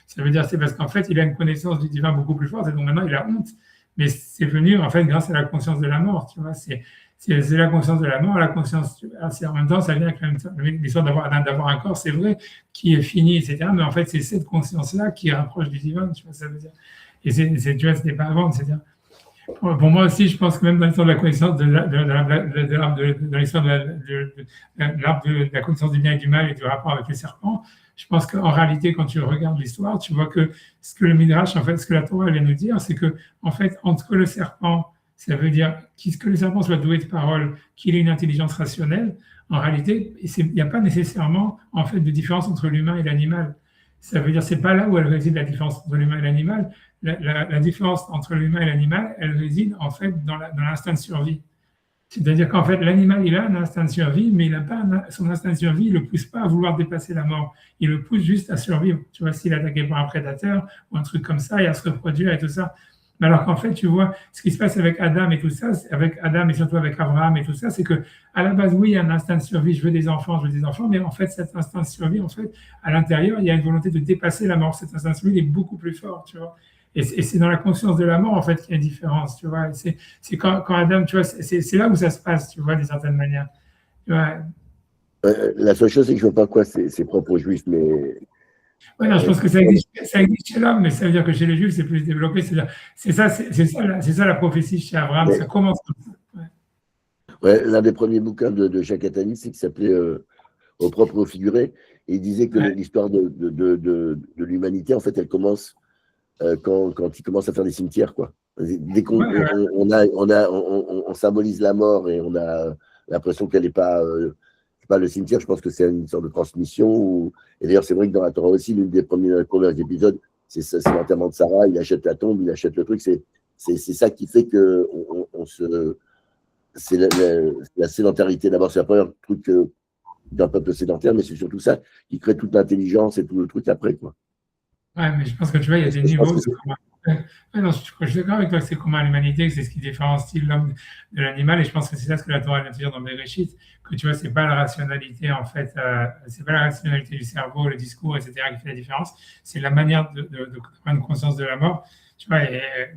Ça veut dire, c'est parce qu'en fait, il a une connaissance du divin beaucoup plus forte, et donc maintenant, il a honte. Mais c'est venu, en fait, grâce à la conscience de la mort, tu vois. C'est la conscience de la mort, la conscience. En même temps, ça vient avec l'histoire d'avoir un corps, c'est vrai, qui est fini, etc. Mais en fait, c'est cette conscience-là qui rapproche du divin, tu vois, ça veut dire. Et tu vois, c'était pas avant, c'est-à-dire. Pour moi aussi, je pense que même dans l'histoire de la connaissance de la connaissance du bien et du mal et du rapport avec les serpents, je pense qu'en réalité, quand tu regardes l'histoire, tu vois que ce que le Midrash, en fait, ce que la Torah vient nous dire, c'est que, en fait, entre le serpent, ça veut dire que le serpent soit doué de parole, qu'il ait une intelligence rationnelle, en réalité, il n'y a pas nécessairement, en fait, de différence entre l'humain et l'animal. Ça veut dire, c'est pas là où elle réside la différence entre l'humain et l'animal. La différence entre l'humain et l'animal, elle réside en fait dans l'instinct de survie. C'est-à-dire qu'en fait, l'animal, il a un instinct de survie, mais il n'a pas son instinct de survie, il ne le pousse pas à vouloir dépasser la mort. Il le pousse juste à survivre. Tu vois, s'il est attaqué par un prédateur ou un truc comme ça, et à se reproduire et tout ça. Mais alors qu'en fait, tu vois, ce qui se passe avec Adam et tout ça, avec Adam et surtout avec Abraham et tout ça, c'est que à la base, oui, il y a un instinct de survie, je veux des enfants, mais en fait, cet instinct de survie, en fait, à l'intérieur, il y a une volonté de dépasser la mort. Cet instinct de survie, il est beaucoup plus fort, tu vois. Et c'est dans la conscience de la mort, en fait, qu'il y a une différence, tu vois. C'est quand Adam, tu vois, c'est là où ça se passe, tu vois, d'une certaine manière. Tu vois. La seule chose, c'est que je ne vois pas quoi c'est propre aux Juifs, mais. Oui, non, je pense que ça existe chez l'homme, mais ça veut dire que chez les Juifs, c'est plus développé. C'est ça la prophétie chez Abraham, ça commence comme ça. Ouais, l'un des premiers bouquins de Jacques Attali, c'est qui s'appelait Au propre au figuré, et il disait que l'histoire de l'humanité, en fait, elle commence quand il commence à faire des cimetières, quoi. Dès qu'on on symbolise la mort et on a l'impression qu'elle n'est pas le cimetière, je pense que c'est une sorte de transmission. Et d'ailleurs, c'est vrai que dans la Torah aussi, l'une des premiers épisodes, c'est l'enterrement de Sarah, il achète la tombe, il achète le truc. C'est ça qui fait que c'est la sédentarité. D'abord, c'est le premier truc d'un peuple sédentaire, mais c'est surtout ça qui crée toute l'intelligence et tout le truc après, quoi. Ouais, mais je pense que tu vois, il y a des niveaux. Non, je suis d'accord avec toi que c'est commun à l'humanité, que c'est ce qui différencie l'homme de l'animal, et je pense que c'est ça ce que la Torah vient de dire dans Bereshit, que tu vois, c'est pas la rationalité, en fait, c'est pas la rationalité du cerveau, le discours, etc., qui fait la différence, c'est la manière de prendre conscience de la mort. Tu vois,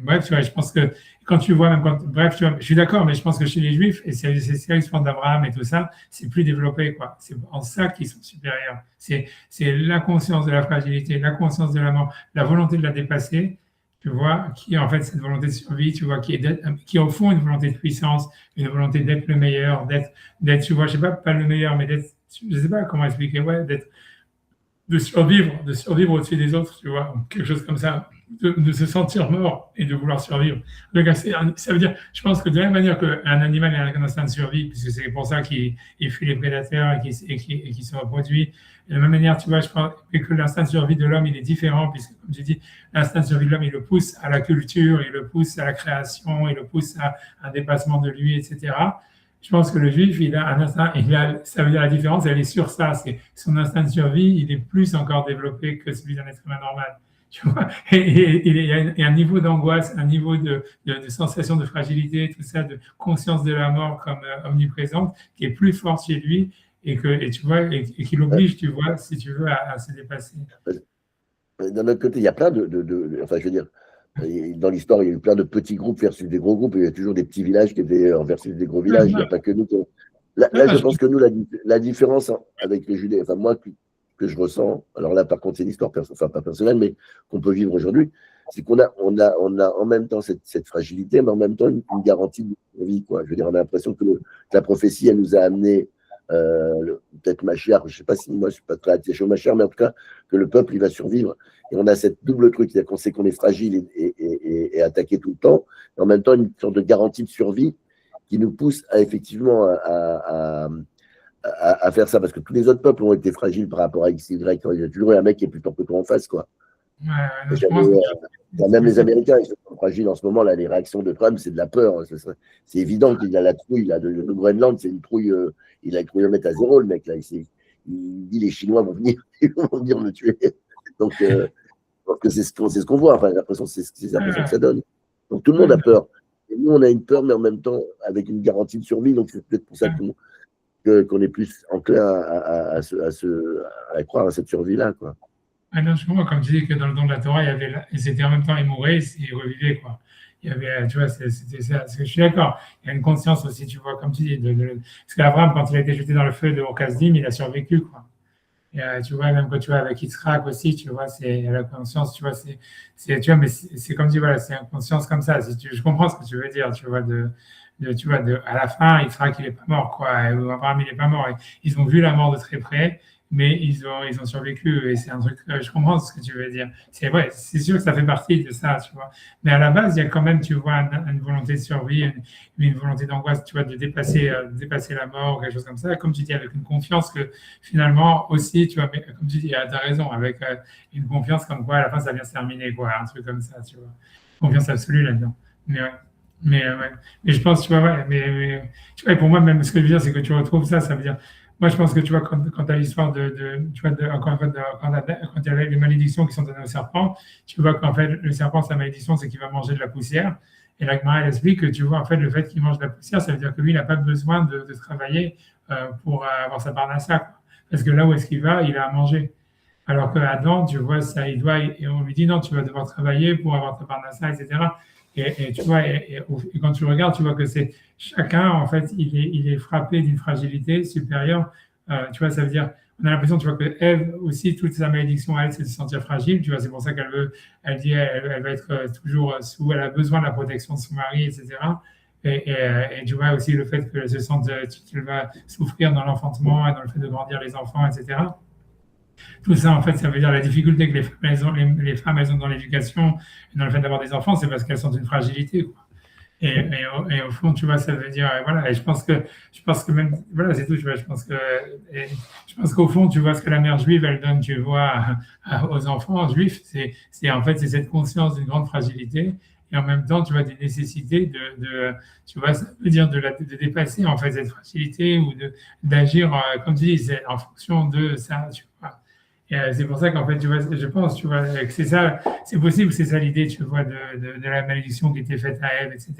bref, tu vois, je pense que quand tu vois, bref, tu vois, je suis d'accord, mais je pense que chez les Juifs, et c'est l'histoire d'Abraham et tout ça, c'est plus développé, quoi. C'est en ça qu'ils sont supérieurs. C'est la conscience de la fragilité, la conscience de la mort, la volonté de la dépasser, tu vois, qui est en fait cette volonté de survie, tu vois, qui est au fond une volonté de puissance, une volonté d'être le meilleur, d'être, tu vois, je sais pas le meilleur, mais d'être, je sais pas comment expliquer, ouais, de survivre au-dessus des autres, tu vois, quelque chose comme ça, de se sentir mort et de vouloir survivre. Donc, ça veut dire, je pense que de la même manière qu'un animal a un instinct de survie, puisque c'est pour ça qu'il fuit les prédateurs et qu'il se reproduit, de la même manière, tu vois, je pense que l'instinct de survie de l'homme, il est différent, puisque, comme j'ai dit, l'instinct de survie de l'homme, il le pousse à la culture, il le pousse à la création, il le pousse à un dépassement de lui, etc. Je pense que le juif, il a un instinct, ça veut dire la différence, elle est sur ça. C'est son instinct de survie, il est plus encore développé que celui d'un être humain normal. Tu vois, et il y a un niveau d'angoisse, un niveau de sensation de fragilité, tout ça, de conscience de la mort comme omniprésente, qui est plus fort chez lui et tu vois, et qui l'oblige, tu vois, si tu veux, à se dépasser. D'un autre côté, il y a plein enfin, je veux dire, dans l'histoire, il y a eu plein de petits groupes versus des gros groupes, et il y a toujours des petits villages qui étaient versus des gros villages. Il n'y a pas que nous. Là, je pense que nous, la différence avec les Judéens, enfin, moi, que je ressens, alors là, par contre, c'est l'histoire, enfin, pas personnelle, mais qu'on peut vivre aujourd'hui, c'est qu'on a en même temps cette fragilité, mais en même temps une garantie de vie, quoi. Je veux dire, on a l'impression que la prophétie, elle nous a amené, peut-être Machiar, je ne sais pas si moi, je ne suis pas très attaché au Machiar, mais en tout cas, que le peuple, il va survivre. Et on a cette double truc, c'est-à-dire qu'on sait qu'on est fragile et attaqué tout le temps, et en même temps, une sorte de garantie de survie qui nous pousse à effectivement à faire ça, parce que tous les autres peuples ont été fragiles par rapport à X, Y. Il y a toujours un mec qui est plus fort que toi en face, quoi. Même les Américains, ils sont fragiles en ce moment. Là, les réactions de Trump, c'est de la peur. C'est évident qu'il a la trouille. Le Groenland, c'est une trouille. Il a cru le mettre à zéro, le mec. Là. Il dit les Chinois vont venir, me tuer. Donc, c'est ce qu'on voit. Enfin, j'ai l'impression que c'est l'impression que ça donne. Donc, tout le monde a peur. Et nous, on a une peur, mais en même temps, avec une garantie de survie. Donc, c'est peut-être pour ça qu'on est plus enclin à croire à cette survie-là, quoi. Ah non, je comprends, comme tu dis que dans le don de la Torah, c'était en même temps, il mourait, il revivait, quoi. Il y avait, tu vois, c'était ça. Je suis d'accord. Il y a une conscience aussi, tu vois, comme tu dis. Parce qu'Abraham, quand il a été jeté dans le feu de Orkazdim, il a survécu, quoi. Et tu vois, même quand tu vois avec Yitzhak aussi, tu vois, c'est la conscience, tu vois, tu vois, mais c'est comme tu dis, voilà, c'est une conscience comme ça. Je comprends ce que tu veux dire, tu vois, tu vois, à la fin, Yitzhak, il n'est pas mort, quoi. Abraham, il n'est pas mort. Ils ont vu la mort de très près. Mais ils ont survécu et c'est un truc, je comprends ce que tu veux dire. C'est vrai, c'est sûr que ça fait partie de ça, tu vois. Mais à la base, il y a quand même, tu vois, une volonté de survie, une volonté d'angoisse, tu vois, de dépasser la mort, quelque chose comme ça. Comme tu dis, avec une confiance que finalement aussi, tu vois, mais comme tu dis, tu as raison, avec une confiance comme quoi à la fin, ça vient se terminer, quoi, un truc comme ça, tu vois. Confiance absolue là-dedans. Mais ouais. Mais je pense, tu vois, ouais, mais tu vois, pour moi, même ce que je veux dire, c'est que tu retrouves ça veut dire. Moi, je pense que tu vois, quand tu as l'histoire tu vois, encore une fois, quand il y avait les malédictions qui sont données au serpent, tu vois qu'en fait, le serpent, sa malédiction, c'est qu'il va manger de la poussière. Et la Gemara, elle explique que tu vois, en fait, le fait qu'il mange de la poussière, ça veut dire que lui, il n'a pas besoin de travailler pour avoir sa parnassa, quoi. Parce que là où est-ce qu'il va, il a à manger. Alors qu'Adam, tu vois, ça, et on lui dit non, tu vas devoir travailler pour avoir ta parnassa, etc. Et tu vois, et quand tu regardes, tu vois que c'est chacun, en fait, il est frappé d'une fragilité supérieure. Tu vois, ça veut dire, on a l'impression, tu vois, que Ève aussi, toute sa malédiction, elle, c'est de se sentir fragile. Tu vois, c'est pour ça elle dit, elle va être toujours elle a besoin de la protection de son mari, etc. Et tu vois aussi le fait qu'elle se sente, qu'elle va souffrir dans l'enfantement et dans le fait de grandir les enfants, etc. Tout ça, en fait, ça veut dire la difficulté que les femmes, elles ont dans l'éducation et dans le fait d'avoir des enfants, c'est parce qu'elles sont d'une fragilité, quoi. Et au fond, tu vois, ça veut dire, voilà, et je pense que même, voilà, c'est tout, tu vois, je pense qu'au fond, tu vois, ce que la mère juive, elle donne, tu vois, aux enfants juifs, en fait, c'est cette conscience d'une grande fragilité, et en même temps, tu vois, des nécessités tu vois, ça veut dire de dépasser, en fait, cette fragilité ou d'agir, comme tu dis, en fonction de ça, tu vois. Et c'est pour ça qu'en fait, tu vois, je pense, tu vois, que c'est ça, c'est possible, c'est ça l'idée, tu vois, de la malédiction qui était faite à Ève, etc.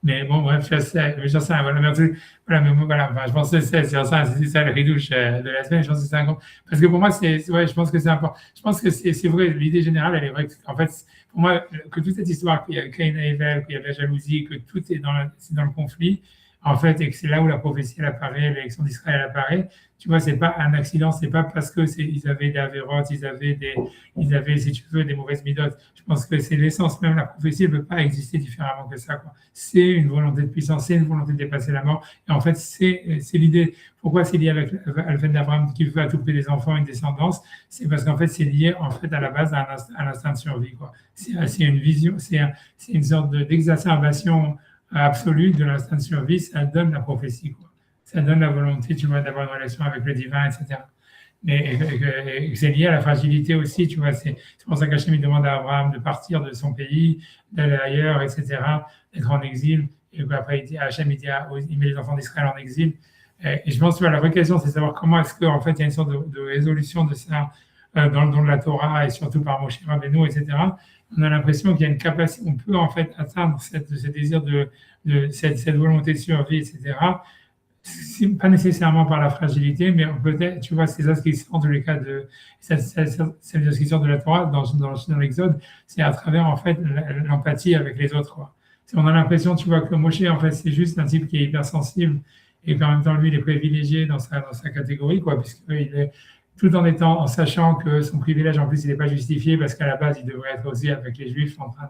Mais bon, bref, j'en sais, voilà, merci. Voilà, mais voilà, enfin, je pense que c'est ça le ridouche de la semaine, je pense que c'est important. Parce que pour moi, ouais, je pense que c'est important. Je pense que c'est vrai, l'idée générale, elle est vraie. En fait, pour moi, que toute cette histoire, qu'il y a Caïn et Ève, qu'il y a la jalousie, que tout est dans le conflit, en fait, et que c'est là où la prophétie elle apparaît, l'élection d'Israël apparaît. Tu vois, c'est pas un accident, c'est pas parce que ils avaient des avérotes, ils avaient, si tu veux, des mauvaises midotes. Je pense que c'est l'essence même. La prophétie ne peut pas exister différemment que ça, quoi. C'est une volonté de puissance, c'est une volonté de dépasser la mort. Et en fait, c'est l'idée. Pourquoi c'est lié avec le fait d'Abraham qui veut à tout prix des enfants, une descendance? C'est parce qu'en fait, c'est lié, en fait, à la base, à l'instinct de survie, quoi. C'est une vision, c'est une sorte d'exacerbation absolue de l'instinct de survie. Ça donne la prophétie, quoi. Ça donne la volonté, tu vois, d'avoir une relation avec le divin, etc. Mais c'est lié à la fragilité aussi, tu vois. C'est pour ça qu'Hachem demande à Abraham de partir de son pays, d'aller ailleurs, etc., d'être en exil. Et après, Hachem il met les enfants d'Israël en exil. Et je pense que la vraie question, c'est de savoir comment est-ce qu'en fait, il y a une sorte de résolution de ça dans le don de la Torah et surtout par Moshe Rabbeinu, etc. On a l'impression qu'il y a une capacité, on peut en fait atteindre ce désir cette volonté de survie, etc. Pas nécessairement par la fragilité, mais peut-être, tu vois, c'est ça ce qui sort de les cas c'est ce qui sort de la Torah dans l'Exode, c'est à travers en fait l'empathie avec les autres, quoi. On a l'impression, tu vois, que Moshe, en fait, c'est juste un type qui est hypersensible et qu'en même temps, lui, il est privilégié dans sa catégorie, quoi, puisqu'il est tout en sachant que son privilège, en plus, il n'est pas justifié parce qu'à la base, il devrait être aussi avec les Juifs en train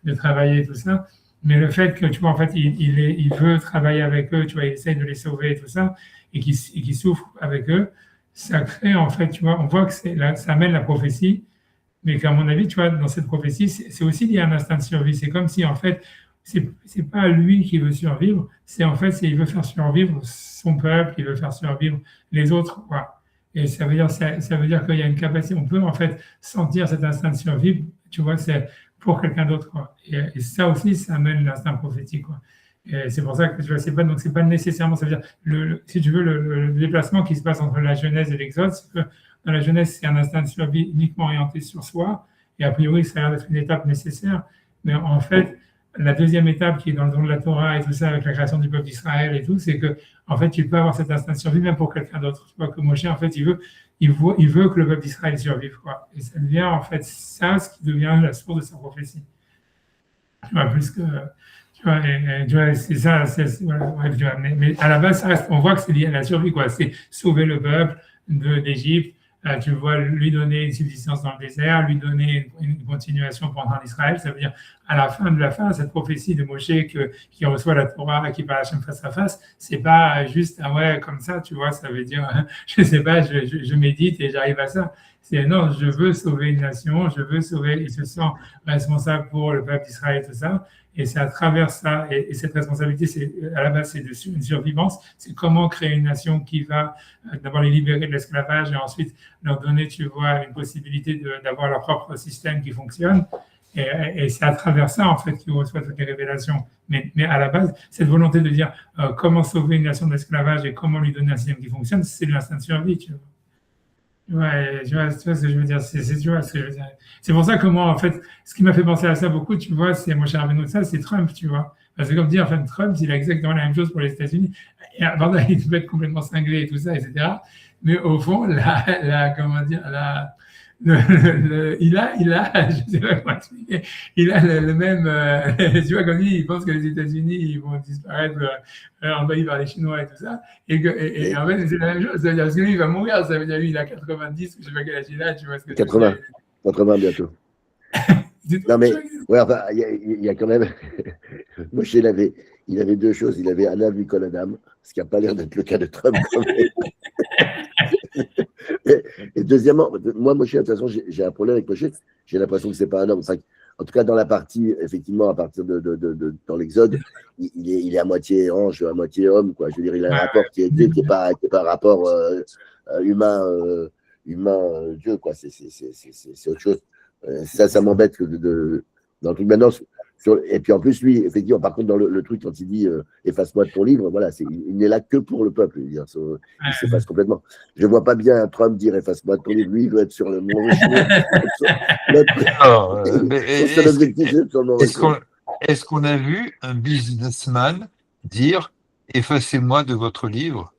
de travailler et tout ça. Mais le fait que, tu vois, en fait, il veut travailler avec eux, tu vois, il essaye de les sauver et tout ça, et qu'il souffre avec eux, ça crée, en fait, tu vois, on voit que ça amène la prophétie, mais qu'à mon avis, tu vois, dans cette prophétie, c'est aussi lié à un instinct de survie. C'est comme si, en fait, c'est pas lui qui veut survivre, il veut faire survivre son peuple, il veut faire survivre les autres, quoi. Et ça veut dire qu'il y a une capacité, on peut en fait sentir cet instinct de survie, tu vois, c'est pour quelqu'un d'autre, quoi. Et ça aussi, ça amène l'instinct prophétique, quoi. Et c'est pour ça que tu vois, c'est pas nécessairement, ça veut dire, si tu veux, le déplacement qui se passe entre la Genèse et l'Exode, c'est que dans la Genèse, c'est un instinct de survie uniquement orienté sur soi, et a priori, ça a l'air d'être une étape nécessaire, mais en fait, la deuxième étape qui est dans le don de la Torah et tout ça, avec la création du peuple d'Israël et tout, c'est que, en fait, tu peux avoir cet instinct de survie même pour quelqu'un d'autre. Tu vois que Moshe, en fait, il veut que le peuple d'Israël survive, quoi. Et ça devient, en fait, ça, ce qui devient la source de sa prophétie. Tu vois, plus que, tu vois, c'est ça, voilà, bref, tu vois, mais à la base, ça reste, on voit que c'est lié à la survie, quoi. C'est sauver le peuple d'Égypte. Tu vois, lui donner une subsistance dans le désert, lui donner une continuation pendant l'Israël, ça veut dire à la fin de la fin, cette prophétie de Moshe qui reçoit la Torah, qui parle Hachem face à face, c'est pas juste ah ouais comme ça, tu vois, ça veut dire je sais pas, je médite et j'arrive à ça. C'est non, je veux sauver une nation, je veux sauver, il se sent responsable pour le peuple d'Israël et tout ça. Et c'est à travers ça, et cette responsabilité, à la base, c'est une survivance. C'est comment créer une nation qui va d'abord les libérer de l'esclavage et ensuite leur donner, tu vois, une possibilité d'avoir leur propre système qui fonctionne. Et c'est à travers ça, en fait, qu'ils reçoivent toutes les révélations. Mais à la base, cette volonté de dire comment sauver une nation de l'esclavage et comment lui donner un système qui fonctionne, c'est l'instinct de survie, tu vois. Ouais, tu vois ce que je veux dire, tu vois ce que je veux dire. C'est pour ça que moi, en fait, ce qui m'a fait penser à ça beaucoup, tu vois, c'est mon cher Benoît, ça, c'est Trump, tu vois. Parce que comme dire, enfin, Trump, il a exactement la même chose pour les États-Unis. Et pardon, il peut être complètement cinglé et tout ça, etc. Mais au fond, comment dire, il a, je sais pas comment expliquer, il a le même, tu vois, comme lui, il pense que les États-Unis, ils vont disparaître, envahis par les Chinois et tout ça. Et en fait, c'est la même chose. Ça veut dire, parce que lui, il va mourir, ça veut dire, lui, il a 90, je sais pas quel âge il a, tu vois ce que 80 bientôt. Non, mais, ouais, enfin, il y a quand même, Moshe, il avait deux choses. Il avait Anav Mikol Adam, ce qui n'a pas l'air d'être le cas de Trump quand même. Et deuxièmement, moi, Moshe, de toute façon, j'ai un problème avec Moshe. J'ai l'impression que c'est pas un homme. Enfin, en tout cas, dans la partie, effectivement, à partir dans l'Exode, il est à moitié ange, à moitié homme, quoi. Je veux dire, il a un rapport qui est pas un rapport humain, Dieu, quoi. C'est autre chose. Ça m'embête dans le truc maintenant. Et puis en plus, lui, effectivement, par contre, dans le truc, quand il dit efface-moi de ton livre, voilà, il n'est là que pour le peuple. Il s'efface complètement. Je ne vois pas bien Trump dire efface-moi de ton livre. Lui, il veut être sur le mauvais chemin. Est-ce qu'on a vu un businessman dire effacez-moi de votre livre?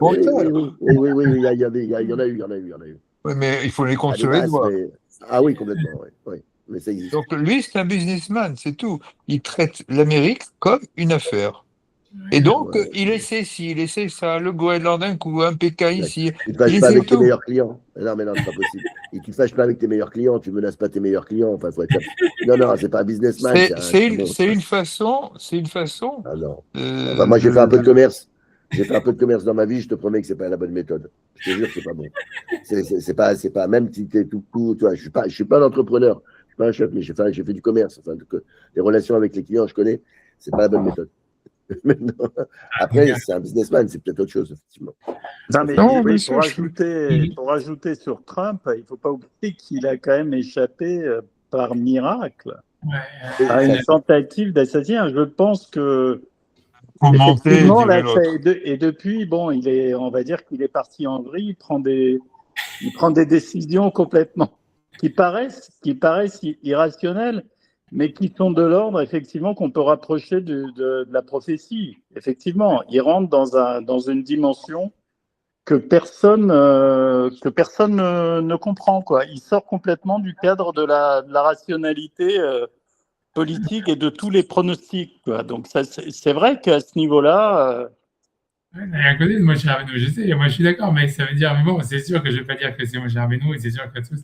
Oui, il y en a eu. Oui, mais il faut les consoler de moi. Ah oui, complètement, oui. Mais ça existe. Donc lui, c'est un businessman, c'est tout. Il traite l'Amérique comme une affaire. Et donc, il essaie ça, le Groenland d'un coup, un PK ici. Tu ne te fâches pas avec tes meilleurs clients. Non, mais non, c'est pas possible. Et tu ne te fâches pas avec tes meilleurs clients, tu ne menaces pas tes meilleurs clients. Enfin, faut être... Non, c'est pas un businessman. C'est une façon. Ah non. Enfin, moi, j'ai fait un peu de commerce. J'ai fait un peu de commerce dans ma vie, je te promets que c'est pas la bonne méthode. Je te jure que c'est pas bon. C'est pas, même si tu es tout court, tu vois, je suis pas un entrepreneur, je suis pas un chef, mais j'ai fait du commerce. Enfin, les relations avec les clients, je connais, c'est pas la bonne méthode. Après, c'est un businessman, c'est peut-être autre chose, effectivement. Non, mais pour rajouter sur Trump, il ne faut pas oublier qu'il a quand même échappé par miracle à une tentative d'assassinat. Je pense que effectivement, là, et depuis, bon, on va dire qu'il est parti en vrille, il prend des décisions complètement qui paraissent irrationnelles, mais qui sont de l'ordre, effectivement, qu'on peut rapprocher de la prophétie. Effectivement, il rentre dans une dimension que personne ne comprend, quoi. Il sort complètement du cadre de la rationalité politique et de tous les pronostics, quoi. Donc ça, c'est vrai qu'à ce niveau-là. À côté de Moshe Rabbeinu, je sais, moi je suis d'accord, mais ça veut dire, mais bon, c'est sûr que je ne vais pas dire que c'est Moshe Rabbeinu, et c'est sûr que tous.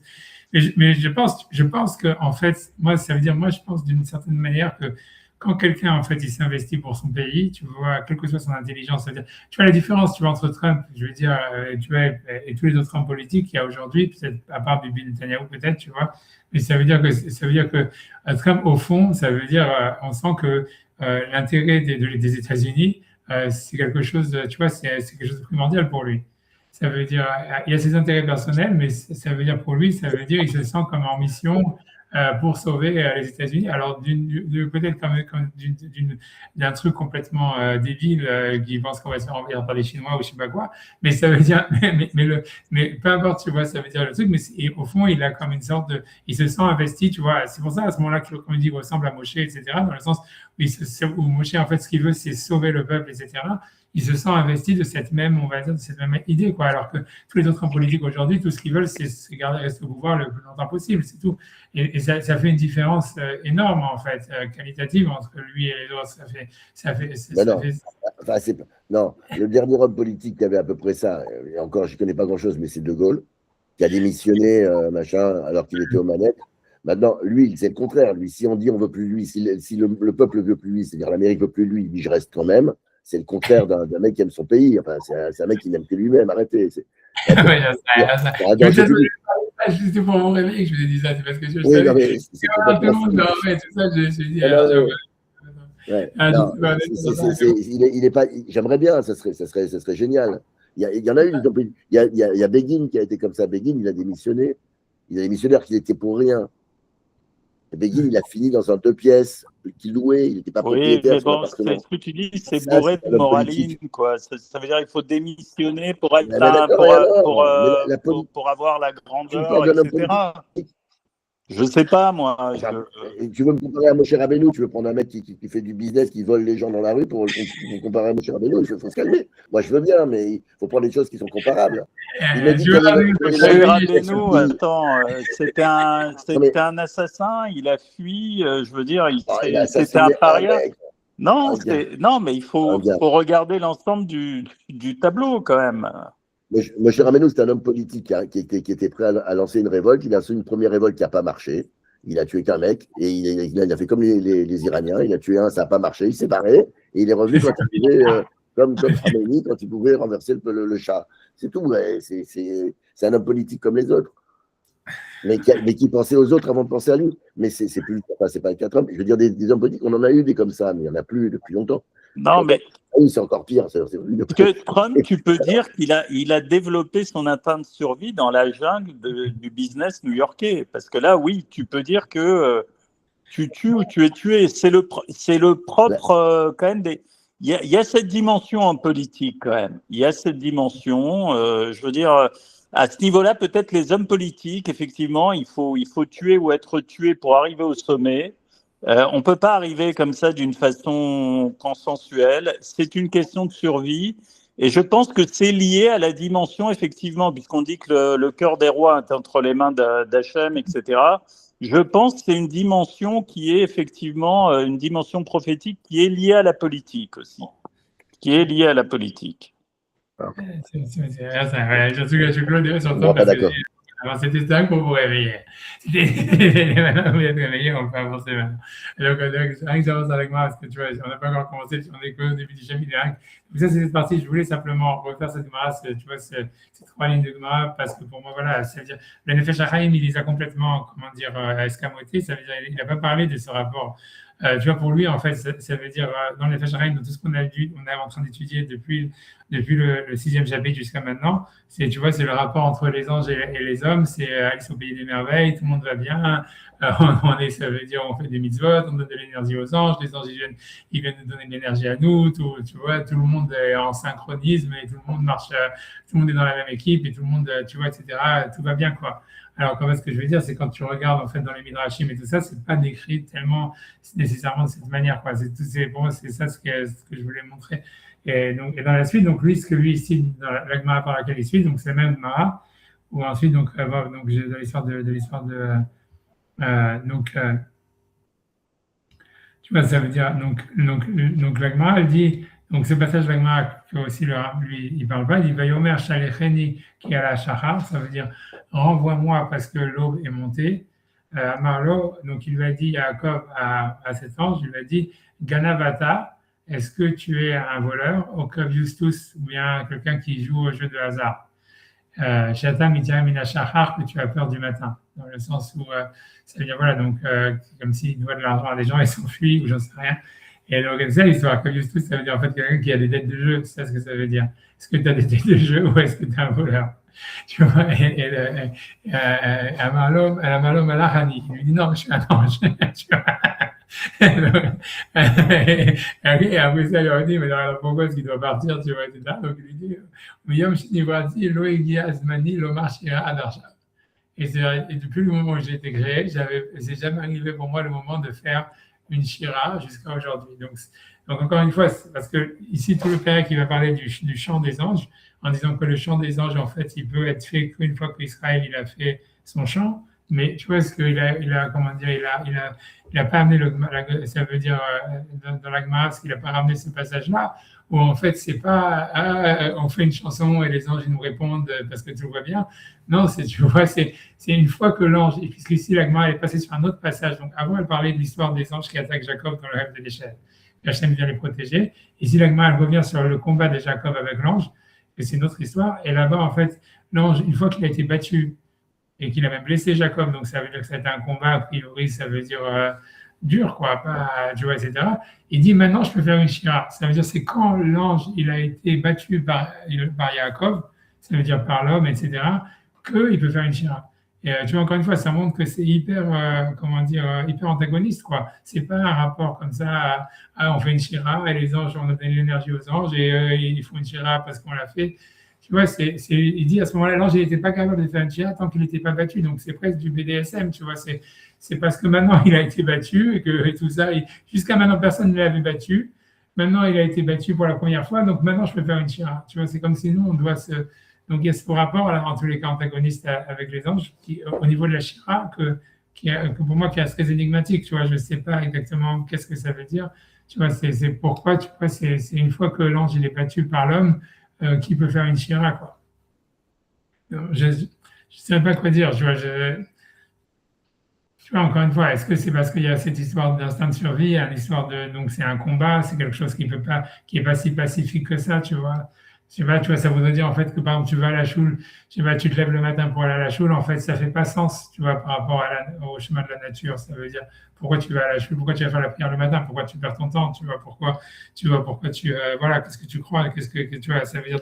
Mais je pense que en fait, moi, ça veut dire, moi, je pense d'une certaine manière que quand quelqu'un, en fait, il s'investit pour son pays, tu vois, quelle que soit son intelligence, c'est-à-dire, tu vois la différence, tu vois, entre Trump, je veux dire, tu vois, et tous les autres hommes politiques qu'il y a aujourd'hui, peut-être, à part Bibi Netanyahu, peut-être, tu vois, mais ça veut dire que Trump, au fond, ça veut dire, on sent que l'intérêt des États-Unis, c'est quelque chose, tu vois, c'est quelque chose de primordial pour lui. Ça veut dire, il y a ses intérêts personnels, mais ça veut dire pour lui, ça veut dire il se sent comme en mission pour sauver les États-Unis. Alors, peut-être comme d'un truc complètement débile qui pense qu'on va se faire envahir par les Chinois ou je sais pas quoi, mais ça veut dire, mais peu importe, tu vois, ça veut dire le truc, mais au fond, il a comme une sorte de, il se sent investi, tu vois. C'est pour ça à ce moment-là que, comme il dit, il ressemble à Moshe, etc. Dans le sens où Moshe, en fait, ce qu'il veut, c'est sauver le peuple, etc. Il se sent investi de cette même, on va dire, de cette même idée, quoi. Alors que tous les autres hommes politiques aujourd'hui, tout ce qu'ils veulent, c'est rester au pouvoir le plus longtemps possible, c'est tout. Et ça fait une différence énorme, en fait, qualitative entre lui et les autres. Non, le dernier homme politique qui avait à peu près ça, et encore, je ne connais pas grand-chose, mais c'est De Gaulle, qui a démissionné, alors qu'il était aux manettes. Maintenant, lui, c'est le contraire. Lui, si on dit on ne veut plus lui, si le peuple ne veut plus lui, c'est-à-dire l'Amérique ne veut plus lui, il dit je reste quand même. C'est le contraire d'un mec qui aime son pays. Enfin, c'est un mec qui n'aime que lui-même. Arrêtez. C'était pour mon réveil que je vous ai dit ça. C'est parce que je savais tout le monde dormait, tout ça. Je me suis dit. Il est pas. J'aimerais bien. Ça serait génial. Il y en a eu. Il y a Begin qui a été comme ça. Begin, il a démissionné. Il a démissionné alors qu'il était pour rien. Begin, il a fini dans un 2 pièces qu'il louait, il n'était pas propriétaire. Oui, mais bon, ce que tu dis, c'est bourré de moraline, quoi. Ça veut dire qu'il faut démissionner pour être pour avoir la grandeur, etc. Je sais pas, moi. Tu veux me comparer à Moshe Rabbeinu, tu veux prendre un mec qui fait du business, qui vole les gens dans la rue pour comparer à Moshe Rabbeinu, il faut se calmer. Moi, je veux bien, mais il faut prendre des choses qui sont comparables. Il m'a dit que Rabbeinu, attends, c'était un assassin, il a fui, je veux dire, c'était un paria. Non, mais il faut regarder l'ensemble du tableau, quand même. Moshe Rabbeinu, c'est un homme politique qui était prêt à lancer une révolte. Il a lancé une première révolte qui n'a pas marché. Il a tué qu'un mec et il a fait comme les Iraniens. Il a tué un, ça n'a pas marché. Il s'est barré et il est revenu quand il pouvait, comme Khamenei, quand il pouvait renverser le chat. C'est tout. Ouais. C'est un homme politique comme les autres. Mais qui pensait aux autres avant de penser à lui. Mais c'est pas le cas Trump. Je veux dire, des hommes politiques, on en a eu des comme ça, mais il n'y en a plus depuis longtemps. Non, mais c'est encore pire. Que Trump, tu peux dire qu'il a développé son instinct de survie dans la jungle du business new-yorkais. Parce que là, oui, tu peux dire que tu tues ou tu es tué. C'est le propre quand même des. Il y a cette dimension en politique quand même. Il y a cette dimension. Je veux dire, à ce niveau-là, peut-être les hommes politiques, effectivement, il faut tuer ou être tué pour arriver au sommet. On ne peut pas arriver comme ça d'une façon consensuelle. C'est une question de survie. Et je pense que c'est lié à la dimension, effectivement, puisqu'on dit que le cœur des rois est entre les mains d'Hachem, etc. Je pense que c'est une dimension qui est effectivement une dimension prophétique qui est liée à la politique aussi. Qui est liée à la politique. C'était ça pour vous réveiller. Maintenant, vous êtes réveillé, on peut avancer maintenant. Donc, rien que j'avance avec moi, parce que tu vois, on n'a pas encore commencé, on est qu'au début du chapitre. Donc ça, c'est cette partie. Je voulais simplement refaire cette Gemara, tu vois, ces 3 lignes de Gemara, parce que pour moi, voilà, c'est-à-dire, le Nefesh HaChaim, il les a complètement, comment dire, escamotés. Ça veut dire, il n'a pas parlé de ce rapport. Tu vois, pour lui, en fait, ça veut dire, dans les Nefesh HaChaim, dans tout ce qu'on a vu, on est en train d'étudier depuis le 6e chapitre jusqu'à maintenant, tu vois, c'est le rapport entre les anges et les hommes, c'est Alice au pays des merveilles, tout le monde va bien, ça veut dire on fait des mitzvot, on donne de l'énergie aux anges, les anges ils viennent nous donner de l'énergie à nous, tu vois, tout le monde est en synchronisme et tout le monde marche, tout le monde est dans la même équipe et tout le monde, tu vois, etc., tout va bien, quoi. Alors, ce que je veux dire, c'est quand tu regardes en fait dans les Midrashim et tout ça, c'est pas décrit tellement nécessairement de cette manière, quoi. Pour moi, c'est ça ce que je voulais montrer. Et dans la suite, donc lui, ce que lui cite dans la Gemara par laquelle il suit, donc c'est le même Gemara, où ensuite, donc j'ai de l'histoire tu vois, ça veut dire, donc la Gemara, elle dit, donc ce passage de la Gemara, que aussi lui, il parle pas, il dit, Vayomer Shalecheni qui a la Shachar, ça veut dire, renvoie-moi parce que l'aube est montée, Marlo, donc il lui a dit, Yaakov à cet ange, il lui a dit, Ganavata, est-ce que tu es un voleur, au Kaviustus, ou bien quelqu'un qui joue au jeu de hasard? Shatam Mitya Minashachar, que tu as peur du matin, dans le sens où ça veut dire, voilà, donc comme s'il doit de l'argent à des gens et s'enfuit, ou j'en sais rien. Et donc, c'est ça l'histoire, Kaviustus, ça veut dire en fait quelqu'un qui a des dettes de jeu, c'est ça ce que ça veut dire. Est-ce que tu as des dettes de jeu ou est-ce que tu es un voleur? Tu vois, Amalom Malachani, il lui dit non, je suis un ange. Tu vois. Et après ça, il leur dit, mais alors, pourquoi est-ce qu'il doit partir, tu vois, etc. Donc il lui dit, Miyom Shinivrati, Lo Egia Azmani, Lo Marshira Adarshav. Et depuis le moment où j'ai été créé, c'est jamais arrivé pour moi le moment de faire une shira jusqu'à aujourd'hui. Donc encore une fois, parce que ici tout le père qui va parler du chant des anges, en disant que le chant des anges, en fait, il peut être fait qu'une fois qu'Israël il a fait son chant. Mais tu vois, ce qu'il a, comment dire, il a pas amené ça veut dire dans la Gemara, parce qu'il a pas ramené ce passage-là, où en fait c'est pas on fait une chanson et les anges ils nous répondent parce que tout va bien. Non, tu vois, c'est une fois que l'ange, et puisqu'ici la Gemara est passée sur un autre passage. Donc avant elle parlait de l'histoire des anges qui attaquent Jacob dans le rêve de l'échelle. Hachem vient les protéger. Ici la Gemara elle revient sur le combat de Jacob avec l'ange, et c'est une autre histoire. Et là-bas en fait l'ange, une fois qu'il a été battu et qu'il a même blessé Jacob, donc ça veut dire que ça a été un combat, a priori, ça veut dire dur, quoi, pas, tu vois, etc. Il dit maintenant je peux faire une shira. Ça veut dire c'est quand l'ange il a été battu par Yaakov, ça veut dire par l'homme, etc., qu'il peut faire une shira. Et tu vois, encore une fois, ça montre que c'est hyper, hyper antagoniste, quoi. C'est pas un rapport comme ça, on fait une shira et les anges, on a donné l'énergie aux anges et ils font une shira parce qu'on l'a fait. Tu vois, il dit à ce moment-là, l'ange n'était pas capable de faire une shira tant qu'il n'était pas battu. Donc, c'est presque du BDSM, tu vois. C'est parce que maintenant, il a été battu et tout ça, jusqu'à maintenant, personne ne l'avait battu. Maintenant, il a été battu pour la première fois. Donc, maintenant, je peux faire une shira. Tu vois, c'est comme si nous, on doit se... Donc, il y a ce rapport, là, en tous les cas, antagoniste avec les anges, qui, au niveau de la shira, que pour moi, qui est très énigmatique. Tu vois, je ne sais pas exactement qu'est-ce que ça veut dire. Tu vois, c'est pourquoi, tu vois, c'est une fois que l'ange, il est battu par l'homme, qui peut faire une shira, quoi. Je ne sais pas quoi dire, tu vois, tu vois, encore une fois, est-ce que c'est parce qu'il y a cette histoire d'instinct de survie, une histoire donc c'est un combat, c'est quelque chose qui est pas si pacifique que ça, tu vois. Je sais pas, tu vois, ça voudrait dire en fait que par exemple tu vas à la choule, je sais pas, tu te lèves le matin pour aller à la choule, en fait ça fait pas sens, tu vois, par rapport au chemin de la nature. Ça veut dire pourquoi tu vas à la choule, pourquoi tu vas faire la prière le matin, pourquoi tu perds ton temps, tu vois, pourquoi voilà, qu'est-ce que tu crois, qu'est-ce que tu vois, ça veut dire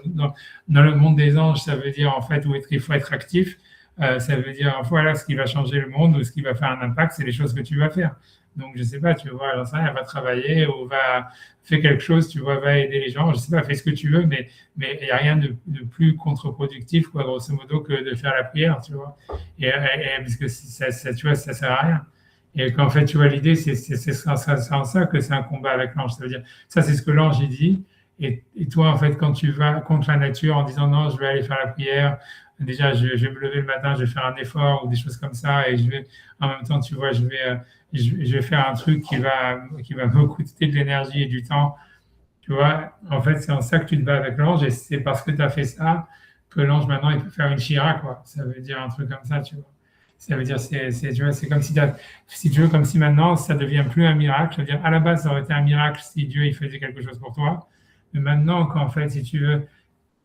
dans le monde des anges, ça veut dire en fait où il faut être actif. Ça veut dire, voilà, ce qui va changer le monde ou ce qui va faire un impact, c'est les choses que tu vas faire. Donc, je ne sais pas, tu vois, j'en sais rien, va travailler ou va faire quelque chose, tu vois, va aider les gens, je ne sais pas, fais ce que tu veux, mais il n'y a rien de plus contre-productif, quoi, grosso modo, que de faire la prière, tu vois. Parce que ça, tu vois, ça ne sert à rien. Et qu'en fait, tu vois, l'idée, c'est en ça que c'est un combat avec l'ange. Ça veut dire, ça, c'est ce que l'ange, il dit. Et toi, en fait, quand tu vas contre la nature en disant non, je vais aller faire la prière, déjà, je vais me lever le matin, je vais faire un effort ou des choses comme ça, et en même temps, tu vois, je vais faire un truc qui va me coûter de l'énergie et du temps. Tu vois, en fait, c'est en ça que tu te bats avec l'ange, et c'est parce que tu as fait ça que l'ange, maintenant, il peut faire une shira, quoi. Ça veut dire un truc comme ça, tu vois. Ça veut dire, tu vois, c'est comme si tu veux, comme si maintenant, ça devient plus un miracle. Ça veut dire, à la base, ça aurait été un miracle si Dieu, il faisait quelque chose pour toi. Mais maintenant, qu'en fait, si tu veux,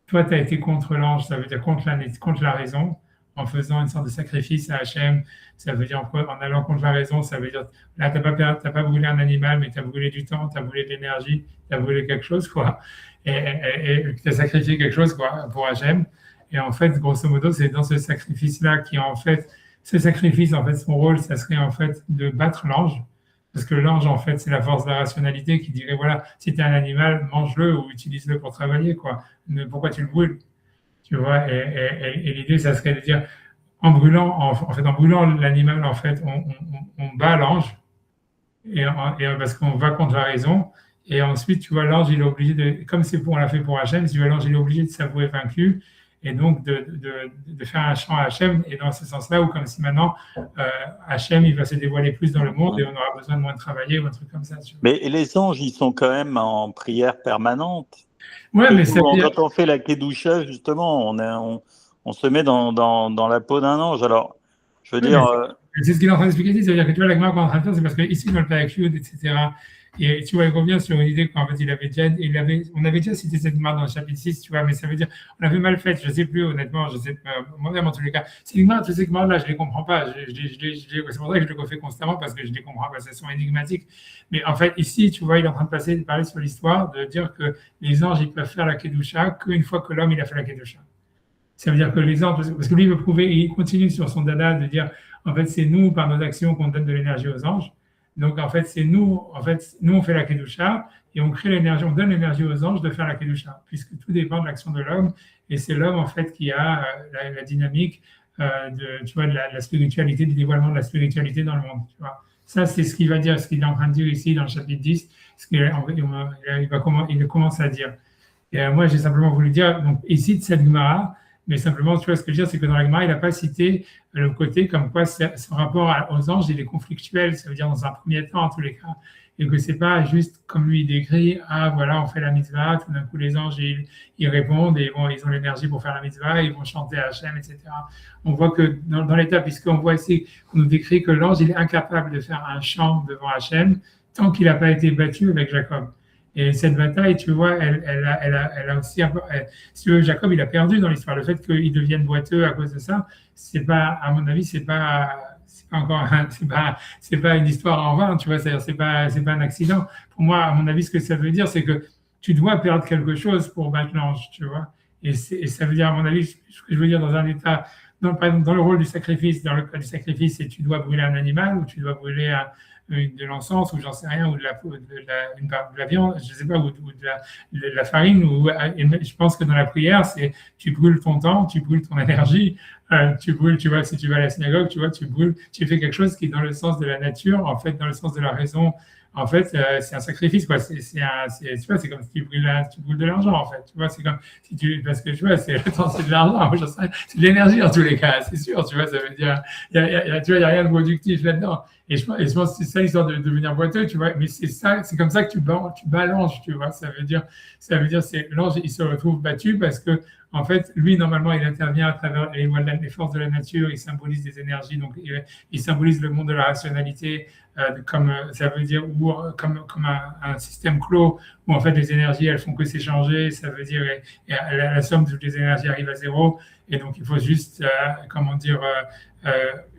toi, tu as été contre l'ange, ça veut dire contre la raison, en faisant une sorte de sacrifice à Hachem. Ça veut dire en allant contre la raison, ça veut dire là, tu n'as pas brûlé un animal, mais tu as brûlé du temps, tu as brûlé de l'énergie, tu as brûlé quelque chose, quoi. Et tu as sacrifié quelque chose, quoi, pour Hachem. Et en fait, grosso modo, c'est dans ce sacrifice-là ce sacrifice, en fait, son rôle, ça serait en fait de battre l'ange. Parce que l'ange, en fait, c'est la force de la rationalité qui dirait, voilà, si tu es un animal, mange-le ou utilise-le pour travailler, quoi. Mais pourquoi tu le brûles? Tu vois, et l'idée, ça serait de dire, en brûlant l'animal, en fait, on bat l'ange, et parce qu'on va contre la raison, et ensuite, tu vois, l'ange, il est obligé comme on l'a fait pour Hachem, tu vois, l'ange, il est obligé de s'avouer vaincu, et donc de faire un chant à Hachem, et dans ce sens-là, où comme si maintenant, Hachem, il va se dévoiler plus dans le monde, et on aura besoin de moins de travailler, ou un truc comme ça. Tu vois. Mais les anges, ils sont quand même en prière permanente. Ouais, mais quand on fait la Kedusha, justement, on se met dans la peau d'un ange. Alors, je veux dire, c'est ce qu'il est en train d'expliquer ici, c'est-à-dire que tu vois, la Gemara qu'on est en train de faire, c'est parce qu'ici, dans le Perek Yud, etc., et tu vois, il revient sur une idée qu'en fait, on avait déjà cité cette Gemara dans le chapitre 6, tu vois, mais ça veut dire, on l'avait mal faite, je ne sais plus, honnêtement, je sais pas, moi-même, en tous les cas. C'est une Gemara, toutes ces Gemara-là, je ne les comprends pas. C'est pour ça que je le refais constamment, parce que je ne les comprends pas, elles sont énigmatiques. Mais en fait, ici, tu vois, il est en train de parler sur l'histoire, de dire que les anges, ils peuvent faire la Kedusha qu'une fois que l'homme, il a fait la Kedusha. Ça veut dire que les anges, parce que lui, il veut prouver, il continue sur son dada de dire, en fait, c'est nous, par nos actions, qu'on donne de l'énergie aux anges. Donc, en fait, nous, on fait la Kedusha et on crée l'énergie, on donne l'énergie aux anges de faire la Kedusha, puisque tout dépend de l'action de l'homme. Et c'est l'homme, en fait, qui a la dynamique tu vois, de la spiritualité, du dévoilement de la spiritualité dans le monde. Tu vois. Ça, c'est ce qu'il va dire, ce qu'il est en train de dire ici dans le chapitre 10, ce qu'il commence à dire. Et moi, j'ai simplement voulu dire, donc, il cite cette Gemara, mais simplement, tu vois, ce que je veux dire, c'est que dans la Gemara, il n'a pas cité le côté comme quoi son rapport aux anges, il est conflictuel, ça veut dire dans un premier temps, en tous les cas, et que c'est pas juste comme lui il décrit, ah voilà, on fait la mitzvah, tout d'un coup les anges, ils répondent, et bon, ils ont l'énergie pour faire la mitzvah, ils vont chanter à Hachem, etc. On voit que dans l'état, puisqu'on voit ici, qu'on nous décrit que l'ange, il est incapable de faire un chant devant Hachem, tant qu'il n'a pas été battu avec Jacob. Et cette bataille, tu vois, elle a aussi, si tu veux, Jacob, il a perdu dans l'histoire. Le fait qu'il devienne boiteux à cause de ça, c'est pas, à mon avis, c'est pas encore, c'est pas une histoire en vain, tu vois. C'est pas un accident. Pour moi, à mon avis, ce que ça veut dire, c'est que tu dois perdre quelque chose pour battre l'ange, tu vois. Et ça veut dire, à mon avis, ce que je veux dire dans un état, par exemple, dans le rôle du sacrifice, dans le cas du sacrifice, c'est tu dois brûler un animal ou tu dois brûler de l'encens ou j'en sais rien, ou de la viande, je sais pas, ou de la farine. Je pense que dans la prière, c'est tu brûles ton temps, tu brûles ton énergie, tu brûles, tu vois, si tu vas à la synagogue, tu vois, tu brûles, tu fais quelque chose qui est dans le sens de la nature, en fait, dans le sens de la raison. En fait, c'est un sacrifice, quoi. Tu vois, c'est comme si tu brûles de l'argent, en fait. Tu vois, c'est comme si parce que tu vois, c'est le temps, c'est de l'argent. C'est de l'énergie en tous les cas, c'est sûr. Tu vois, ça veut dire, tu vois, il y a rien de productif là-dedans. Et je pense que c'est ça l'histoire de devenir boiteux, tu vois. Mais c'est comme ça que tu balances, tu vois. Ça veut dire, c'est l'ange, il se retrouve battu parce que, en fait, lui, normalement, il intervient à travers les forces de la nature, il symbolise des énergies, donc il symbolise le monde de la rationalité, comme ça veut dire, ou comme un système clos, où en fait les énergies, elles font que s'échanger, ça veut dire, et la somme de toutes les énergies arrive à zéro, et donc il faut juste,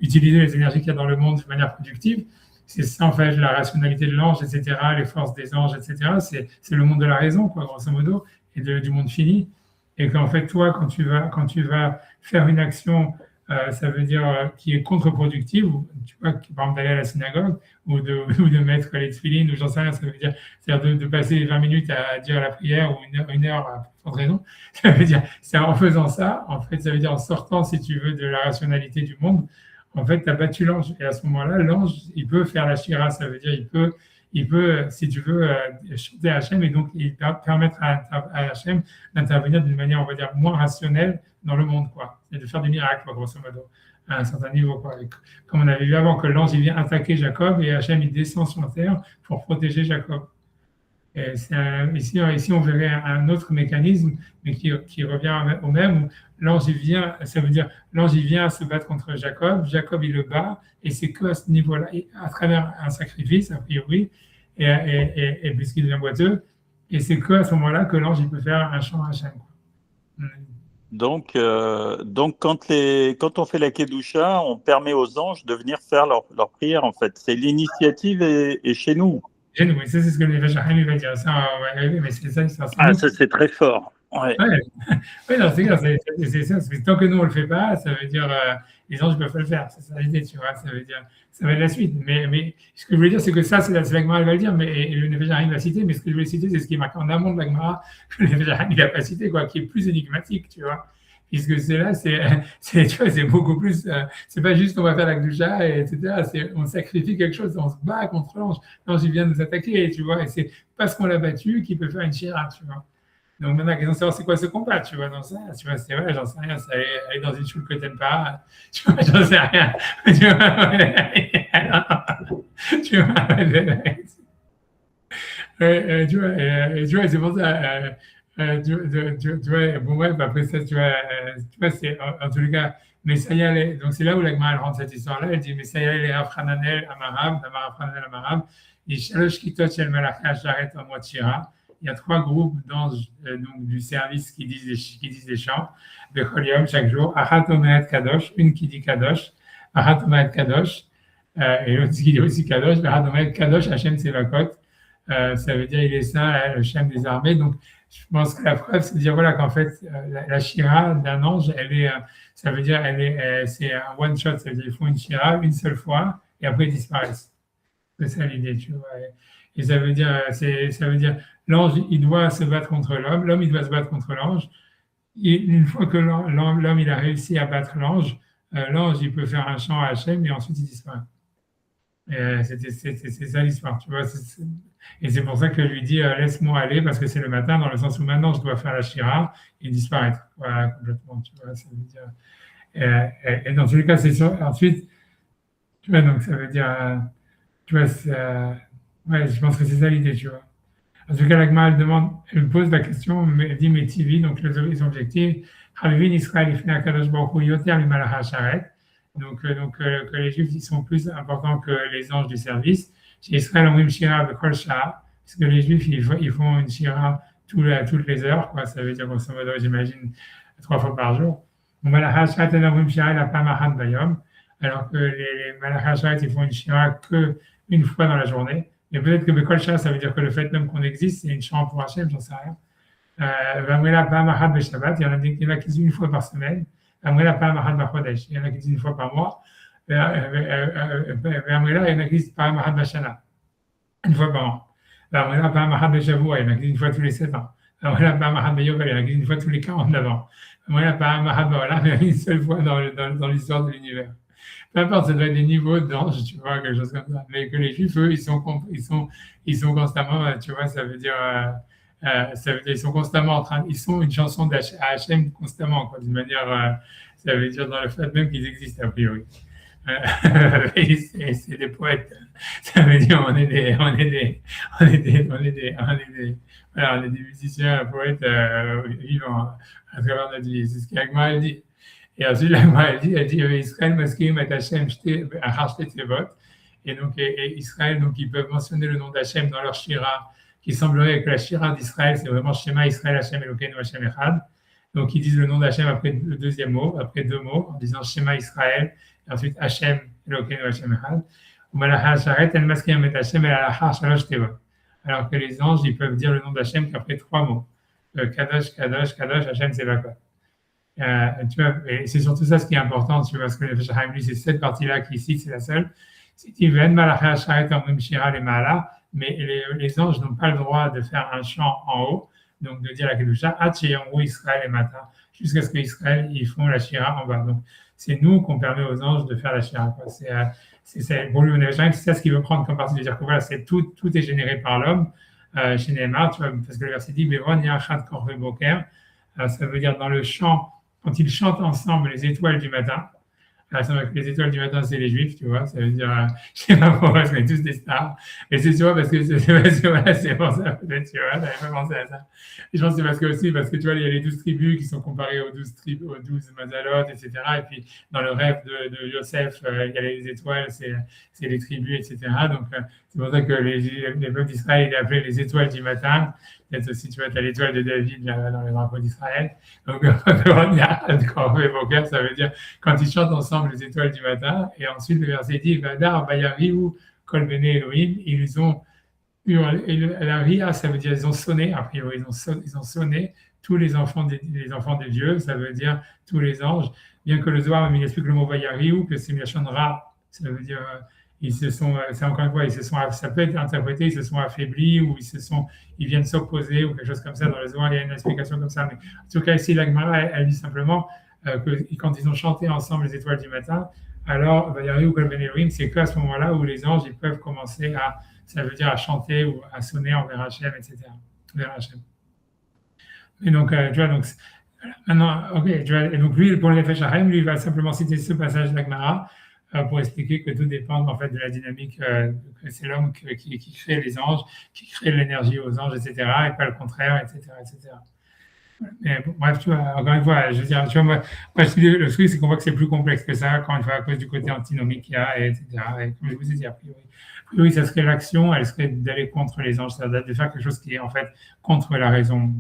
utiliser les énergies qu'il y a dans le monde de manière productive. C'est ça, en fait, la rationalité de l'ange, etc., les forces des anges, etc., c'est le monde de la raison, quoi, grosso modo, et du monde fini. Et qu'en fait, toi, quand tu vas faire une action, ça veut dire qui est contre-productive, tu vois, par exemple d'aller à la synagogue ou de mettre les tefilines, ou j'en sais rien, ça veut dire c'est-à-dire de passer 20 minutes à dire la prière ou une heure sans raison. Ça veut dire, c'est en faisant ça, en fait, ça veut dire en sortant, si tu veux, de la rationalité du monde, en fait, tu as battu l'ange. Et à ce moment-là, l'ange, il peut faire la shira, ça veut dire il peut, si tu veux, chanter à Hachem, et donc il peut permettre à Hachem d'intervenir d'une manière, on va dire, moins rationnelle dans le monde, quoi, et de faire des miracles, quoi, grosso modo, à un certain niveau, quoi. Et comme on avait vu avant, que l'ange, il vient attaquer Jacob, et Hachem, il descend sur la terre pour protéger Jacob. Et ici, on verrait un autre mécanisme, mais qui revient au même, où l'ange, il vient, ça veut dire, l'ange, il vient se battre contre Jacob, Jacob, il le bat, et c'est que à ce niveau-là, à travers un sacrifice, a priori, et puisqu'il devient boiteux, et c'est que à ce moment-là que l'ange, il peut faire un chant à Hachem. Donc, quand on fait la Kedusha, on permet aux anges de venir faire leur prière, en fait. C'est l'initiative est chez nous. Chez nous, oui, ça, c'est ce que le Nefesh va dire. Ça, ouais, mais c'est ça, ça, c'est très fort. Ouais. Oui, non, c'est clair, c'est ça. Tant que nous, on ne le fait pas, ça veut dire les anges peuvent pas le faire. C'est ça l'idée, tu vois. Ça veut dire, ça va être la suite. Mais ce que je voulais dire, c'est que ça, c'est la Gemara, elle va le dire, et le Nefesh va citer. Mais ce que je voulais citer, c'est ce qui est marqué en amont de la Gemara, que le Nefesh il n'a pas cité, quoi, qui est plus énigmatique, tu vois. Puisque tu vois, c'est beaucoup plus. C'est pas juste on va faire la Kedusha, etc. On sacrifie quelque chose, on se bat contre l'ange. L'ange, il vient nous attaquer, tu vois. Et c'est parce qu'on l'a battu qu'il peut faire une shira, tu vois. Donc maintenant, la question de savoir c'est quoi ce combat, tu vois, dans ça, tu vois, c'est vrai, j'en sais rien, c'est aller dans une choule que t'aimes pas, tu vois, j'en sais rien, tu vois, c'est pour ça, tu vois, bon bref, après ça, tu vois, c'est, en tous les cas, Messaya, donc c'est là où la Gemara rentre cette histoire-là. Elle dit Messaya le Afrananel Amarab, Afrananel Amarab, il y a 3 groupes d'anges donc, du service qui disent les chants. Chaque jour, Achat Omeet Kadosh, une qui dit Kadosh, Achat Omeet Kadosh, et l'autre qui dit aussi Kadosh, Achat Omeet Kadosh, Hachem Tsevakot, ça veut dire il est saint, Hachem des armées. Donc, je pense que la preuve, c'est de dire voilà, qu'en fait, la shira d'un ange, ça veut dire c'est un one shot, ça veut dire ils font une shira une seule fois et après ils disparaissent. C'est ça l'idée, tu vois. Et ça veut dire, l'ange, il doit se battre contre l'homme, il doit se battre contre l'ange. Et une fois que l'homme, il a réussi à battre l'ange, il peut faire un chant à Hachem et ensuite il disparaît. C'est ça l'histoire, tu vois. Et c'est pour ça que je lui dis laisse-moi aller parce que c'est le matin, dans le sens où maintenant je dois faire la shira et disparaître. Voilà, complètement, tu vois. Ça veut dire. Et dans tous les cas, c'est sûr. Ensuite, tu vois, donc ça veut dire. Tu vois, ouais, je pense que c'est ça l'idée, tu vois. En tout cas, la Gemara, elle me pose la question, elle dit, mais TV, donc les objectifs, Havivin Israël, il fait un Kadosh Baruch Hu Yoter Mimalacha Sharet. Donc, que les Juifs, ils sont plus importants que les anges du service. Chez Israël, on dit Shira Bekol Shah, parce que les Juifs, ils font une Shira toutes les heures, quoi. Ça veut dire, grosso modo, j'imagine, 3 fois par jour. Mimalacha Sharet, on dit Shira la Pamahan Bayom, alors que les Malacha Sharet, ils font une Shira une fois dans la journée. Mais peut-être que Bekol Shah, ça veut dire que le fait même qu'on existe, c'est une chant pour Hachem, j'en sais rien. Vamrela Pa'amahad Beshabbat, il y en a qui disent une fois par semaine. Vamrela Pa'amahad Bachodesh, il y en a qui disent une fois par mois. Vamrela, il y en a qui disent Pa'amahad Bashana, une fois par an. Vamrela Pa'amahad Beshavua, il y en a qui disent une fois tous les 7 ans. Vamrela Pa'amahad Beyovel, il y en a qui disent une fois tous les 49 ans. Vamrela Pa'amahad Ba'olam, il y en a une seule fois dans l'histoire de l'univers. Peu importe, ça doit être des niveaux d'ange, tu vois, quelque chose comme ça. Mais que les Juifs, eux, ils sont constamment, tu vois, ça veut dire, ils sont constamment en train, ils sont une chanson à Hachem constamment, quoi, d'une manière, ça veut dire dans le fait même qu'ils existent a priori. C'est des poètes. Ça veut dire on est des musiciens, poètes vivants à travers notre vie. C'est ce qu'Agma dit. Et ensuite, elle dit Israël, Maskim et Hachem, Achar Tevot. Et donc, Israël, donc, ils peuvent mentionner le nom d'Hachem dans leur shira, qui semblerait que la shira d'Israël, c'est vraiment Shema Israël, Hachem Elokeinu, Hachem Echad. Donc, ils disent le nom d'Hachem après le deuxième mot, après 2 mots, en disant Shema Israël, et ensuite Hachem Elokeinu, Hachem Echad. Alors que les anges, ils peuvent dire le nom d'Hachem qu'après 3 mots. Kadosh, Kadosh, Kadosh, Hachem Tsevakot. Tu vois, et c'est surtout ça ce qui est important, tu vois, parce que le Feshachaim, lui, c'est cette partie-là qui cite, c'est la seule. Mais les anges n'ont pas le droit de faire un chant en haut, donc de dire la Kedusha, Israël et Mata, jusqu'à ce qu'Israël, ils font la Shira en bas. Donc, c'est nous qu'on permet aux anges de faire la Shira. C'est pour lui, c'est ça ce qu'il veut prendre comme partie, de dire que voilà, tout est généré par l'homme, chez Neymar, tu vois, parce que le verset dit, ça veut dire dans le chant, quand ils chantent ensemble les étoiles du matin. C'est vrai que les étoiles du matin, c'est les Juifs, tu vois. Ça veut dire, je ne sais pas pourquoi, parce qu'on est tous des stars. Mais c'est sûr, parce que c'est pour ça, peut-être, tu vois, j'avais pas pensé à ça. Et je pense que c'est parce que tu vois, il y a les 12 tribus qui sont comparées aux 12 Mazalot, etc. Et puis, dans le rêve de Yosef, il y a les étoiles, c'est les tribus, etc. Donc, c'est pour ça que les peuples d'Israël, il est appelé les étoiles du matin. Peut-être aussi, tu vois, tu as l'étoile de David là, dans les drapeaux d'Israël. Donc, ça veut dire quand ils chantent ensemble les étoiles du matin. Et ensuite, le verset dit Vadar, Bayariou, Kol Bene Elohim. Ils ont la ria, ça veut dire ils ont sonné, a priori, ils ont sonné tous les enfants des dieux, ça veut dire tous les anges. Bien que le Zohar il explique le mot Bayariou, que c'est Miachon-Ra, ça veut dire. C'est encore une fois, ça peut être interprété, ils se sont affaiblis ou ils viennent s'opposer ou quelque chose comme ça. Dans le Zohar, il y a une explication comme ça. Mais en tout cas, ici, la Gemara, elle dit simplement que quand ils ont chanté ensemble les étoiles du matin, alors, Vayari ou Golben Elohim, c'est qu'à ce moment-là où les anges, ils peuvent commencer ça veut dire à chanter ou à sonner envers Hachem, etc. Vers Hachem. Et donc, tu vois, donc, maintenant, ok, tu vois, et donc lui, pour le Nefesh HaChaim, lui, il va simplement citer ce passage de la Gemara pour expliquer que tout dépend en fait de la dynamique, que c'est l'homme qui crée les anges, qui crée l'énergie aux anges, etc., et pas le contraire, etc., etc. Mais bon, bref, tu vois, encore une fois, je veux dire, tu vois, le truc, c'est qu'on voit que c'est plus complexe que ça, encore une fois, à cause du côté antinomique qu'il y a, etc. Et comme je vous ai dit, a priori, ça serait l'action, elle serait d'aller contre les anges, c'est-à-dire de faire quelque chose qui est en fait contre la raison,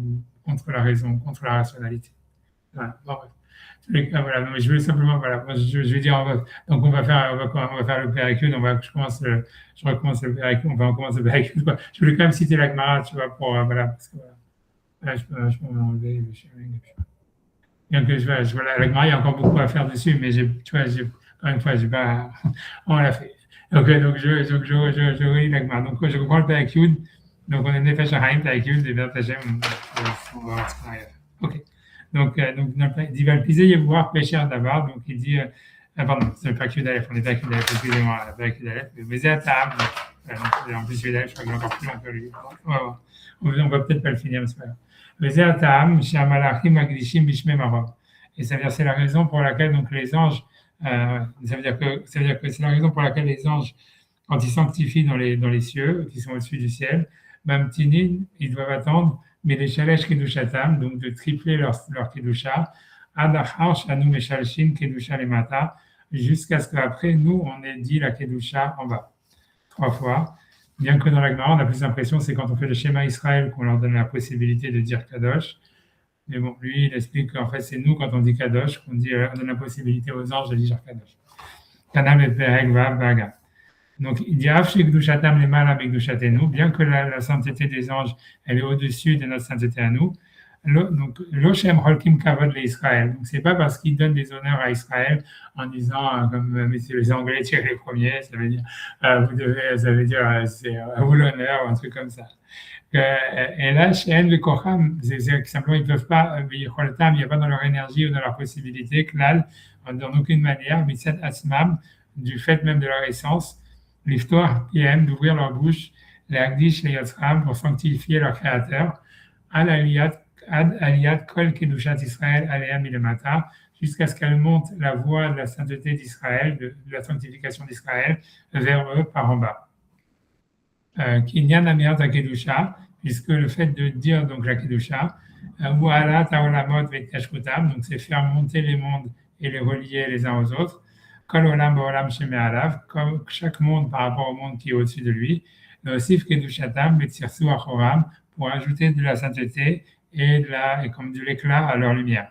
contre la rationalité. Voilà. Bon, bref. Voilà, mais je veux simplement, voilà, moi, je vais dire, donc on va faire le PRQ, je recommence le PRQ, on commence le PRQ, quoi. Je voulais quand même citer la Gemara, tu vois, pour, voilà, parce que, voilà. Là, je peux m'enlever le sharing. Bien que voilà, la Gemara, il y a encore beaucoup à faire dessus, mais tu vois, encore une fois, j'ai pas, on l'a fait. Donc, je relis la Gemara. Donc, je reprends le PRQ, donc on est Nefesh Haim, PRQ, et Bert Hashem, on va voir ce qu'on arrive à faire. Ok. Donc, il dit Valpisé, il va voir Pécher d'abord. Donc, il dit, pardon, c'est le PRQ d'Aleph, on est PRQ d'Aleph, excusez-moi, le PRQ d'Aleph, mais à table. En plus, celui d'Aleph, je crois qu'il est encore plus long que lui. On va voir. On va peut-être pas le finir, mais c'est pas grave. Et ça veut dire c'est la raison pour laquelle donc les anges, ça veut dire que c'est la raison pour laquelle les anges, quand ils sanctifient dans les cieux, qui sont au-dessus du ciel, même tinin, ils doivent attendre, mais les shalesh kedushatam, donc de tripler leur kedusha, adachar shanu meshalshin kedusha lemata, jusqu'à ce qu'après nous on ait dit la kedusha en bas 3 fois. Bien que dans la Gemara, on a plus l'impression, c'est quand on fait le schéma Israël qu'on leur donne la possibilité de dire Kadosh. Mais bon, lui, il explique qu'en fait, c'est nous, quand on dit Kadosh, on donne la possibilité aux anges de dire Kadosh. Kanam et Perek Vav Baga. Donc, il dit Afshik Dushatam les mal avec Dushatenu, bien que la sainteté des anges, elle est au-dessus de notre sainteté à nous. Donc, Loshem Holkim Kavod l'Israël. Donc, c'est pas parce qu'il donne des honneurs à Israël en disant, comme messieurs les Anglais tirent les premiers, ça veut dire, c'est à vous l'honneur, ou un truc comme ça. Et là, chez En le Kocham, c'est simplement, ils ne peuvent pas, il n'y a pas dans leur énergie ou dans leur possibilité, Klal, dans aucune manière, mais cette Asmam, du fait même de leur essence, l'histoire PM, d'ouvrir leur bouche, les Agdish, les Yotzram, pour sanctifier leur créateur, à l'Aliyat Kol Kedushat Israël Alea Milemata, jusqu'à ce qu'elle monte la voie de la sainteté d'Israël, de la sanctification d'Israël, vers eux par en bas. Kinyan Amirat Kedusha, puisque le fait de dire donc la Kedusha, ou Ala Taolamot Vetkashkutam, donc c'est faire monter les mondes et les relier les uns aux autres, Kol Olam Ba'olam Sheme Alav, comme chaque monde par rapport au monde qui est au-dessus de lui, Osif Kedushatam Vetzirsu Achoram, pour ajouter de la sainteté et comme de l'éclat à leur lumière.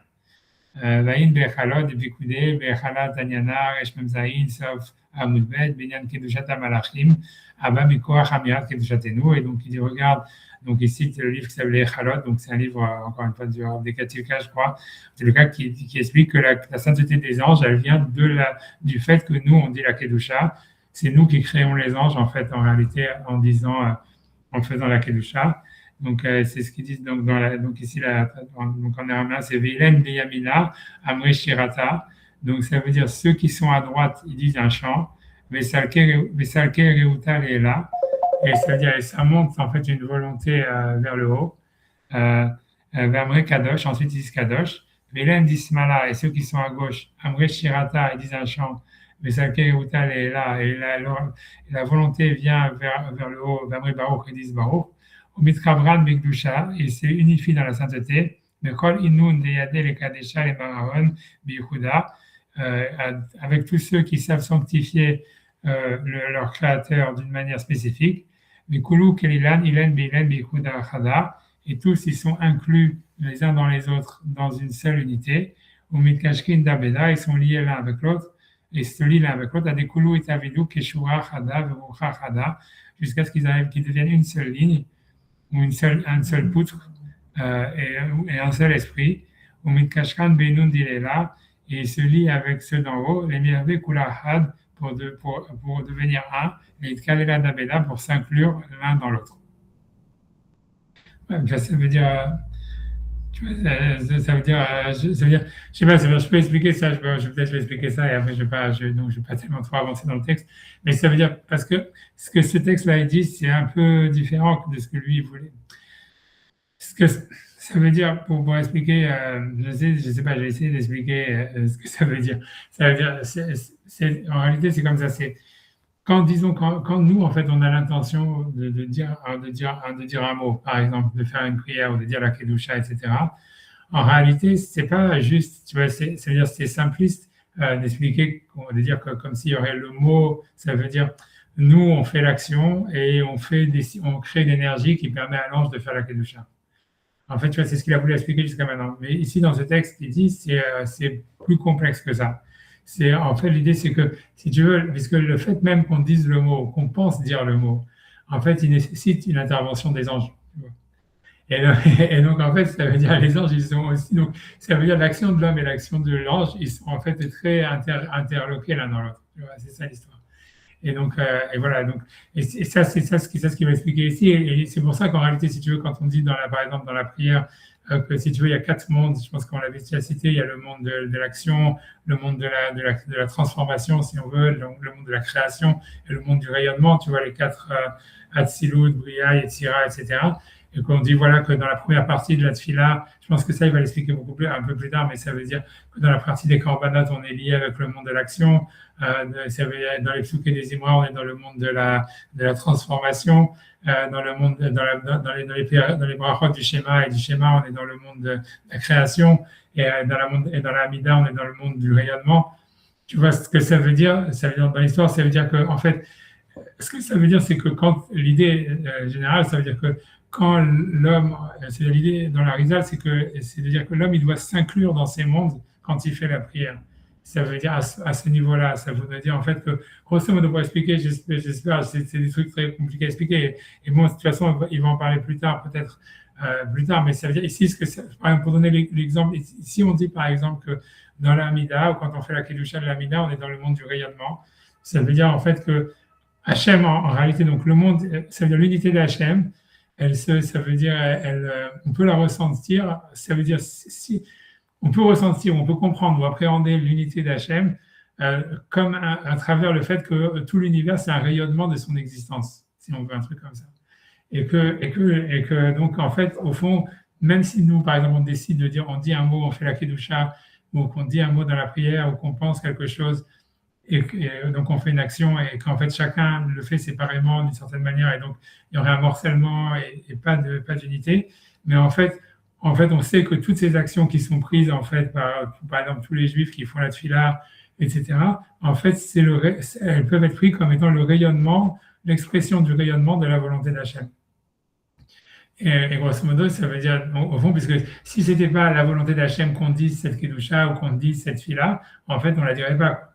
Vaïn Bechalot, Bikoudé, Bechalat Tanyana, Reshmem Zaïn, Sof Amoudbet, Binyan Kedushatam Malachim, Abba Mikoach Amirat Kedushatenu. Et donc il dit, regarde, donc il cite le livre qui s'appelle Echalot, donc c'est un livre, encore une fois, des Katilka, je crois. C'est le cas qui explique que la sainteté des anges, elle vient du fait que nous, on dit la Kedusha. C'est nous qui créons les anges, en fait, en réalité, en faisant la Kedusha. Donc, c'est ce qu'ils disent donc, donc ici, donc en araméen, c'est Veilen Beyamina, Amre Shirata. Donc, ça veut dire ceux qui sont à droite, ils disent un chant. Vesalke Reuta Leela. Et ça veut dire, ça monte en fait une volonté vers le haut. Amre Kadosh, ensuite ils disent Kadosh. Veilen Dismala, et ceux qui sont à gauche, Amre Shirata, ils disent un chant. Vesalke Reuta Leela. Et la volonté vient vers le haut, Amre Baruch, ils disent Baruch. Et c'est unifié dans la sainteté. Avec tous ceux qui savent sanctifier leur créateur d'une manière spécifique. Et tous ils sont inclus les uns dans les autres dans une seule unité. Ils sont liés l'un avec l'autre et se lient l'un avec l'autre à des koulou et tavidou keshura chada verucha chada jusqu'à ce qu'ils deviennent une seule ligne ou un seul poutre et un seul esprit, ou mitkashkan benun dilela, et il se lie avec ceux d'en haut, les mirve kulahad pour devenir un, et kalela dabela pour s'inclure l'un dans l'autre. Ouais, ça veut dire, ça veut dire, je sais pas, je peux expliquer ça, je vais peut-être expliquer ça et après je vais pas tellement trop avancer dans le texte, mais ça veut dire, parce que ce que ce texte-là dit, c'est un peu différent de ce que lui voulait. Ce que ça veut dire, pour expliquer, je sais pas, je vais essayer d'expliquer ce que ça veut dire. Ça veut dire, en réalité, c'est comme ça, c'est quand nous, en fait, on a l'intention de dire un mot, par exemple, de faire une prière ou de dire la Kedusha, etc., en réalité, c'est pas juste, tu vois, c'est-à-dire c'est simpliste d'expliquer, de dire que comme s'il y aurait le mot, ça veut dire nous on fait l'action et on crée l'énergie qui permet à l'ange de faire la kedusha. En fait, tu vois, c'est ce qu'il a voulu expliquer jusqu'à maintenant. Mais ici, dans ce texte, il dit c'est plus complexe que ça. En fait, l'idée, c'est que, si tu veux, puisque le fait même qu'on dise le mot, qu'on pense dire le mot, en fait, il nécessite une intervention des anges. Et donc, en fait, ça veut dire les anges, ils sont aussi. Donc, ça veut dire l'action de l'homme et l'action de l'ange, ils sont en fait très interloqués l'un dans l'autre. C'est ça l'histoire. Et donc, et voilà. Donc, ça, c'est ce qu'il va expliquer ici. Et c'est pour ça qu'en réalité, si tu veux, quand on dit par exemple dans la prière, que si tu veux, il y a 4 mondes. Je pense qu'on l'avait déjà cité. Il y a le monde de l'action, le monde de la transformation, si on veut, le monde de la création et le monde du rayonnement. Tu vois, les 4 Hatzilut, Bria, Yetzira, etc. Et qu'on dit voilà que dans la première partie de la Tfila, je pense que ça, il va l'expliquer un peu plus tard, mais ça veut dire que dans la partie des Korbanot, on est lié avec le monde de l'action. Ça veut dire dans les Psuké des Imra, on est dans le monde de la transformation. Dans le monde, dans les brachot du schéma et du schéma, on est dans le monde de la création. Et dans la Amida, on est dans le monde du rayonnement. Tu vois ce que ça veut dire? Ça veut dire dans l'histoire, ça veut dire que, en fait, ce que ça veut dire, c'est que quand l'idée générale, ça veut dire que quand l'homme, c'est l'idée dans la Rizal, c'est de dire que l'homme, il doit s'inclure dans ces mondes quand il fait la prière. Ça veut dire à ce niveau-là, ça veut dire en fait que, grosso modo, pour expliquer, j'espère, c'est des trucs très compliqués à expliquer. Et bon, de toute façon, il va en parler plus tard, peut-être plus tard, mais ça veut dire ici, par exemple, pour donner l'exemple, ici on dit par exemple que dans l'Amida, ou quand on fait la Kedusha de l'Amida, on est dans le monde du rayonnement. Ça veut dire en fait que Hachem, en réalité, donc le monde, ça veut dire l'unité d'Hachem. Ça veut dire, on peut la ressentir. Ça veut dire, si on peut ressentir, on peut comprendre ou appréhender l'unité d'Hachem comme à travers le fait que tout l'univers, c'est un rayonnement de son existence, si on veut un truc comme ça. Et que donc, en fait, au fond, même si nous, par exemple, on décide de dire, on dit un mot, on fait la Kedusha, ou qu'on dit un mot dans la prière, ou qu'on pense quelque chose, et donc on fait une action et qu'en fait chacun le fait séparément d'une certaine manière et donc il y aurait un morcellement et pas d'unité, mais en fait on sait que toutes ces actions qui sont prises en fait par exemple tous les juifs qui font la tfila, etc., en fait elles peuvent être prises comme étant le rayonnement, l'expression du rayonnement de la volonté d'Hachem. Et grosso modo, ça veut dire, au fond, puisque si c'était pas la volonté d'Hachem qu'on dise cette kedusha ou qu'on dise cette tfila, en fait on la dirait pas.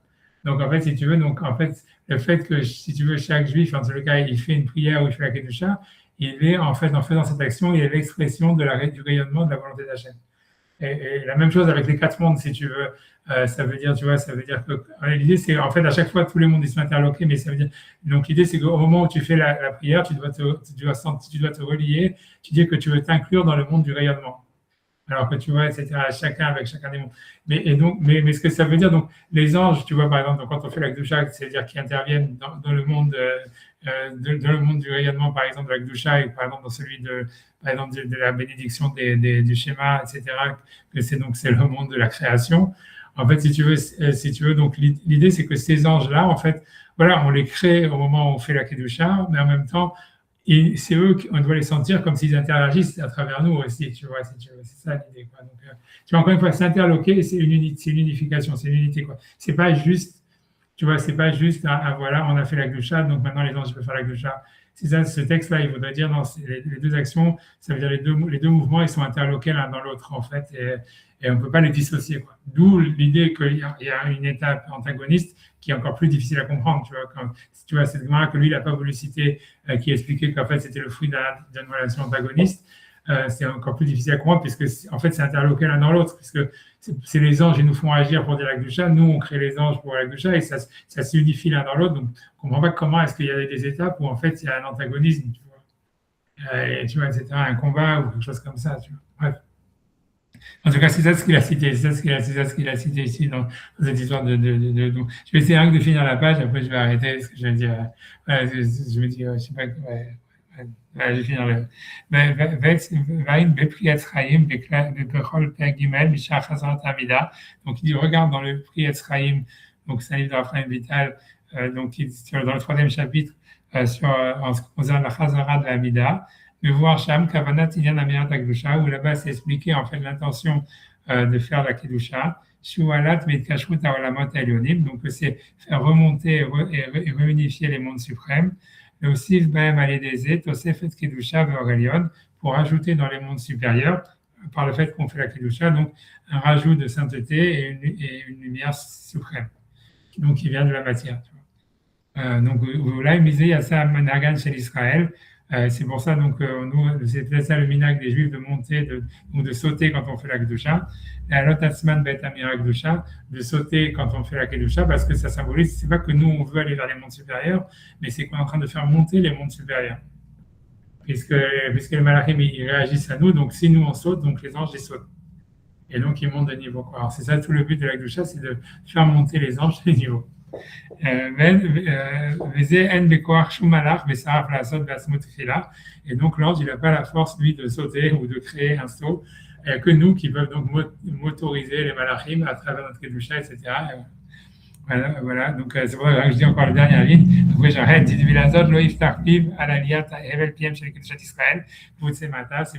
Donc, en fait, si tu veux, le fait que, si tu veux, chaque juif, en tout cas, il fait une prière ou il fait la Kedusha, il est, en fait, en faisant cette action, il est l'expression du rayonnement de la volonté d'Hachem. Et la même chose avec les 4 mondes, si tu veux, ça veut dire, tu vois, ça veut dire que, l'idée, c'est, en fait, à chaque fois, tous les mondes, ils sont interloqués, mais ça veut dire, donc l'idée, c'est qu'au moment où tu fais la prière, tu dois te relier, tu dis que tu veux t'inclure dans le monde du rayonnement. Alors que tu vois, etc., chacun avec chacun des mondes. Mais ce que ça veut dire, donc, les anges, tu vois, par exemple, donc, quand on fait la Gdusha, c'est-à-dire qu'ils interviennent dans le monde, dans le monde du rayonnement, par exemple, de la Gdusha, et par exemple, dans celui par exemple, de la bénédiction du schéma, etc., que c'est le monde de la création. En fait, si tu veux, donc, l'idée, c'est que ces anges-là, en fait, voilà, on les crée au moment où on fait la Kedusha, mais en même temps, et c'est eux qu'on doit les sentir comme s'ils interagissent à travers nous aussi, tu vois, si tu veux. C'est ça l'idée, quoi. Donc, tu vois, encore une fois, c'est interloqué, c'est une unification, c'est une unité, quoi. C'est pas juste, tu vois, c'est pas juste, voilà, on a fait la Gdusha, donc maintenant les anges peuvent faire la Gdusha. C'est ça, ce texte-là, il voudrait dire, non, les deux actions, ça veut dire les deux mouvements, ils sont interloqués l'un dans l'autre, en fait, et on ne peut pas les dissocier, quoi. D'où l'idée qu'il y a une étape antagoniste qui est encore plus difficile à comprendre, tu vois, c'est là que lui, il n'a pas voulu citer, qui expliquait qu'en fait, c'était le fruit d'une relation antagoniste. C'est encore plus difficile à comprendre puisque, en fait, c'est interloqué l'un dans l'autre, puisque c'est les anges, ils nous font agir pour dire la Gdusha, nous, on crée les anges pour la Gdusha, et ça s'unifie l'un dans l'autre, donc on ne comprend pas comment est-ce qu'il y a des étapes où, en fait, il y a un antagonisme, tu vois, etc., un combat ou quelque chose comme ça, tu vois. Bref. En tout cas, c'est ça ce qu'il a cité, ici dans cette histoire de. Je vais essayer de finir la page, après je vais arrêter, parce que je vais dire. Je me dis, je sais pas. Je vais finir le. Donc il dit, regarde dans le Pri Etzraïm, donc c'est un livre de Raphaël Vital, donc dans le 3e chapitre, en ce qui concerne la Chazara de la Amida. de voir Sham, Kavanat Inyan Amirat Akdusha, où là-bas c'est expliqué en fait l'intention de faire la Kedusha, Shualat Vetkashrut Haolamot Elyonim, donc c'est faire remonter et réunifier les mondes suprêmes, et aussi Bahem Aledeze, Tosefet Kedusha Veorelion, pour ajouter dans les mondes supérieurs, par le fait qu'on fait la Kedusha, donc un rajout de sainteté et une lumière suprême, donc qui vient de la matière. Donc là, il misait à ça Managan chez l'Israël. C'est pour ça, donc, c'est peut-être ça le minag des Juifs de monter, de sauter quand on fait la Kedusha. Et à l'Otatzman Bet Amira Kedusha, de sauter quand on fait la Kedusha, parce que ça symbolise, c'est pas que nous, on veut aller vers les mondes supérieurs, mais c'est qu'on est en train de faire monter les mondes supérieurs. Puisque les malachim, ils réagissent à nous, donc si nous, on saute, donc les anges, ils sautent. Et donc, ils montent de niveau. Alors, c'est ça tout le but de la Kedusha, c'est de faire monter les anges de niveau. Et donc l'ange, il n'a pas la force, lui, de sauter ou de créer un saut, que nous qui peuvent donc motoriser les malachim à travers notre Kedusha, etc. Voilà. Donc c'est pour ça que je dis encore la dernière ligne. Après j'arrête. C'est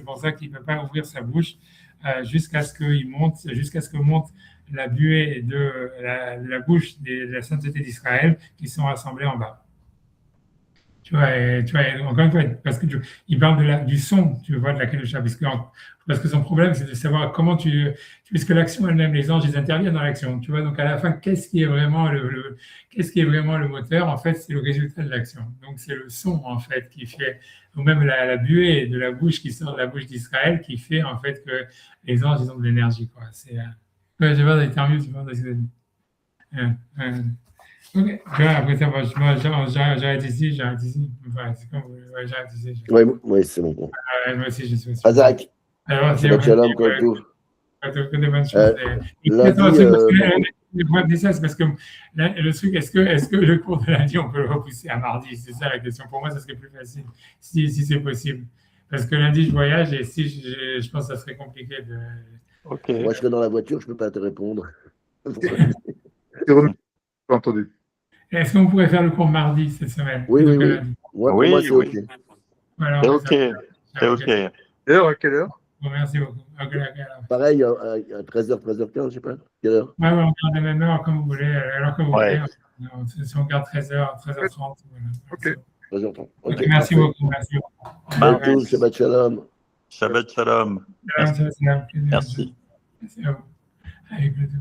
pour ça qu'il ne peut pas ouvrir sa bouche jusqu'à ce que monte la buée de la bouche de la sainteté d'Israël qui sont rassemblés en bas. Tu vois, encore une fois, parce que il parle du son, tu vois, de la Kedusha, parce que son problème, c'est de savoir comment puisque l'action elle-même, les anges, ils interviennent dans l'action, tu vois, donc à la fin, qu'est-ce qui est vraiment le moteur, en fait, c'est le résultat de l'action. Donc c'est le son, en fait, qui fait, ou même la buée de la bouche qui sort de la bouche d'Israël, qui fait, en fait, que les anges, ils ont de l'énergie, quoi. Je vais voir des interviews, tu vois, dans ce ok, après ça, j'arrête ici. Enfin, c'est comme j'arrête ici. Oui, c'est bon. Moi aussi, je suis. Azak. Alors, c'est Shalom, comme tout. Que des bonnes choses. C'est parce que le truc, est-ce que le cours de lundi, on peut le repousser à mardi? C'est ça la question. Pour moi, ça serait plus facile, si c'est possible. Parce que lundi, je voyage et si je pense que ça serait compliqué de. Ok. Moi, je serai dans la voiture, je ne peux pas te répondre. Entendu. Est-ce qu'on pourrait faire le cours mardi cette semaine? Oui. Ouais, pour moi, c'est OK. Voilà, c'est OK. D'ailleurs, à quelle heure? Bon, merci beaucoup. Pareil, à 13h, 13h15, je ne sais pas. Quelle heure? Oui, on garde la même heure comme vous voulez. Alors que vous voulez, si on garde 13h, 13h30. Voilà. OK. 13h30. Okay, merci beaucoup. Merci. Shabbat Shalom. Shabbat Shalom. Merci. Merci. Merci à vous. Avec plaisir.